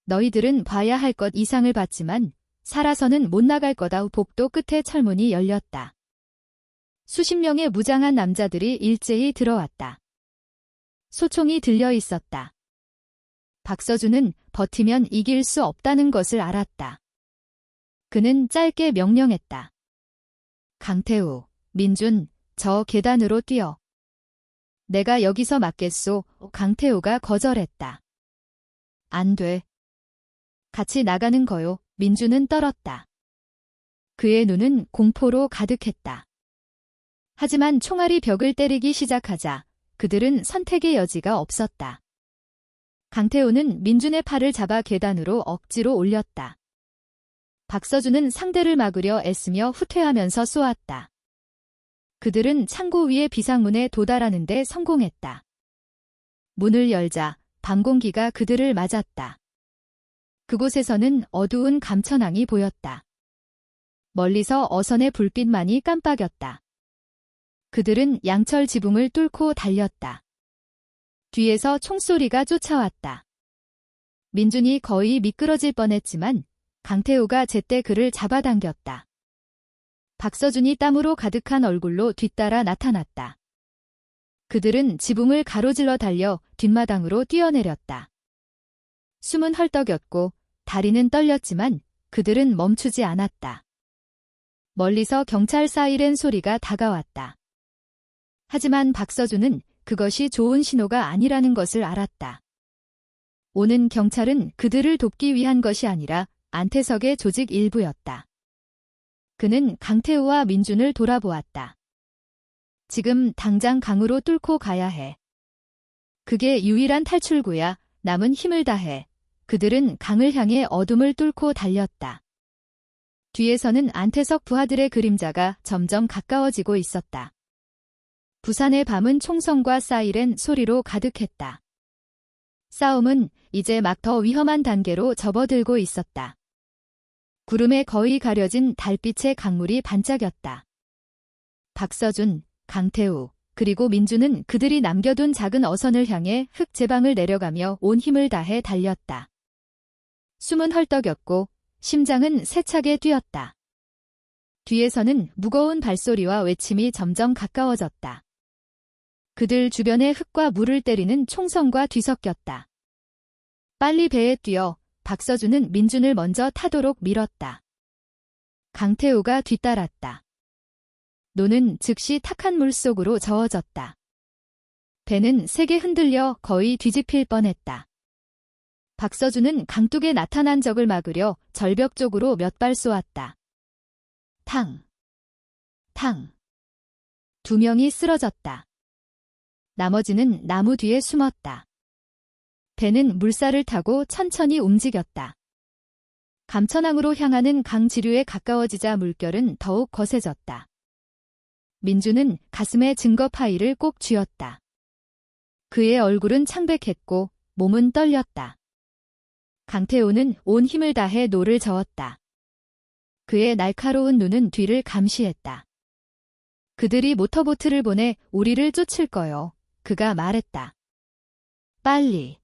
너희들은 봐야 할 것 이상을 봤지만 살아서는 못 나갈 거다. 복도 끝에 철문이 열렸다. 수십 명의 무장한 남자들이 일제히 들어왔다. 소총이 들려 있었다. 박서준은 버티면 이길 수 없다는 것을 알았다. 그는 짧게 명령했다. 강태우, 민준, 저 계단으로 뛰어. 내가 여기서 맞겠소. 강태우가 거절했다. 안 돼. 같이 나가는 거요. 민준은 떨었다. 그의 눈은 공포로 가득했다. 하지만 총알이 벽을 때리기 시작하자 그들은 선택의 여지가 없었다. 강태우는 민준의 팔을 잡아 계단으로 억지로 올렸다. 박서준은 상대를 막으려 애쓰며 후퇴하면서 쏘았다. 그들은 창고 위의 비상문에 도달하는 데 성공했다. 문을 열자 밤공기가 그들을 맞았다. 그곳에서는 어두운 감천항이 보였다. 멀리서 어선의 불빛만이 깜빡였다. 그들은 양철 지붕을 뚫고 달렸다. 뒤에서 총소리가 쫓아왔다. 민준이 거의 미끄러질 뻔했지만 강태우가 제때 그를 잡아당겼다. 박서준이 땀으로 가득한 얼굴로 뒤따라 나타났다. 그들은 지붕을 가로질러 달려 뒷마당으로 뛰어내렸다. 숨은 헐떡였고 다리는 떨렸지만 그들은 멈추지 않았다. 멀리서 경찰 사이렌 소리가 다가왔다. 하지만 박서준은 그것이 좋은 신호가 아니라는 것을 알았다. 오는 경찰은 그들을 돕기 위한 것이 아니라 안태석의 조직 일부였다. 그는 강태우와 민준을 돌아보았다. 지금 당장 강으로 뚫고 가야 해. 그게 유일한 탈출구야. 남은 힘을 다해. 그들은 강을 향해 어둠을 뚫고 달렸다. 뒤에서는 안태석 부하들의 그림자가 점점 가까워지고 있었다. 부산의 밤은 총성과 사이렌 소리로 가득했다. 싸움은 이제 막 더 위험한 단계로 접어들고 있었다. 구름에 거의 가려진 달빛의 강물이 반짝였다. 박서준, 강태우, 그리고 민준은 그들이 남겨둔 작은 어선을 향해 흙제방을 내려가며 온 힘을 다해 달렸다. 숨은 헐떡였고 심장은 세차게 뛰었다. 뒤에서는 무거운 발소리와 외침이 점점 가까워졌다. 그들 주변에 흙과 물을 때리는 총성과 뒤섞였다. 빨리 배에 뛰어 박서준은 민준을 먼저 타도록 밀었다. 강태우가 뒤따랐다. 노는 즉시 탁한 물속으로 저어졌다. 배는 세게 흔들려 거의 뒤집힐 뻔했다. 박서준은 강둑에 나타난 적을 막으려 절벽 쪽으로 몇 발 쏘았다. 탕! 탕! 2명이 쓰러졌다. 나머지는 나무 뒤에 숨었다. 배는 물살을 타고 천천히 움직였다. 감천항으로 향하는 강 지류에 가까워지자 물결은 더욱 거세졌다. 민준은 가슴에 증거 파일을 꼭 쥐었다. 그의 얼굴은 창백했고 몸은 떨렸다. 강태우는 온 힘을 다해 노를 저었다. 그의 날카로운 눈은 뒤를 감시했다. 그들이 모터보트를 보내 우리를 쫓을 거요. 그가 말했다. 빨리.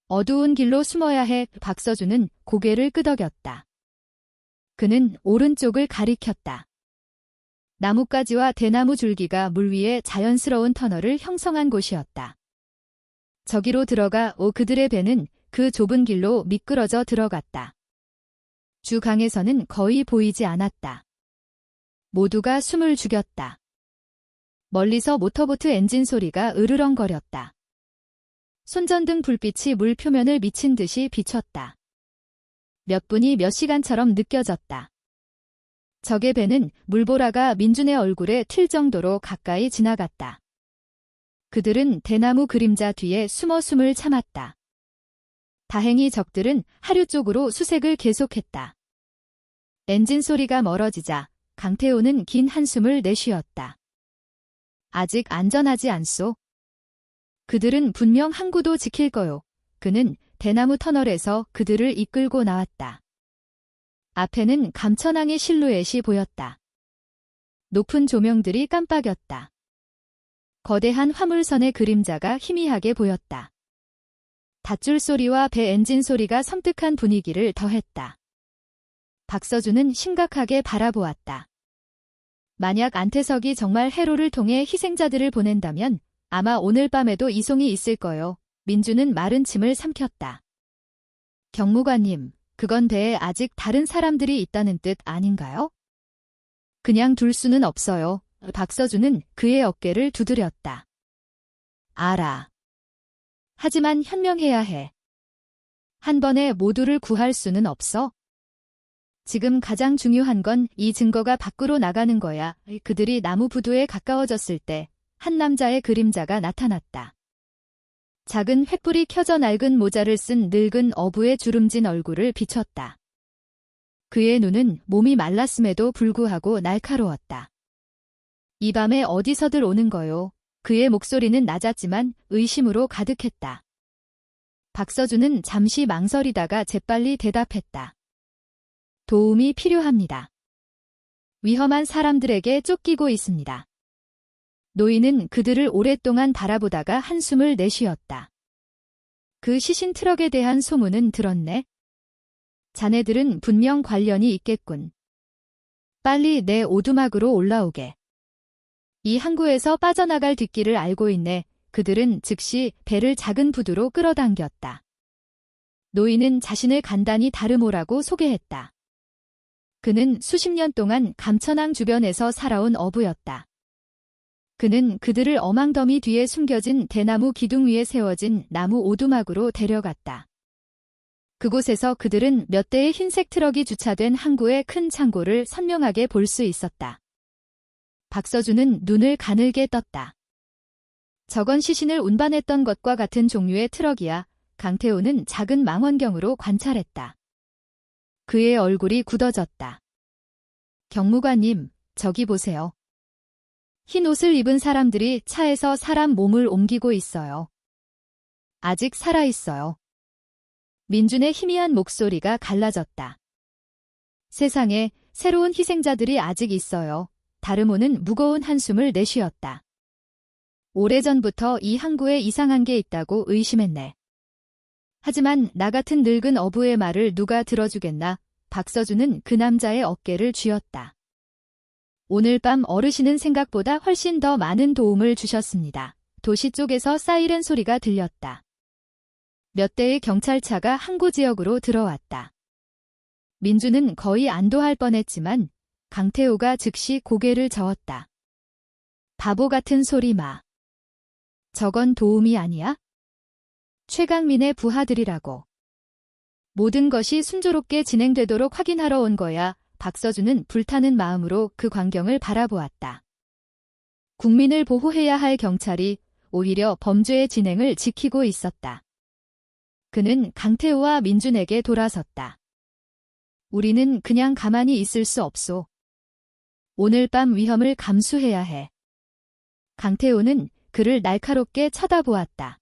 어두운 길로 숨어야 해. 박서준은 고개를 끄덕였다. 그는 오른쪽을 가리켰다. 나뭇가지와 대나무 줄기가 물 위에 자연스러운 터널을 형성한 곳이었다. 저기로 들어가 그들의 배는 그 좁은 길로 미끄러져 들어갔다. 주강에서는 거의 보이지 않았다. 모두가 숨을 죽였다. 멀리서 모터보트 엔진 소리가 으르렁거렸다. 손전등 불빛이 물 표면을 미친 듯이 비췄다. 몇 분이 몇 시간처럼 느껴졌다. 적의 배는 물보라가 민준의 얼굴에 튈 정도로 가까이 지나갔다. 그들은 대나무 그림자 뒤에 숨어 숨을 참았다. 다행히 적들은 하류 쪽으로 수색을 계속했다. 엔진 소리가 멀어지자 강태우는 긴 한숨을 내쉬었다. 아직 안전하지 않소? 그들은 분명 항구도 지킬 거요. 그는 대나무 터널에서 그들을 이끌고 나왔다. 앞에는 감천항의 실루엣이 보였다. 높은 조명들이 깜빡였다. 거대한 화물선의 그림자가 희미하게 보였다. 밧줄 소리와 배 엔진 소리가 섬뜩한 분위기를 더했다. 박서준은 심각하게 바라보았다. 만약 안태석이 정말 해로를 통해 희생자들을 보낸다면 아마 오늘 밤에도 이송이 있을 거요. 민준은 마른 침을 삼켰다. 경무관님, 그건 배에 아직 다른 사람들이 있다는 뜻 아닌가요? 그냥 둘 수는 없어요. 박서준은 그의 어깨를 두드렸다. 알아. 하지만 현명해야 해. 한 번에 모두를 구할 수는 없어. 지금 가장 중요한 건 이 증거가 밖으로 나가는 거야. 그들이 나무 부두에 가까워졌을 때 한 남자의 그림자가 나타났다. 작은 횃불이 켜져 낡은 모자를 쓴 늙은 어부의 주름진 얼굴을 비췄다. 그의 눈은 몸이 말랐음에도 불구하고 날카로웠다. 이 밤에 어디서들 오는 거요? 그의 목소리는 낮았지만 의심으로 가득했다. 박서준은 잠시 망설이다가 재빨리 대답했다. 도움이 필요합니다. 위험한 사람들에게 쫓기고 있습니다. 노인은 그들을 오랫동안 바라보다가 한숨을 내쉬었다. 그 시신 트럭에 대한 소문은 들었네. 자네들은 분명 관련이 있겠군. 빨리 내 오두막으로 올라오게. 이 항구에서 빠져나갈 뒷길을 알고 있네. 그들은 즉시 배를 작은 부두로 끌어당겼다. 노인은 자신을 간단히 다르모라고 소개했다. 그는 수십 년 동안 감천항 주변에서 살아온 어부였다. 그는 그들을 어망더미 뒤에 숨겨진 대나무 기둥 위에 세워진 나무 오두막으로 데려갔다. 그곳에서 그들은 몇 대의 흰색 트럭이 주차된 항구의 큰 창고를 선명하게 볼 수 있었다. 박서준은 눈을 가늘게 떴다. 저건 시신을 운반했던 것과 같은 종류의 트럭이야. 강태호는 작은 망원경으로 관찰했다. 그의 얼굴이 굳어졌다. 경무관님, 저기 보세요. 흰 옷을 입은 사람들이 차에서 사람 몸을 옮기고 있어요. 아직 살아있어요. 민준의 희미한 목소리가 갈라졌다. 세상에 새로운 희생자들이 아직 있어요. 다르모는 무거운 한숨을 내쉬었다. 오래전부터 이 항구에 이상한 게 있다고 의심했네. 하지만 나 같은 늙은 어부의 말을 누가 들어주겠나? 박서준은 그 남자의 어깨를 쥐었다. 오늘 밤 어르신은 생각보다 훨씬 더 많은 도움을 주셨습니다. 도시 쪽에서 사이렌 소리가 들렸다. 몇 대의 경찰차가 항구 지역으로 들어왔다. 민주는 거의 안도할 뻔했지만 강태호가 즉시 고개를 저었다. 바보 같은 소리 마. 저건 도움이 아니야? 최강민의 부하들이라고. 모든 것이 순조롭게 진행되도록 확인하러 온 거야. 박서준은 불타는 마음으로 그 광경을 바라보았다. 국민을 보호해야 할 경찰이 오히려 범죄의 진행을 지키고 있었다. 그는 강태호와 민준에게 돌아섰다. 우리는 그냥 가만히 있을 수 없소. 오늘 밤 위험을 감수해야 해. 강태호는 그를 날카롭게 쳐다보았다.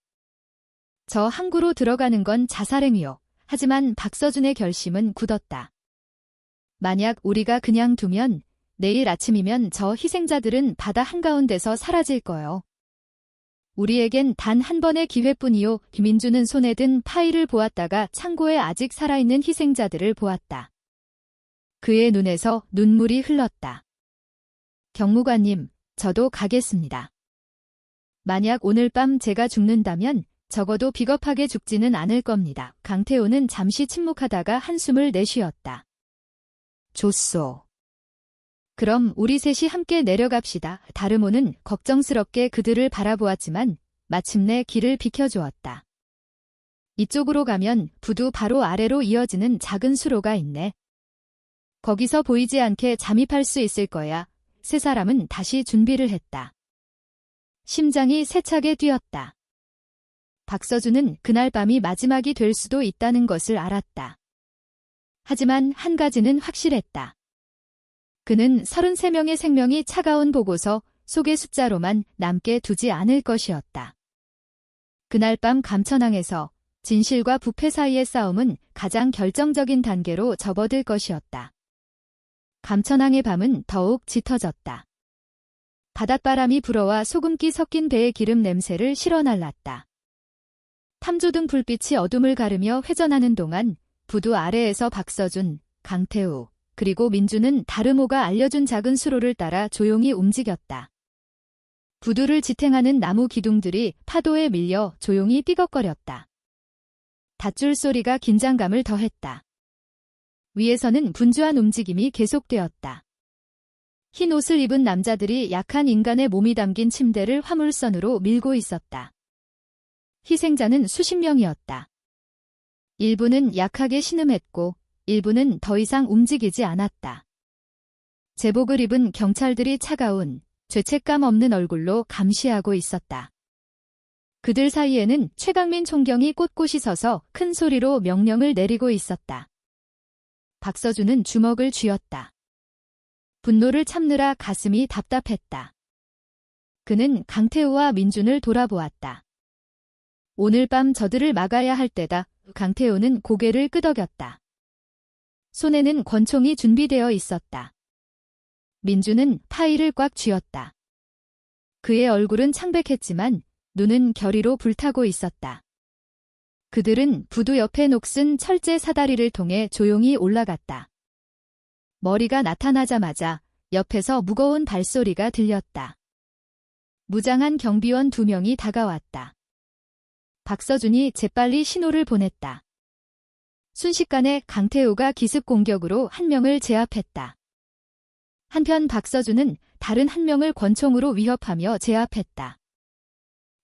저 항구로 들어가는 건 자살행위요. 하지만 박서준의 결심은 굳었다. 만약 우리가 그냥 두면 내일 아침이면 저 희생자들은 바다 한가운데서 사라질 거요. 우리에겐 단 한 번의 기회뿐이요. 김민주는 손에 든 파일을 보았다가 창고에 아직 살아있는 희생자들을 보았다. 그의 눈에서 눈물이 흘렀다. 경무관님, 저도 가겠습니다. 만약 오늘 밤 제가 죽는다면 적어도 비겁하게 죽지는 않을 겁니다. 강태호는 잠시 침묵하다가 한숨을 내쉬었다. 좋소. 그럼 우리 셋이 함께 내려갑시다. 다르모는 걱정스럽게 그들을 바라보았지만 마침내 길을 비켜주었다. 이쪽으로 가면 부두 바로 아래로 이어지는 작은 수로가 있네. 거기서 보이지 않게 잠입할 수 있을 거야. 세 사람은 다시 준비를 했다. 심장이 세차게 뛰었다. 박서준은 그날 밤이 마지막이 될 수도 있다는 것을 알았다. 하지만 한 가지는 확실했다. 그는 33명의 생명이 차가운 보고서 속의 숫자로만 남게 두지 않을 것이었다. 그날 밤 감천항에서 진실과 부패 사이의 싸움은 가장 결정적인 단계로 접어들 것이었다. 감천항의 밤은 더욱 짙어졌다. 바닷바람이 불어와 소금기 섞인 배의 기름 냄새를 실어날랐다. 탐조등 불빛이 어둠을 가르며 회전하는 동안 부두 아래에서 박서준, 강태우, 그리고 민주는 다르모가 알려준 작은 수로를 따라 조용히 움직였다. 부두를 지탱하는 나무 기둥들이 파도에 밀려 조용히 삐걱거렸다. 닷줄 소리가 긴장감을 더했다. 위에서는 분주한 움직임이 계속되었다. 흰 옷을 입은 남자들이 약한 인간의 몸이 담긴 침대를 화물선으로 밀고 있었다. 희생자는 수십 명이었다. 일부는 약하게 신음했고 일부는 더 이상 움직이지 않았다. 제복을 입은 경찰들이 차가운 죄책감 없는 얼굴로 감시하고 있었다. 그들 사이에는 최강민 총경이 꼿꼿이 서서 큰 소리로 명령을 내리고 있었다. 박서준은 주먹을 쥐었다. 분노를 참느라 가슴이 답답했다. 그는 강태우와 민준을 돌아보았다. 오늘 밤 저들을 막아야 할 때다. 강태우는 고개를 끄덕였다. 손에는 권총이 준비되어 있었다. 민준은 파이를 꽉 쥐었다. 그의 얼굴은 창백했지만 눈은 결의로 불타고 있었다. 그들은 부두 옆에 녹슨 철제 사다리를 통해 조용히 올라갔다. 머리가 나타나자마자 옆에서 무거운 발소리가 들렸다. 무장한 경비원 2명이 다가왔다. 박서준이 재빨리 신호를 보냈다. 순식간에 강태우가 기습 공격으로 한 명을 제압했다. 한편 박서준은 다른 한 명을 권총으로 위협하며 제압했다.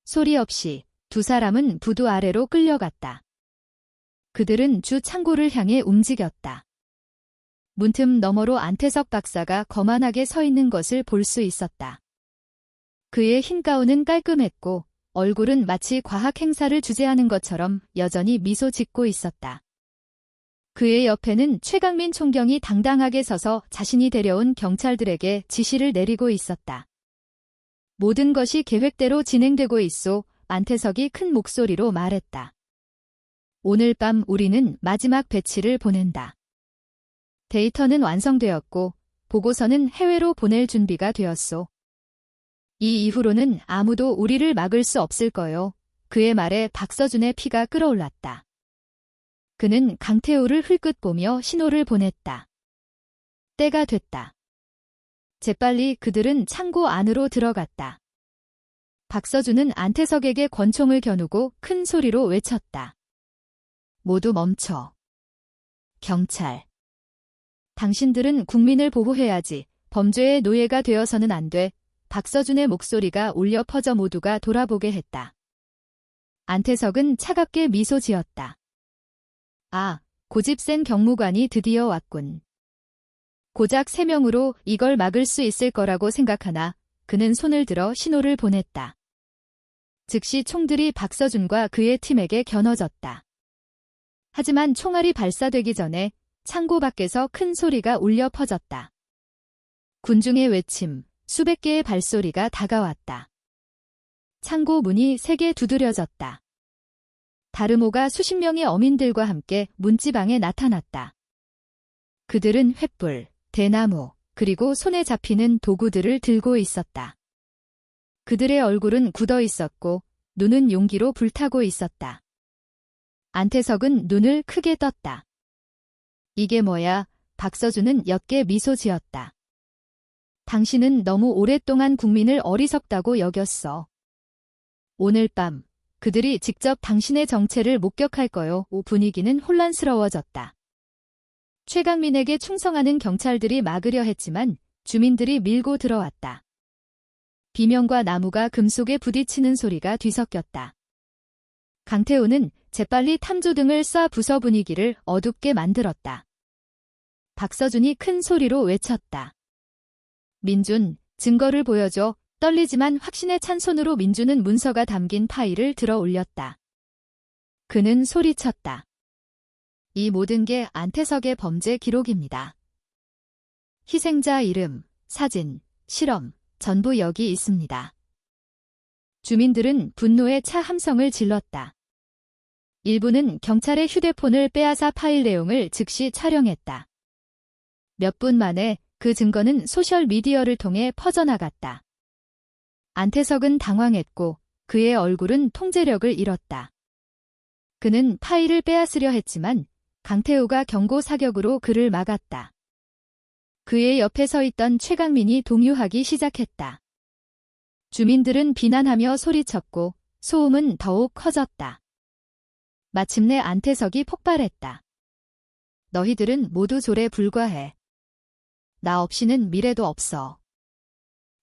소리 없이 두 사람은 부두 아래로 끌려갔다. 그들은 주 창고를 향해 움직였다. 문틈 너머로 안태석 박사가 거만하게 서 있는 것을 볼 수 있었다. 그의 흰 가운은 깔끔했고 얼굴은 마치 과학 행사를 주재하는 것처럼 여전히 미소 짓고 있었다. 그의 옆에는 최강민 총경이 당당하게 서서 자신이 데려온 경찰들에게 지시를 내리고 있었다. 모든 것이 계획대로 진행되고 있소. 안태석이 큰 목소리로 말했다. 오늘 밤 우리는 마지막 배치를 보낸다. 데이터는 완성되었고 보고서는 해외로 보낼 준비가 되었소. 이 이후로는 아무도 우리를 막을 수 없을 거요. 그의 말에 박서준의 피가 끓어올랐다. 그는 강태우를 흘끗 보며 신호를 보냈다. 때가 됐다. 재빨리 그들은 창고 안으로 들어갔다. 박서준은 안태석에게 권총을 겨누고 큰 소리로 외쳤다. 모두 멈춰. 경찰. 당신들은 국민을 보호해야지. 범죄의 노예가 되어서는 안 돼. 박서준의 목소리가 울려 퍼져 모두가 돌아보게 했다. 안태석은 차갑게 미소 지었다. 아, 고집 센 경무관이 드디어 왔군. 고작 3명으로 이걸 막을 수 있을 거라고 생각하나. 그는 손을 들어 신호를 보냈다. 즉시 총들이 박서준과 그의 팀에게 겨눠졌다. 하지만 총알이 발사되기 전에 창고 밖에서 큰 소리가 울려 퍼졌다. 군중의 외침, 수백 개의 발소리가 다가왔다. 창고 문이 세게 두드려졌다. 다르모가 수십 명의 어민들과 함께 문지방에 나타났다. 그들은 횃불, 대나무, 그리고 손에 잡히는 도구들을 들고 있었다. 그들의 얼굴은 굳어 있었고 눈은 용기로 불타고 있었다. 안태석은 눈을 크게 떴다. 이게 뭐야? 박서준은 옅게 미소 지었다. 당신은 너무 오랫동안 국민을 어리석다고 여겼어. 오늘 밤 그들이 직접 당신의 정체를 목격할 거요. 분위기는 혼란스러워졌다. 최강민에게 충성하는 경찰들이 막으려 했지만 주민들이 밀고 들어왔다. 비명과 나무가 금속에 부딪히는 소리가 뒤섞였다. 강태우는 재빨리 탐조등을 쏴 부서 분위기를 어둡게 만들었다. 박서준이 큰 소리로 외쳤다. 민준, 증거를 보여줘. 떨리지만 확신에 찬 손으로 민준은 문서가 담긴 파일을 들어 올렸다. 그는 소리쳤다. 이 모든 게 안태석의 범죄 기록입니다. 희생자 이름, 사진, 실험, 전부 여기 있습니다. 주민들은 분노에 차 함성을 질렀다. 일부는 경찰의 휴대폰을 빼앗아 파일 내용을 즉시 촬영했다. 몇 분 만에 그 증거는 소셜미디어를 통해 퍼져나갔다. 안태석은 당황했고 그의 얼굴은 통제력을 잃었다. 그는 파일을 빼앗으려 했지만 강태우가 경고 사격으로 그를 막았다. 그의 옆에 서 있던 최강민이 동요하기 시작했다. 주민들은 비난하며 소리쳤고 소음은 더욱 커졌다. 마침내 안태석이 폭발했다. 너희들은 모두 졸에 불과해. 나 없이는 미래도 없어.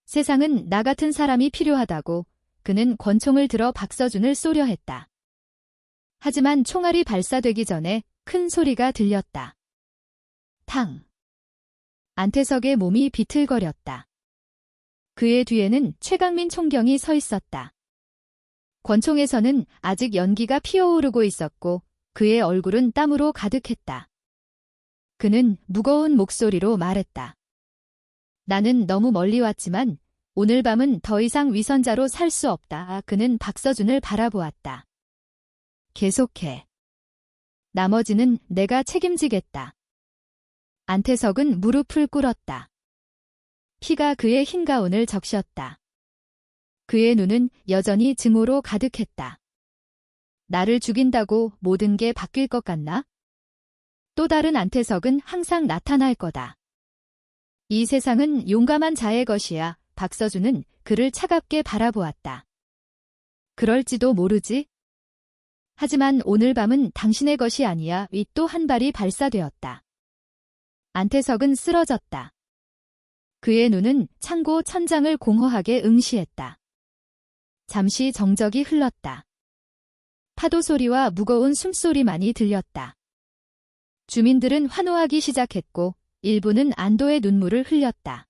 세상은 나 같은 사람이 필요하다고 그는 권총을 들어 박서준을 쏘려 했다. 하지만 총알이 발사되기 전에 큰 소리가 들렸다. 탕. 안태석의 몸이 비틀거렸다. 그의 뒤에는 최강민 총경이 서 있었다. 권총에서는 아직 연기가 피어오르고 있었고 그의 얼굴은 땀으로 가득했다. 그는 무거운 목소리로 말했다. 나는 너무 멀리 왔지만 오늘 밤은 더 이상 위선자로 살 수 없다. 그는 박서준을 바라보았다. 계속해. 나머지는 내가 책임지겠다. 안태석은 무릎을 꿇었다. 피가 그의 흰 가운을 적셨다. 그의 눈은 여전히 증오로 가득했다. 나를 죽인다고 모든 게 바뀔 것 같나? 또 다른 안태석은 항상 나타날 거다. 이 세상은 용감한 자의 것이야. 박서준은 그를 차갑게 바라보았다. 그럴지도 모르지? 하지만 오늘 밤은 당신의 것이 아니야. 위 또 한 발이 발사되었다. 안태석은 쓰러졌다. 그의 눈은 창고 천장을 공허하게 응시했다. 잠시 정적이 흘렀다. 파도 소리와 무거운 숨소리만이 들렸다. 주민들은 환호하기 시작했고 일부는 안도의 눈물을 흘렸다.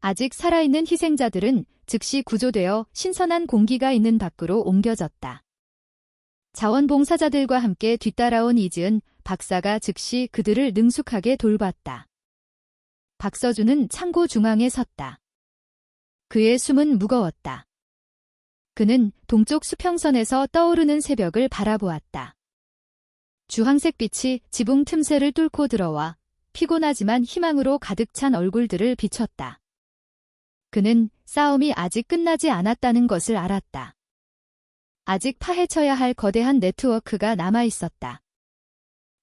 아직 살아있는 희생자들은 즉시 구조되어 신선한 공기가 있는 밖으로 옮겨졌다. 자원봉사자들과 함께 뒤따라온 이지은 박사가 즉시 그들을 능숙하게 돌봤다. 박서준은 창고 중앙에 섰다. 그의 숨은 무거웠다. 그는 동쪽 수평선에서 떠오르는 새벽을 바라보았다. 주황색 빛이 지붕 틈새를 뚫고 들어와 피곤하지만 희망으로 가득 찬 얼굴들을 비췄다. 그는 싸움이 아직 끝나지 않았다는 것을 알았다. 아직 파헤쳐야 할 거대한 네트워크가 남아있었다.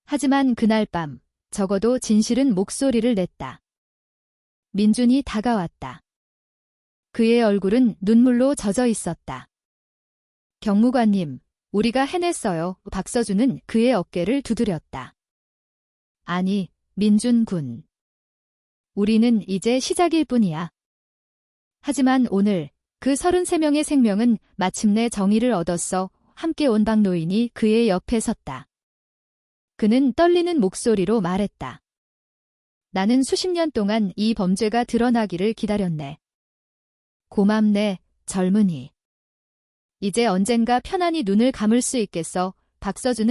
하지만 그날 밤 적어도 진실은 목소리를 냈다. 민준이 다가왔다. 그의 얼굴은 눈물로 젖어 있었다. 경무관님, 우리가 해냈어요. 박서준은 그의 어깨를 두드렸다. 아니, 민준 군. 우리는 이제 시작일 뿐이야. 하지만 오늘 그 33명의 생명은 마침내 정의를 얻었어. 함께 온 박노인이 그의 옆에 섰다. 그는 떨리는 목소리로 말했다. 나는 수십 년 동안 이 범죄가 드러나기를 기다렸네. 고맙네, 젊은이. 이제 언젠가 편안히 눈을 감을 수 있겠어. 박서준은